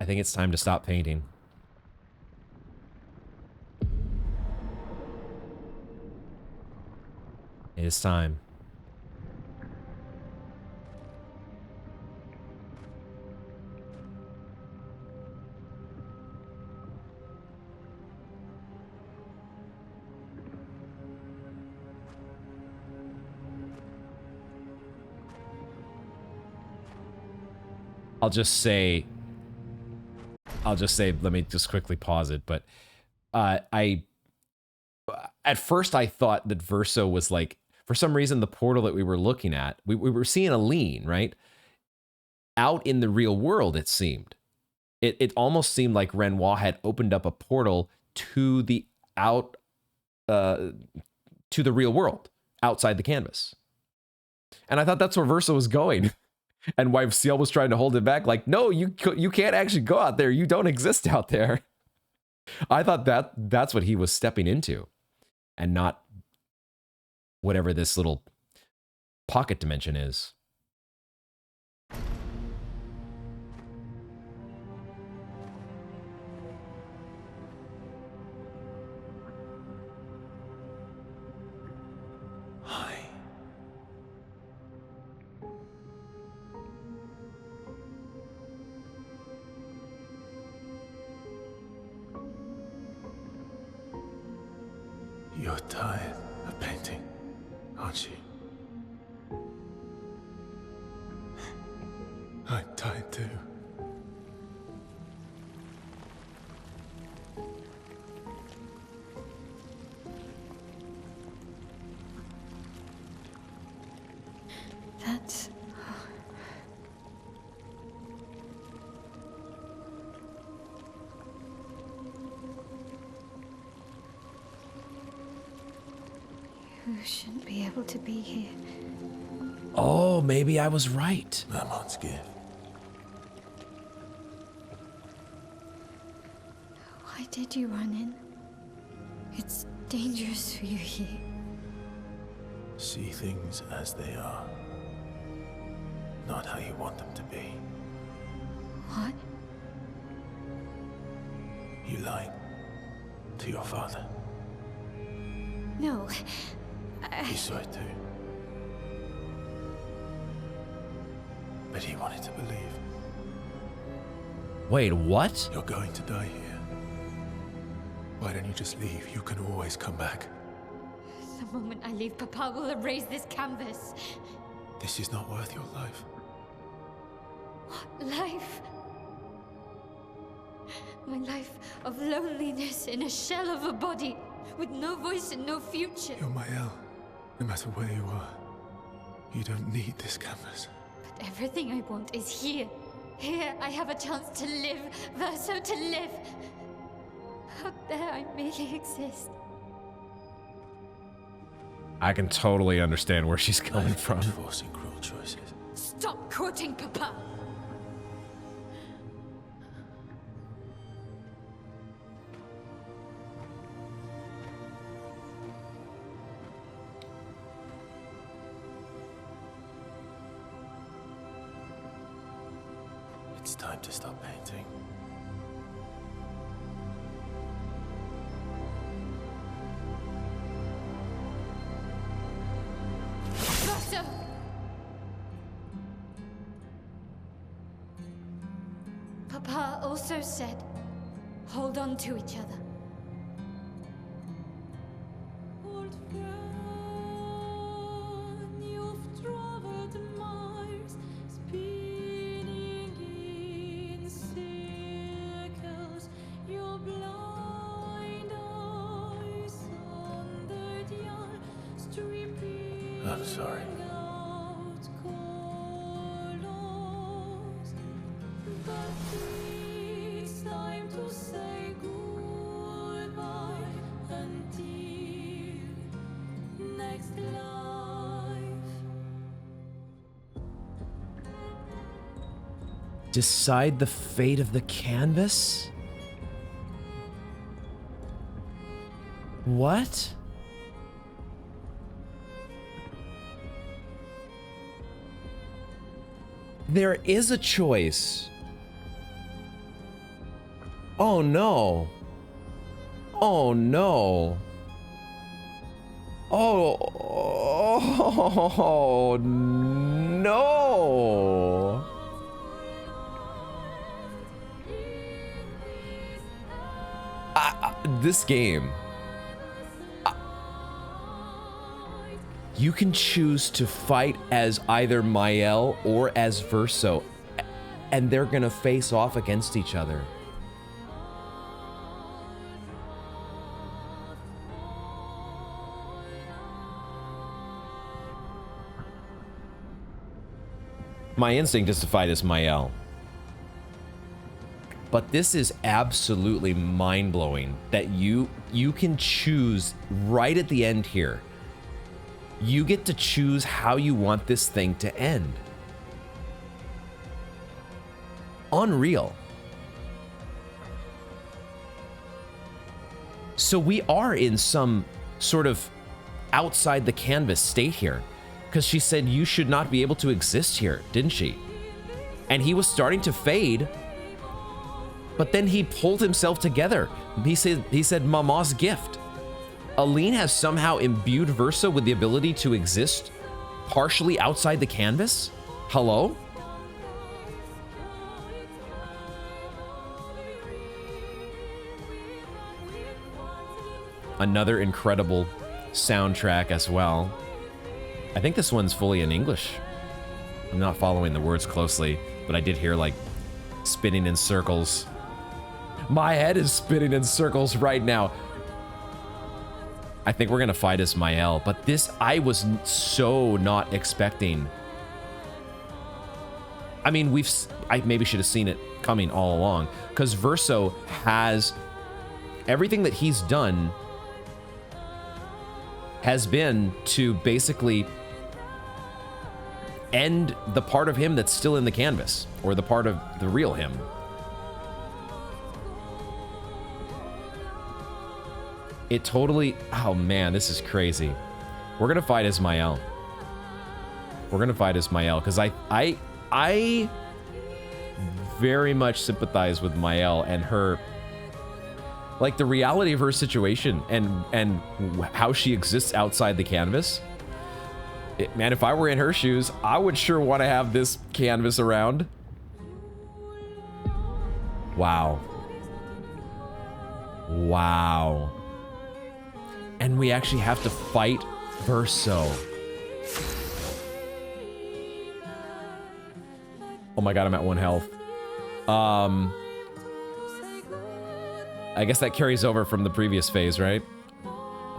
think it's time to stop painting. It is time. I'll just say, let me just quickly pause it, but at first I thought that Verso was like, for some reason, the portal that we were looking at, we were seeing Aline, right? Out in the real world, it seemed. It almost seemed like Renoir had opened up a portal to the to the real world, outside the canvas. And I thought that's where Verso was going. And why Ciel was trying to hold it back, like, no, you can't actually go out there. You don't exist out there. I thought that's what he was stepping into, and not whatever this little pocket dimension is. You're tired of painting, aren't you? I'm tired too. That's... You shouldn't be able to be here. Oh, maybe I was right. Mamon's gift. Why did you run in? It's dangerous for you here. See things as they are, not how you want them to be. What? You lied to your father. No. He saw it too. But he wanted to believe. Wait, what? You're going to die here. Why don't you just leave? You can always come back. The moment I leave, Papa will erase this canvas. This is not worth your life. What life? My life of loneliness in a shell of a body, with no voice and no future. You're my El, no matter where you are. You don't need this canvas. But everything I want is here. Here I have a chance to live, Verso, to live. Out there I merely exist. I can totally understand where she's coming from. Forcing cruel choices. Stop quoting Papa! It's time to stop painting. Verso! Papa also said, hold on to each other. Old friend, you've traveled miles, spinning in circles. Your blind eyes on the dial, stripping I'm sorry. out colors. But it's time to say goodbye until next life. Decide the fate of the canvas? What? There is a choice. Oh no. Oh no. Oh no. This game. You can choose to fight as either Mael or as Verso, and they're gonna face off against each other. My instinct is to fight as Mael. But this is absolutely mind-blowing that you can choose right at the end here. You get to choose how you want this thing to end. Unreal. So we are in some sort of outside the canvas state here, because she said you should not be able to exist here, didn't she? And he was starting to fade, but then he pulled himself together. He said Mama's gift. Aline has somehow imbued Verso with the ability to exist partially outside the canvas? Hello? Another incredible soundtrack as well. I think this one's fully in English. I'm not following the words closely, but I did hear like spinning in circles. My head is spinning in circles right now. I think we're gonna fight as Mael, but this I was so not expecting. I mean, I maybe should have seen it coming all along, because Verso has everything that he's done has been to basically end the part of him that's still in the canvas, or the part of the real him. It totally, oh man, this is crazy. We're gonna fight as Mael. We're gonna fight as Mael, because I very much sympathize with Mael and her, like the reality of her situation and how she exists outside the canvas. Man, if I were in her shoes, I would sure want to have this canvas around. Wow. Wow. And we actually have to fight Verso. Oh my god, I'm at 1 health. I guess that carries over from the previous phase, right?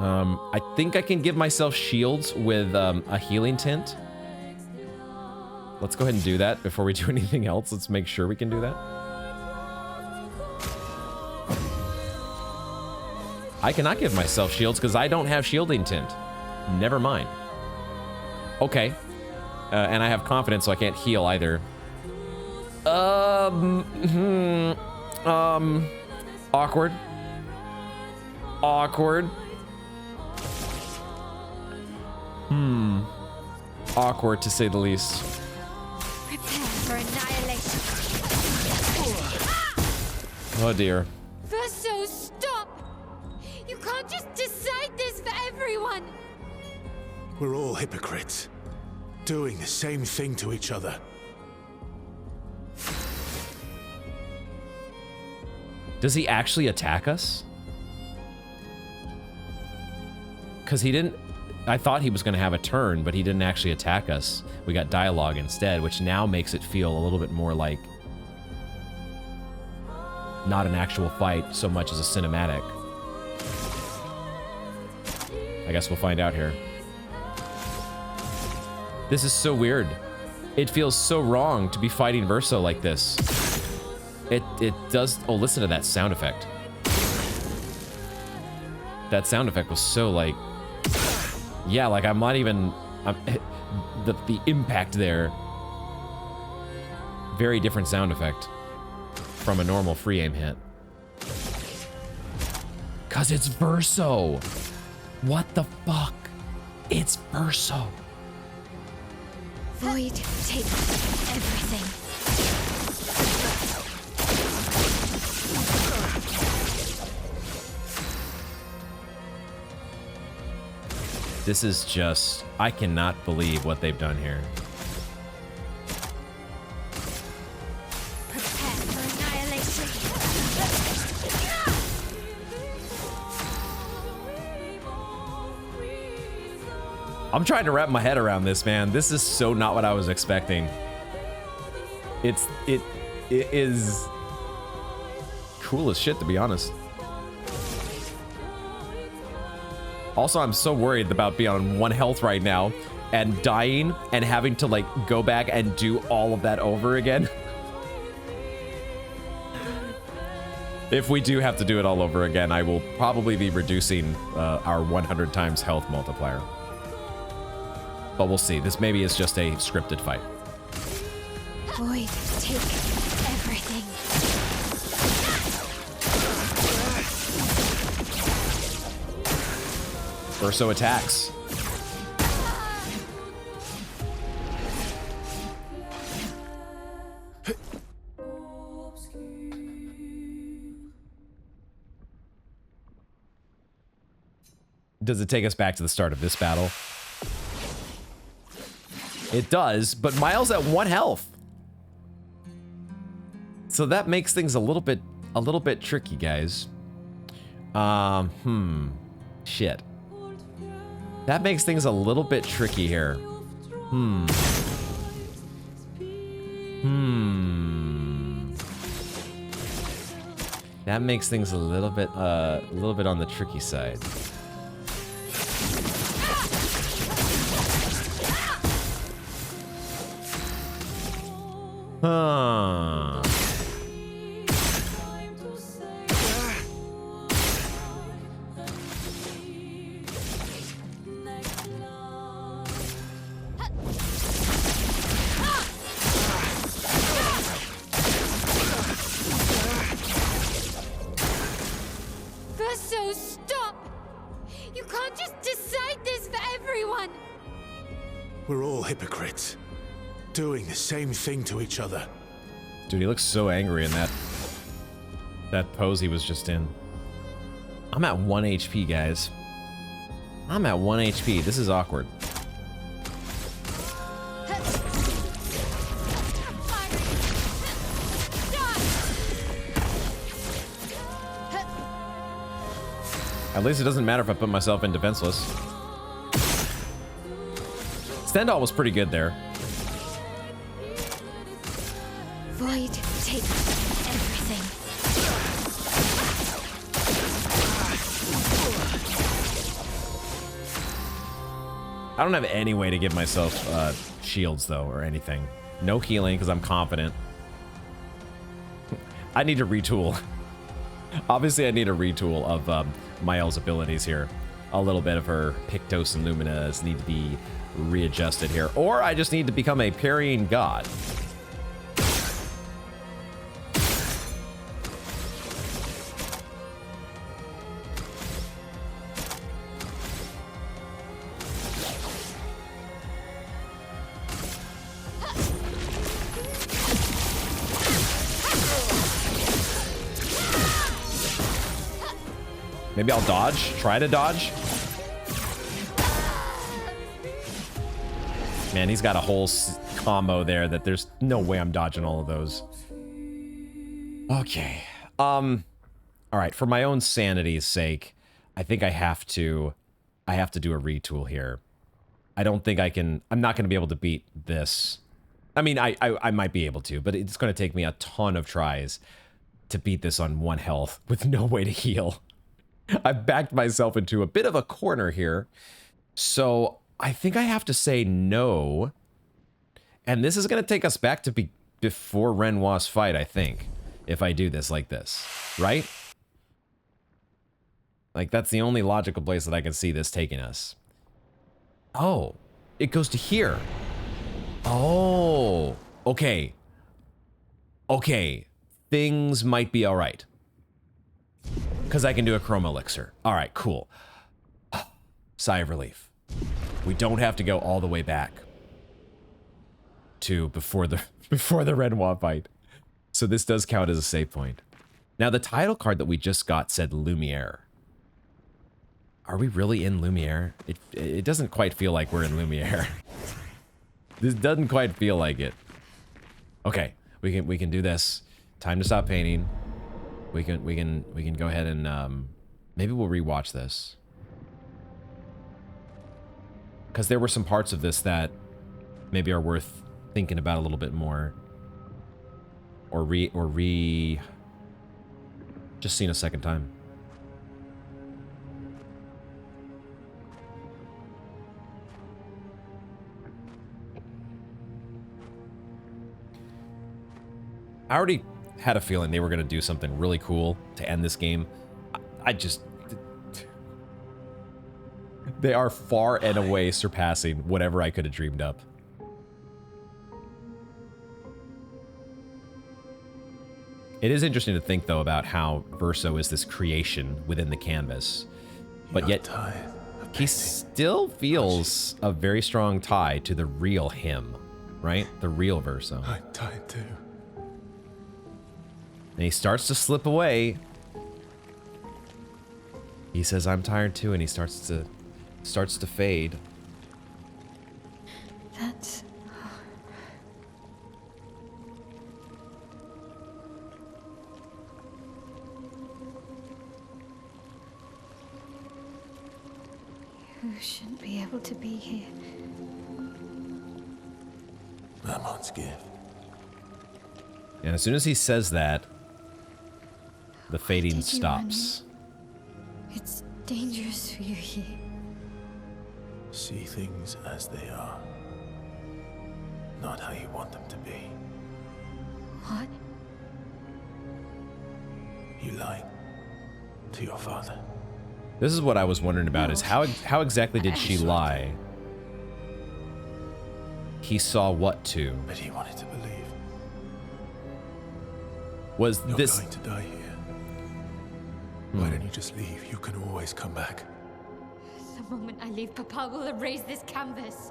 I think I can give myself shields with a healing tint. Let's go ahead and do that before we do anything else. Let's make sure we can do that. I cannot give myself shields because I don't have shielding tint. Never mind. Okay. And I have confidence, so I can't heal either. Awkward. Awkward. Awkward to say the least. Prepare for annihilation. Oh dear. Verso, stop! You can't just decide this for everyone! We're all hypocrites, doing the same thing to each other. Does he actually attack us? Because he didn't... I thought he was going to have a turn, but he didn't actually attack us. We got dialogue instead, which now makes it feel a little bit more like... not an actual fight so much as a cinematic. I guess we'll find out here. This is so weird. It feels so wrong to be fighting Verso like this. It does... Oh, listen to that sound effect. That sound effect was so like... Yeah, like I'm not even... the impact there. Very different sound effect from a normal free aim hit. Cause it's Verso. What the fuck? It's Verso. Void, take everything. This is just... I cannot believe what they've done here. Prepare for annihilation. I'm trying to wrap my head around this, man. This is so not what I was expecting. It is cool as shit, to be honest. Also, I'm so worried about being on 1 health right now and dying and having to like go back and do all of that over again. If we do have to do it all over again, I will probably be reducing our 100 times health multiplier. But we'll see. This maybe is just a scripted fight. Void, take everything. Verso attacks. Does it take us back to the start of this battle? It does, but Miles at 1 health. So that makes things a little bit tricky, guys. Shit. That makes things a little bit tricky here. That makes things a little bit on the tricky side. Huh. Verso, stop! You can't just decide this for everyone! We're all hypocrites, doing the same thing to each other. Dude, he looks so angry in that pose he was just in. I'm at 1 HP, guys. I'm at 1 HP. This is awkward. At least it doesn't matter if I put myself in defenseless. Stendhal was pretty good there. Void, take everything. I don't have any way to give myself shields, though, or anything. No healing, because I'm confident. I need to retool. Obviously, I need a retool of Mael's abilities here. A little bit of her Pictos and Luminas need to be readjusted here. Or I just need to become a parrying god. Maybe I'll dodge. Try to dodge. Man, he's got a whole combo there that there's no way I'm dodging all of those. Okay. All right. For my own sanity's sake, I think I have to do a retool here. I don't think I can. I'm not going to be able to beat this. I mean, I might be able to, but it's going to take me a ton of tries to beat this on 1 health with no way to heal. I've backed myself into a bit of a corner here. So I think I have to say no. And this is going to take us back to before Renoir's fight, I think. If I do this like this. Right? Like, that's the only logical place that I can see this taking us. Oh. It goes to here. Oh. Okay. Okay. Things might be alright. Because I can do a chroma elixir. All right, cool. Sigh of relief. We don't have to go all the way back to before the Renoir fight. So this does count as a save point. Now, the title card that we just got said Lumiere. Are we really in Lumiere? It doesn't quite feel like we're in Lumiere. This doesn't quite feel like it. Okay, we can do this. Time to stop painting. We can go ahead and maybe we'll rewatch this, because there were some parts of this that maybe are worth thinking about a little bit more, or just seeing a second time. I already had a feeling they were going to do something really cool to end this game. They are far and away surpassing whatever I could have dreamed up. It is interesting to think, though, about how Verso is this creation within the canvas, but yet he still feels a very strong tie to the real him, right? The real Verso. I'm tired too. And he starts to slip away. He says, "I'm tired too," and he starts to fade. That's... be able to be here. Amon's gift. And as soon as he says that, the fading did you stops. It's dangerous for you here. See things as they are. Not how you want them to be. What? You lied to your father. This is what I was wondering about, is how exactly did she lie? He saw what to? But he wanted to believe. Was You're this... going to die here. Why don't you just leave? You can always come back. The moment I leave, Papa will erase this canvas.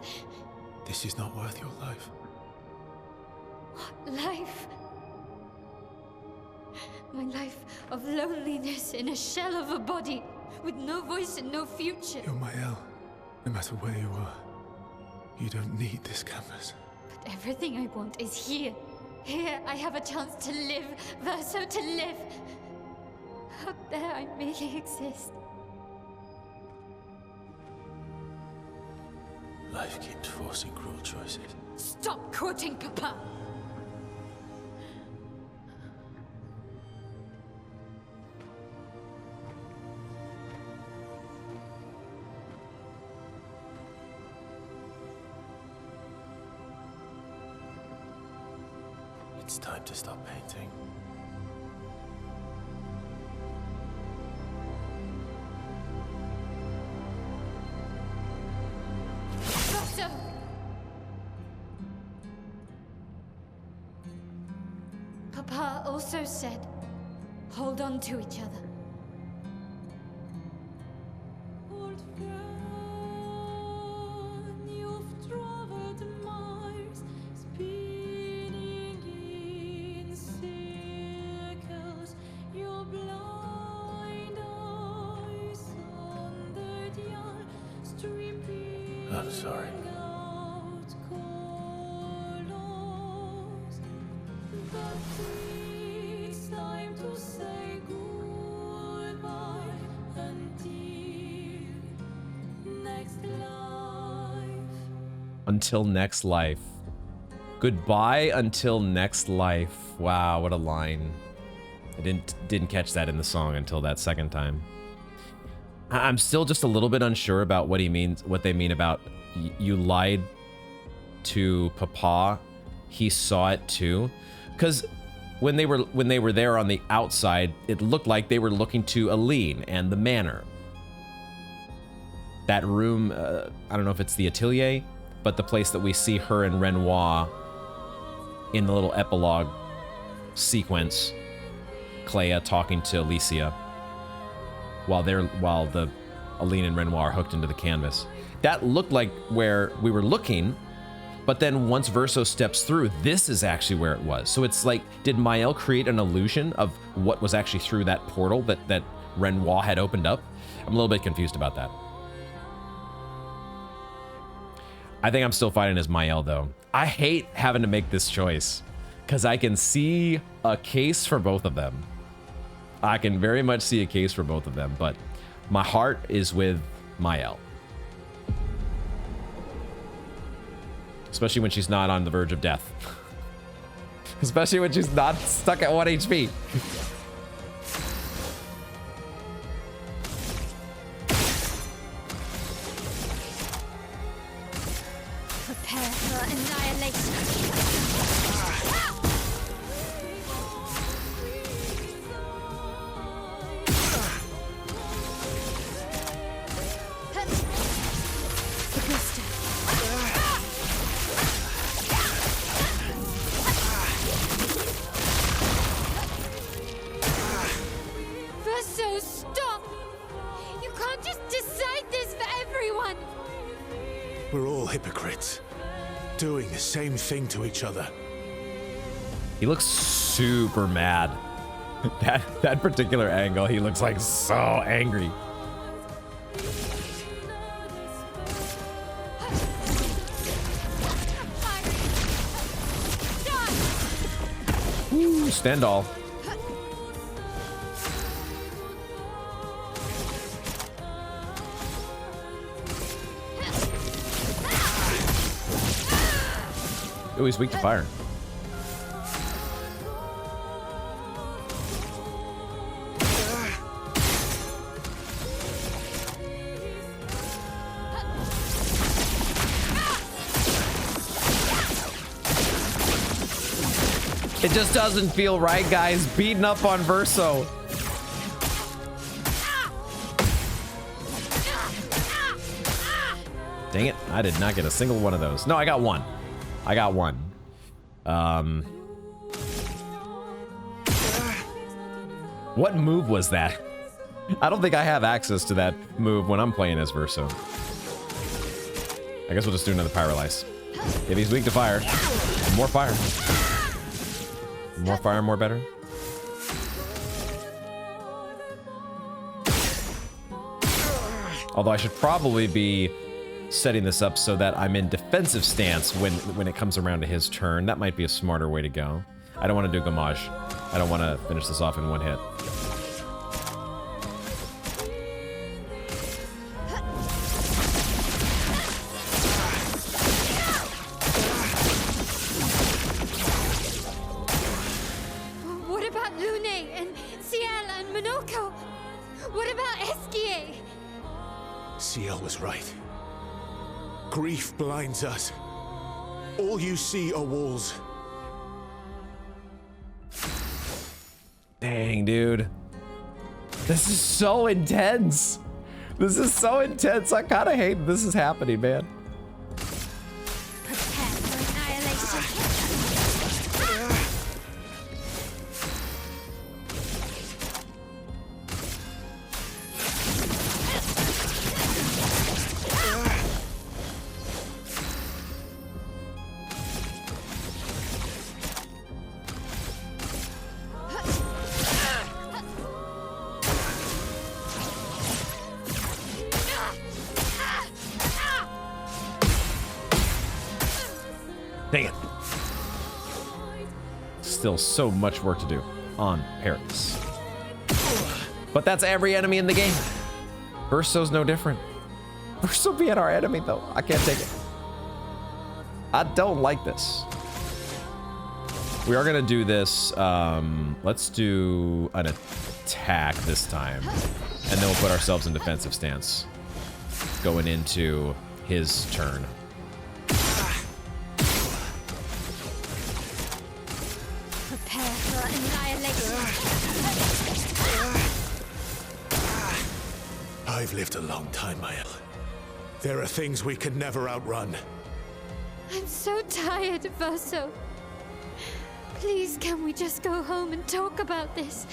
This is not worth your life. What life? My life of loneliness in a shell of a body, with no voice and no future. You're Mael. No matter where you are, you don't need this canvas. But everything I want is here. Here I have a chance to live, Verso to live. Out there I merely exist. Life keeps forcing cruel choices. Stop quoting Papa! It's time to stop painting. Verso! Papa also said, hold on to each other. Old friend, you've traveled miles, spinning in circles. Your blind eyes on the dial, stripping I'm sorry. out colors. But it's time to say goodbye until next life. Until next life. Goodbye until next life. Wow, what a line. I didn't catch that in the song until that second time. I'm still just a little bit unsure about what they mean about you lied to Papa. He saw it too. Because when they were there on the outside, it looked like they were looking to Aline and the manor. That room, I don't know if it's the atelier, but the place that we see her and Renoir in the little epilogue sequence, Clea talking to Alicia while the Aline and Renoir are hooked into the canvas. That looked like where we were looking, but then once Verso steps through, this is actually where it was. So it's like, did Mael create an illusion of what was actually through that portal that Renoir had opened up? I'm a little bit confused about that. I think I'm still fighting as Mael though. I hate having to make this choice because I can see a case for both of them. I can very much see a case for both of them, but my heart is with Mael. Especially when she's not on the verge of death. Especially when she's not stuck at 1 HP. Prepare for annihilation. Verso, stop! You can't just decide this for everyone! We're all hypocrites, doing the same thing to each other. He looks super mad. That particular angle, he looks like so angry. Ooh, Stendhal. Ooh, he's weak to fire. It just doesn't feel right, guys. Beating up on Verso. Dang it. I did not get a single one of those. No, I got one. I got one. What move was that? I don't think I have access to that move when I'm playing as Verso. I guess we'll just do another Pyrolyse. If he's weak to fire, more fire. More fire, more better. Although I should probably be setting this up so that I'm in defensive stance when it comes around to his turn. That might be a smarter way to go. I don't want to do Gamage. I don't want to finish this off in one hit. What about Lune and Ciel and Monoko? What about Esquier? Ciel was right. Grief blinds us. All you see are walls. Dang, dude. This is so intense. This is so intense. I kind of hate this is happening, man. Prepare for annihilation. Dang it. Still so much work to do on Paris. But that's every enemy in the game. Verso's no different. Verso being our enemy, though. I can't take it. I don't like this. We are going to do this. Let's do an attack this time. And then we'll put ourselves in defensive stance. Going into his turn. Prepare for annihilation. I've lived a long time, Mael. There are things we could never outrun. I'm so tired, Verso. Please, can we just go home and talk about this?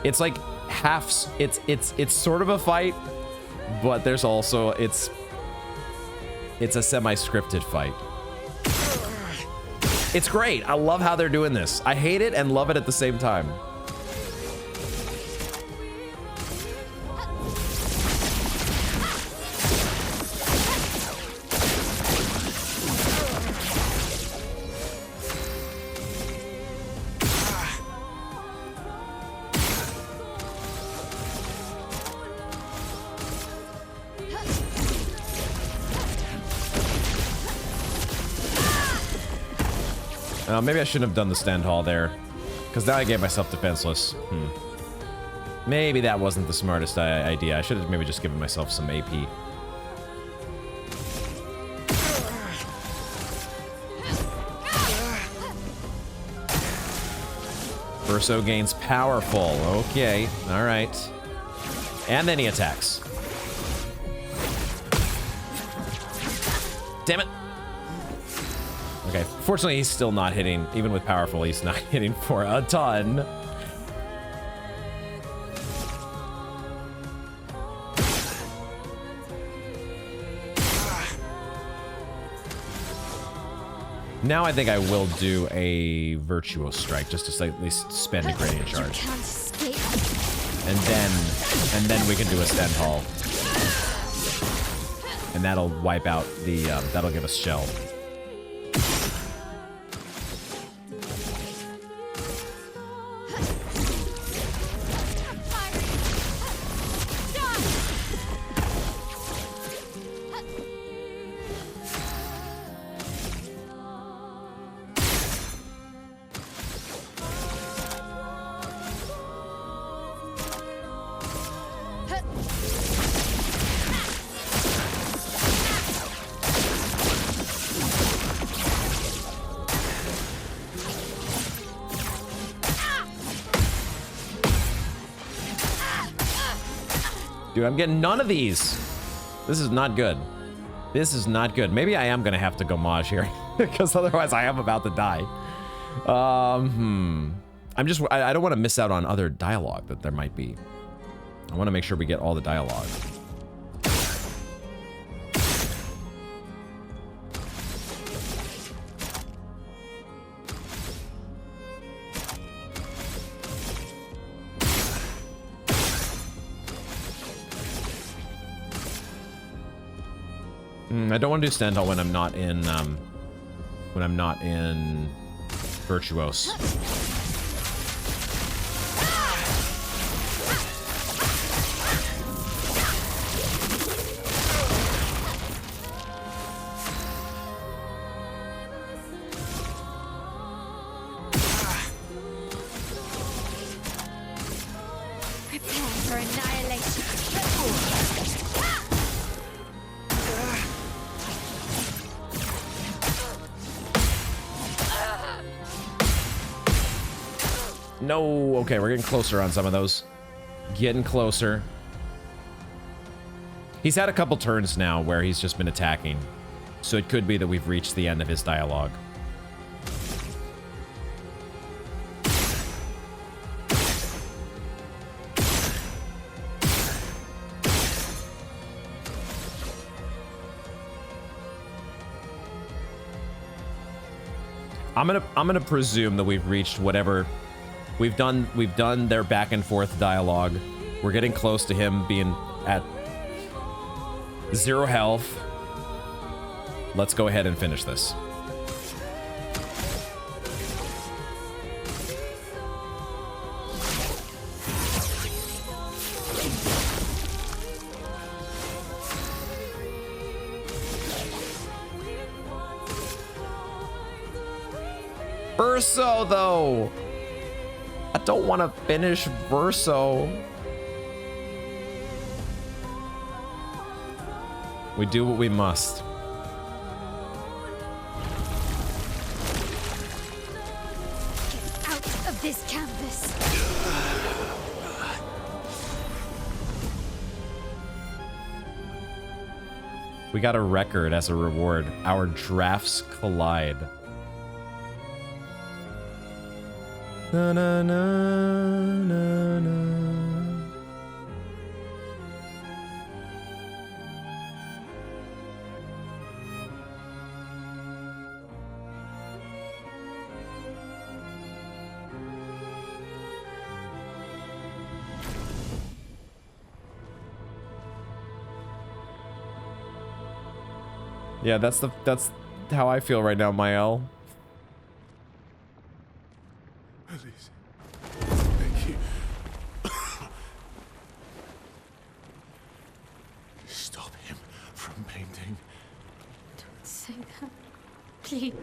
It's like half. It's sort of a fight, but there's also it's a semi-scripted fight. It's great. I love how they're doing this. I hate it and love it at the same time. Maybe I shouldn't have done the stand hall there, because now I gave myself defenseless. Maybe that wasn't the smartest idea. I should have maybe just given myself some AP. Verso gains powerful. Okay, all right. And then he attacks. Damn it. Okay, fortunately he's still not hitting, even with powerful, he's not hitting for a ton. Now I think I will do a Virtuo Strike, just to at least spend a Gradient Charge. And then we can do a Stand Hall. And that'll wipe out the, that'll give us Shell. Dude, I'm getting none of these. This is not good. This is not good. Maybe I am gonna have to go Maj here, because otherwise I am about to die. I don't want to miss out on other dialogue that there might be. I want to make sure we get all the dialogue. I don't want to do Stendhal when I'm not in Virtuose. Prepare for annihilation. No, okay, we're getting closer on some of those. Getting closer. He's had a couple turns now where he's just been attacking. So it could be that we've reached the end of his dialogue. I'm gonna presume that we've reached whatever we've done their back and forth dialogue. We're getting close to him being at 0 health. Let's go ahead and finish this. Verso, though. I don't want to finish Verso. We do what we must. Out of this canvas. We got a record as a reward. Our drafts collide. Na na na na na. Yeah, that's how I feel right now, Mael. Please. Thank you. Stop him from painting. Don't say that. Please.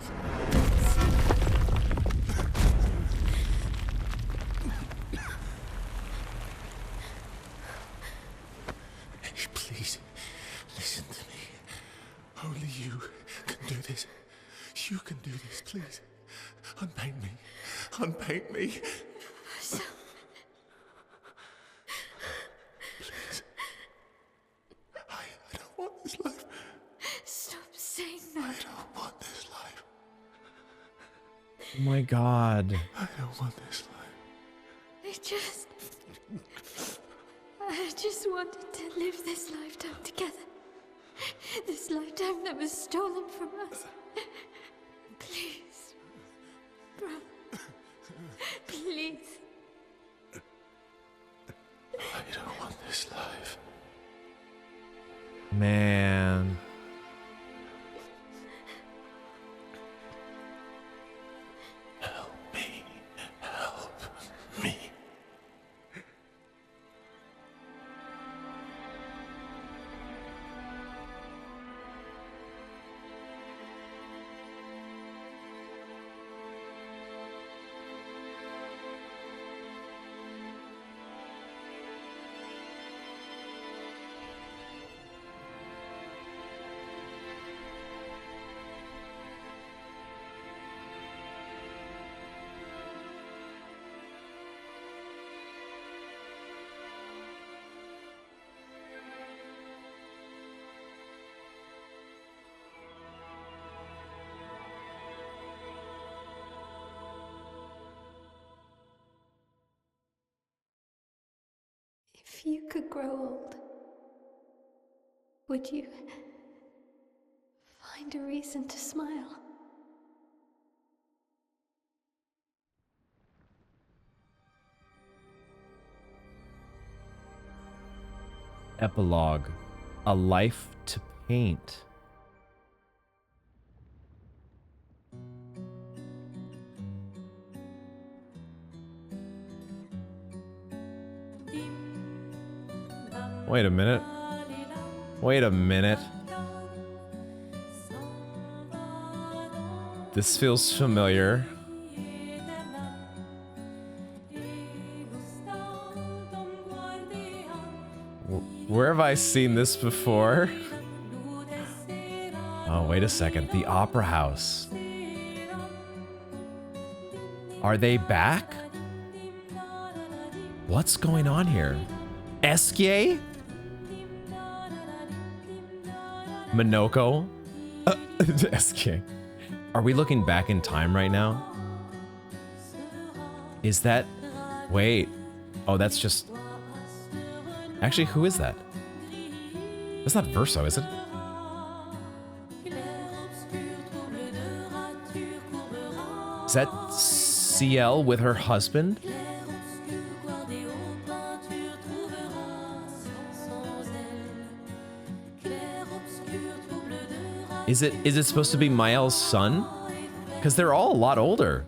Hey, please, listen to me. Only you can do this. You can do this, please. Unpaint me. Unpaint me. Please. I don't want this life. Stop saying that. I don't want this life. Oh my God. I don't want this life. I just wanted to live this lifetime together. This lifetime that was stolen from us. Please. Bro. Please. I don't want this life. Man. Help me. Help me. If you could grow old, would you find a reason to smile? Epilogue. A life to paint. Wait a minute. Wait a minute. This feels familiar. Where have I seen this before? Oh, wait a second. The Opera House. Are they back? What's going on here? Esquier? Minoko? Esquier. Are we looking back in time right now? Is that... Wait. Oh, that's just... Actually, who is that? That's not Verso, is it? Is that CL with her husband? Is it supposed to be Mael's son? Because they're all a lot older.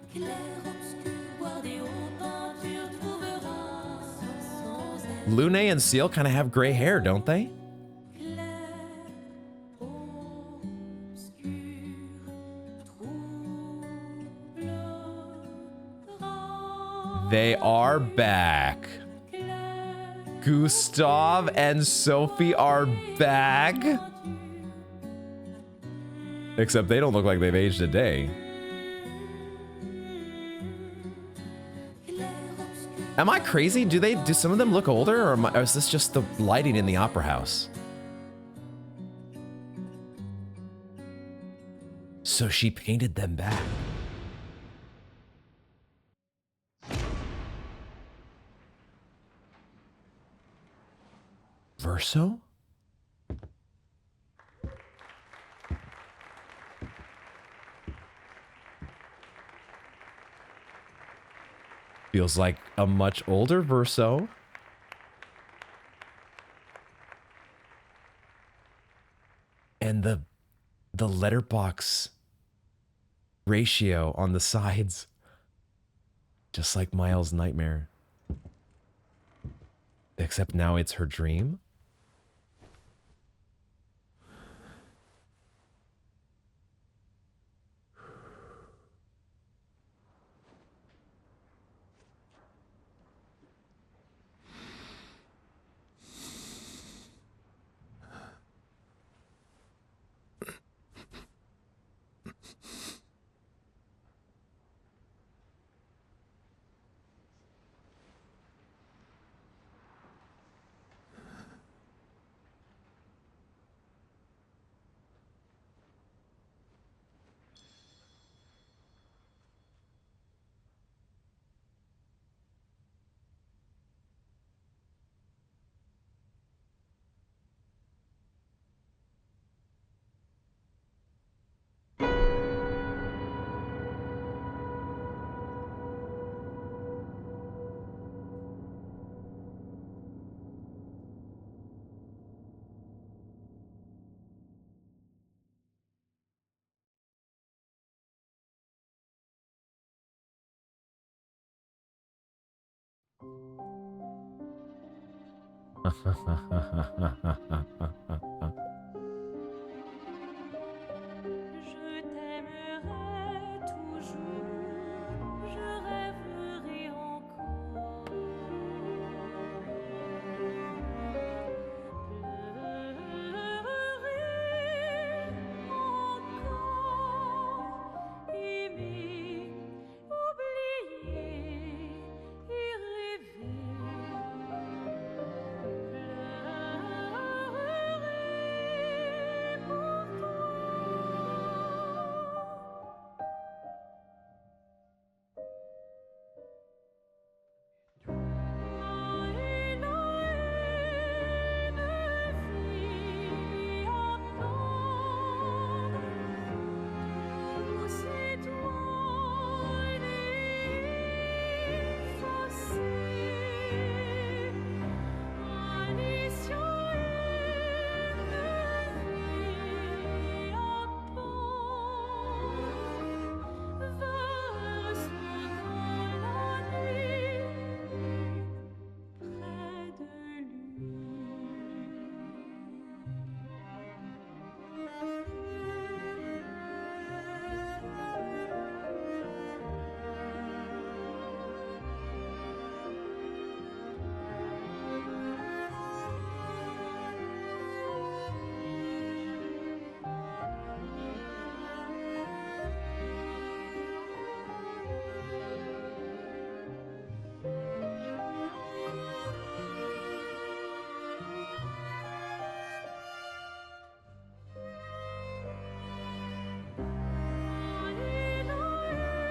Lune and Seal kind of have gray hair, don't they? They are back. Gustav and Sophie are back. Except they don't look like they've aged a day. Am I crazy? Do some of them look older, or is this just the lighting in the opera house? So she painted them back. Verso? Feels like a much older Verso. And the letterbox ratio on the sides. Just like Miles' nightmare. Except now it's her dream. Je t'aimerai toujours, je rêverai encore, pleurerai encore, aimer, oublier et rêver.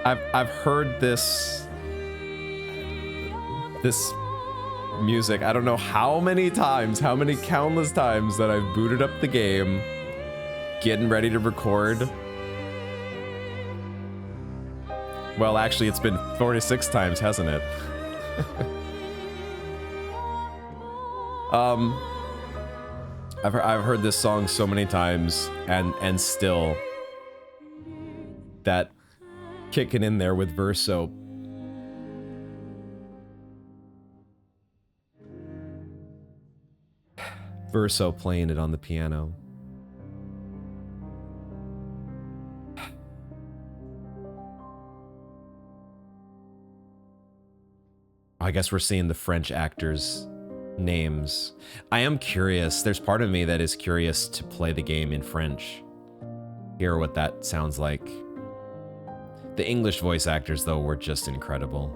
I've heard this music, I don't know how many times, how many countless times that I've booted up the game, getting ready to record. Well, actually, it's been 46 times, hasn't it? I've heard this song so many times, and still, that kicking in there with Verso. Verso playing it on the piano. I guess we're seeing the French actors' names. I am curious. There's part of me that is curious to play the game in French. Hear what that sounds like. The English voice actors, though, were just incredible.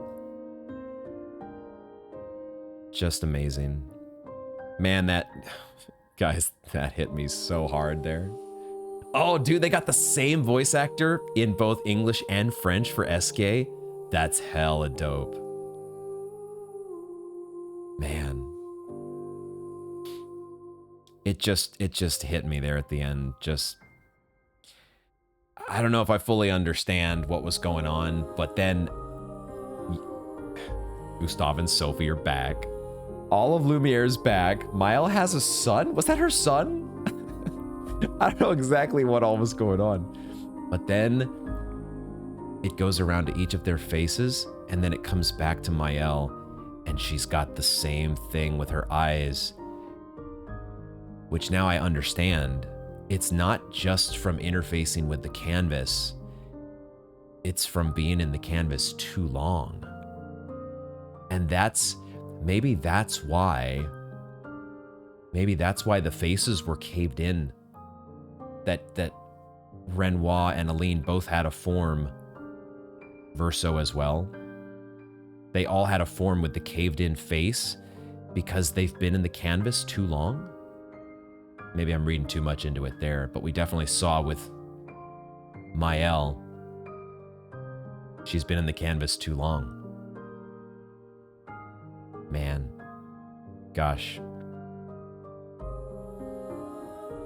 Just amazing. Man, that... Guys, that hit me so hard there. Oh, dude, they got the same voice actor in both English and French for SK? That's hella dope. Man. It just hit me there at the end. Just... I don't know if I fully understand what was going on, but then... Gustav and Sophie are back. All of Lumiere's back. Maëlle has a son? Was that her son? I don't know exactly what all was going on. But then it goes around to each of their faces, and then it comes back to Maëlle, and she's got the same thing with her eyes. Which now I understand. It's not just from interfacing with the canvas. It's from being in the canvas too long. And maybe that's why the faces were caved in. That Renoir and Aline both had a form. Verso as well. They all had a form with the caved in face because they've been in the canvas too long. Maybe I'm reading too much into it there, but we definitely saw with Maëlle, she's been in the canvas too long. Man. Gosh.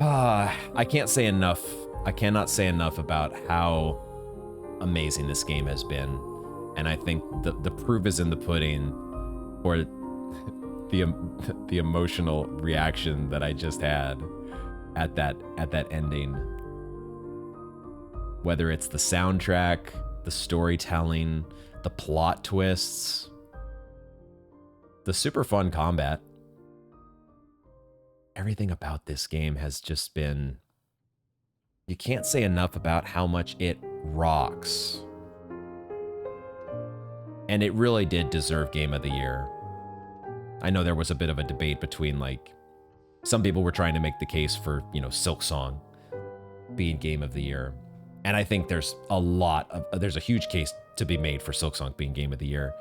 I can't say enough. I cannot say enough about how amazing this game has been. And I think the proof is in the pudding, or the emotional reaction that I just had at that ending. Whether it's the soundtrack, the storytelling, the plot twists, the super fun combat. Everything about this game has just been... You can't say enough about how much it rocks. And it really did deserve Game of the Year. I know there was a bit of a debate between, like, some people were trying to make the case for, Silksong being Game of the Year. And I think there's a huge case to be made for Silksong being Game of the Year.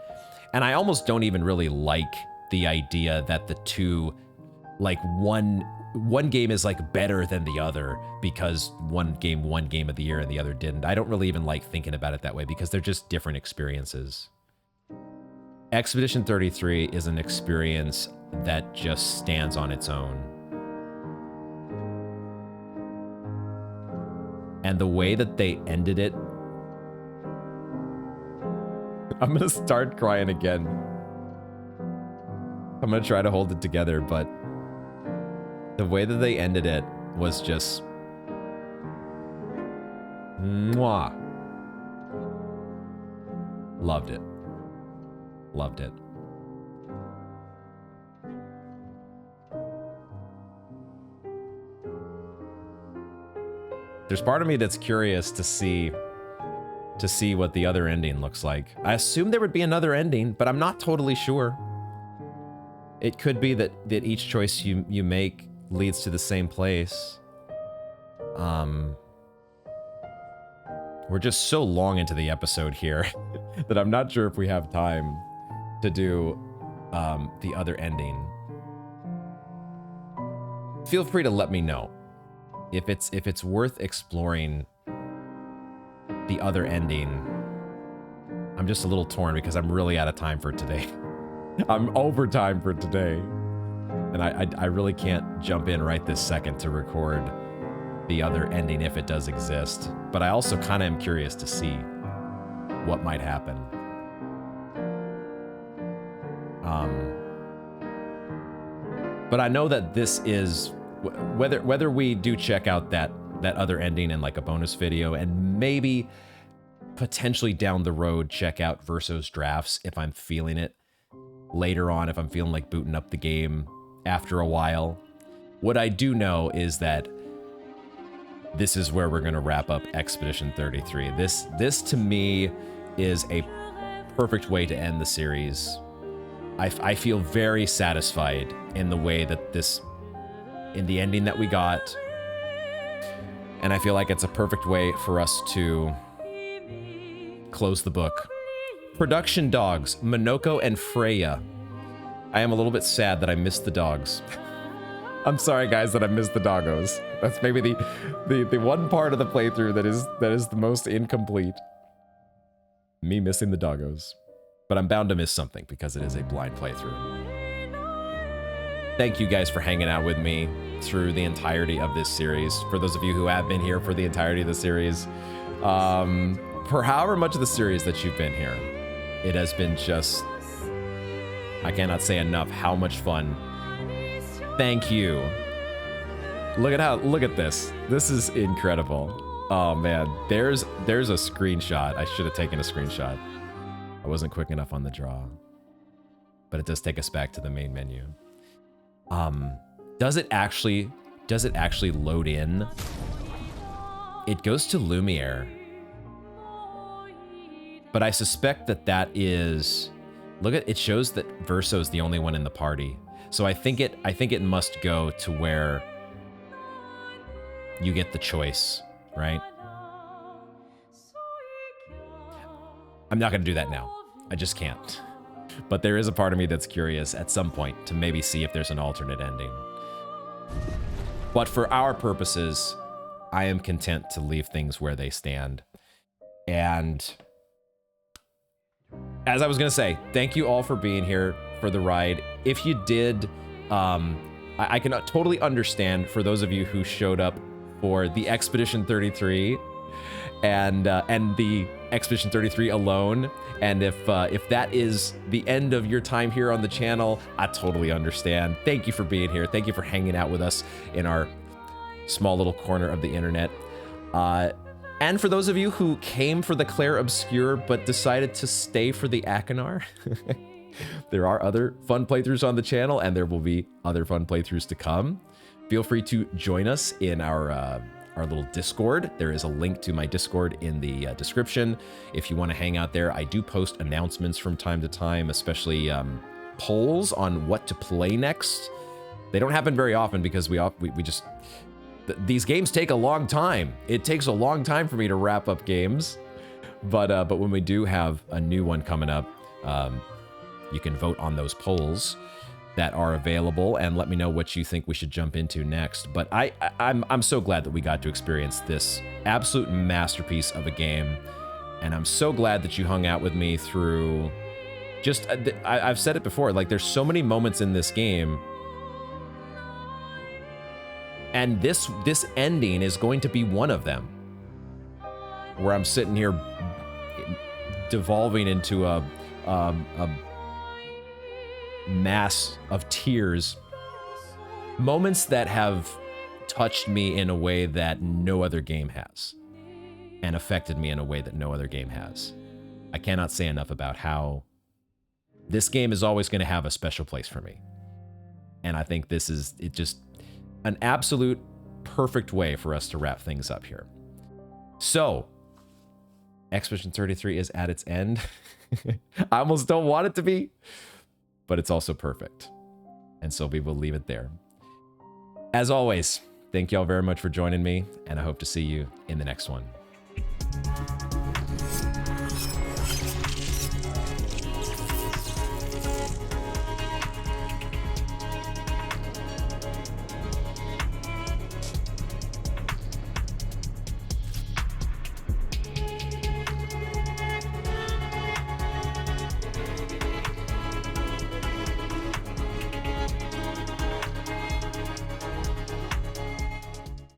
And I almost don't even really like the idea that the two, like, one game is, like, better than the other because one game won Game of the Year and the other didn't. I don't really even like thinking about it that way because they're just different experiences. Expedition 33 is an experience that just stands on its own. And the way that they ended it... I'm gonna start crying again. I'm gonna try to hold it together, but the way that they ended it was just... Mwah. Loved it. Loved it. There's part of me that's curious to see what the other ending looks like. I assume there would be another ending, but I'm not totally sure. It could be that each choice you make leads to the same place. We're just so long into the episode here that I'm not sure if we have time to do the other ending. Feel free to let me know if it's worth exploring the other ending I'm just a little torn because I'm really out of time for today. I'm over time for today. And I really can't jump in right this second to record the other ending if it does exist. But I also kind of am curious to see what might happen. But I know that this is, whether we do check out that other ending in like a bonus video, and maybe potentially down the road check out Verso's drafts if I'm feeling it later on, if I'm feeling like booting up the game after a while. What I do know is that this is where we're going to wrap up Expedition 33. This to me is a perfect way to end the series. I feel very satisfied in the way that in the ending that we got. And I feel like it's a perfect way for us to close the book. Production dogs, Minoko and Freya. I am a little bit sad that I missed the dogs. I'm sorry, guys, that I missed the doggos. That's maybe the one part of the playthrough that is the most incomplete. Me missing the doggos. But I'm bound to miss something because it is a blind playthrough. Thank you guys for hanging out with me through the entirety of this series. For those of you who have been here for the entirety of the series, for however much of the series that you've been here, it has been just, I cannot say enough how much fun. Thank you. Look at this. This is incredible. Oh man, there's a screenshot. I should have taken a screenshot. I wasn't quick enough on the draw, but it does take us back to the main menu. Does it actually load in? It goes to Lumiere, but I suspect that is, it shows that Verso's the only one in the party. So I think it must go to where you get the choice, right? I'm not gonna do that now. I just can't. But there is a part of me that's curious at some point to maybe see if there's an alternate ending. But for our purposes, I am content to leave things where they stand. And as I was gonna say, thank you all for being here for the ride. If you did, I can totally understand for those of you who showed up for the Expedition 33 and the Expedition 33 alone. And if that is the end of your time here on the channel, I totally understand. Thank you for being here. Thank you for hanging out with us in our small little corner of the internet. And for those of you who came for the Claire Obscure but decided to stay for the Akinar, there are other fun playthroughs on the channel, and there will be other fun playthroughs to come. Feel free to join us in our little Discord. There is a link to my Discord in the description. If you want to hang out there, I do post announcements from time to time, especially polls on what to play next. They don't happen very often because we just... These games take a long time. It takes a long time for me to wrap up games. But when we do have a new one coming up, you can vote on those polls that are available and let me know what you think we should jump into next. But I'm so glad that we got to experience this absolute masterpiece of a game, and I'm so glad that you hung out with me through just I've said it before, like there's so many moments in this game, and this ending is going to be one of them, where I'm sitting here devolving into a mass of tears. Moments that have touched me in a way that no other game has, and affected me in a way that no other game has. I cannot say enough about how this game is always going to have a special place for me. And I think this is just an absolute perfect way for us to wrap things up here. So, Expedition 33 is at its end. I almost don't want it to be, but it's also perfect. And so we will leave it there. As always, thank y'all very much for joining me, and I hope to see you in the next one.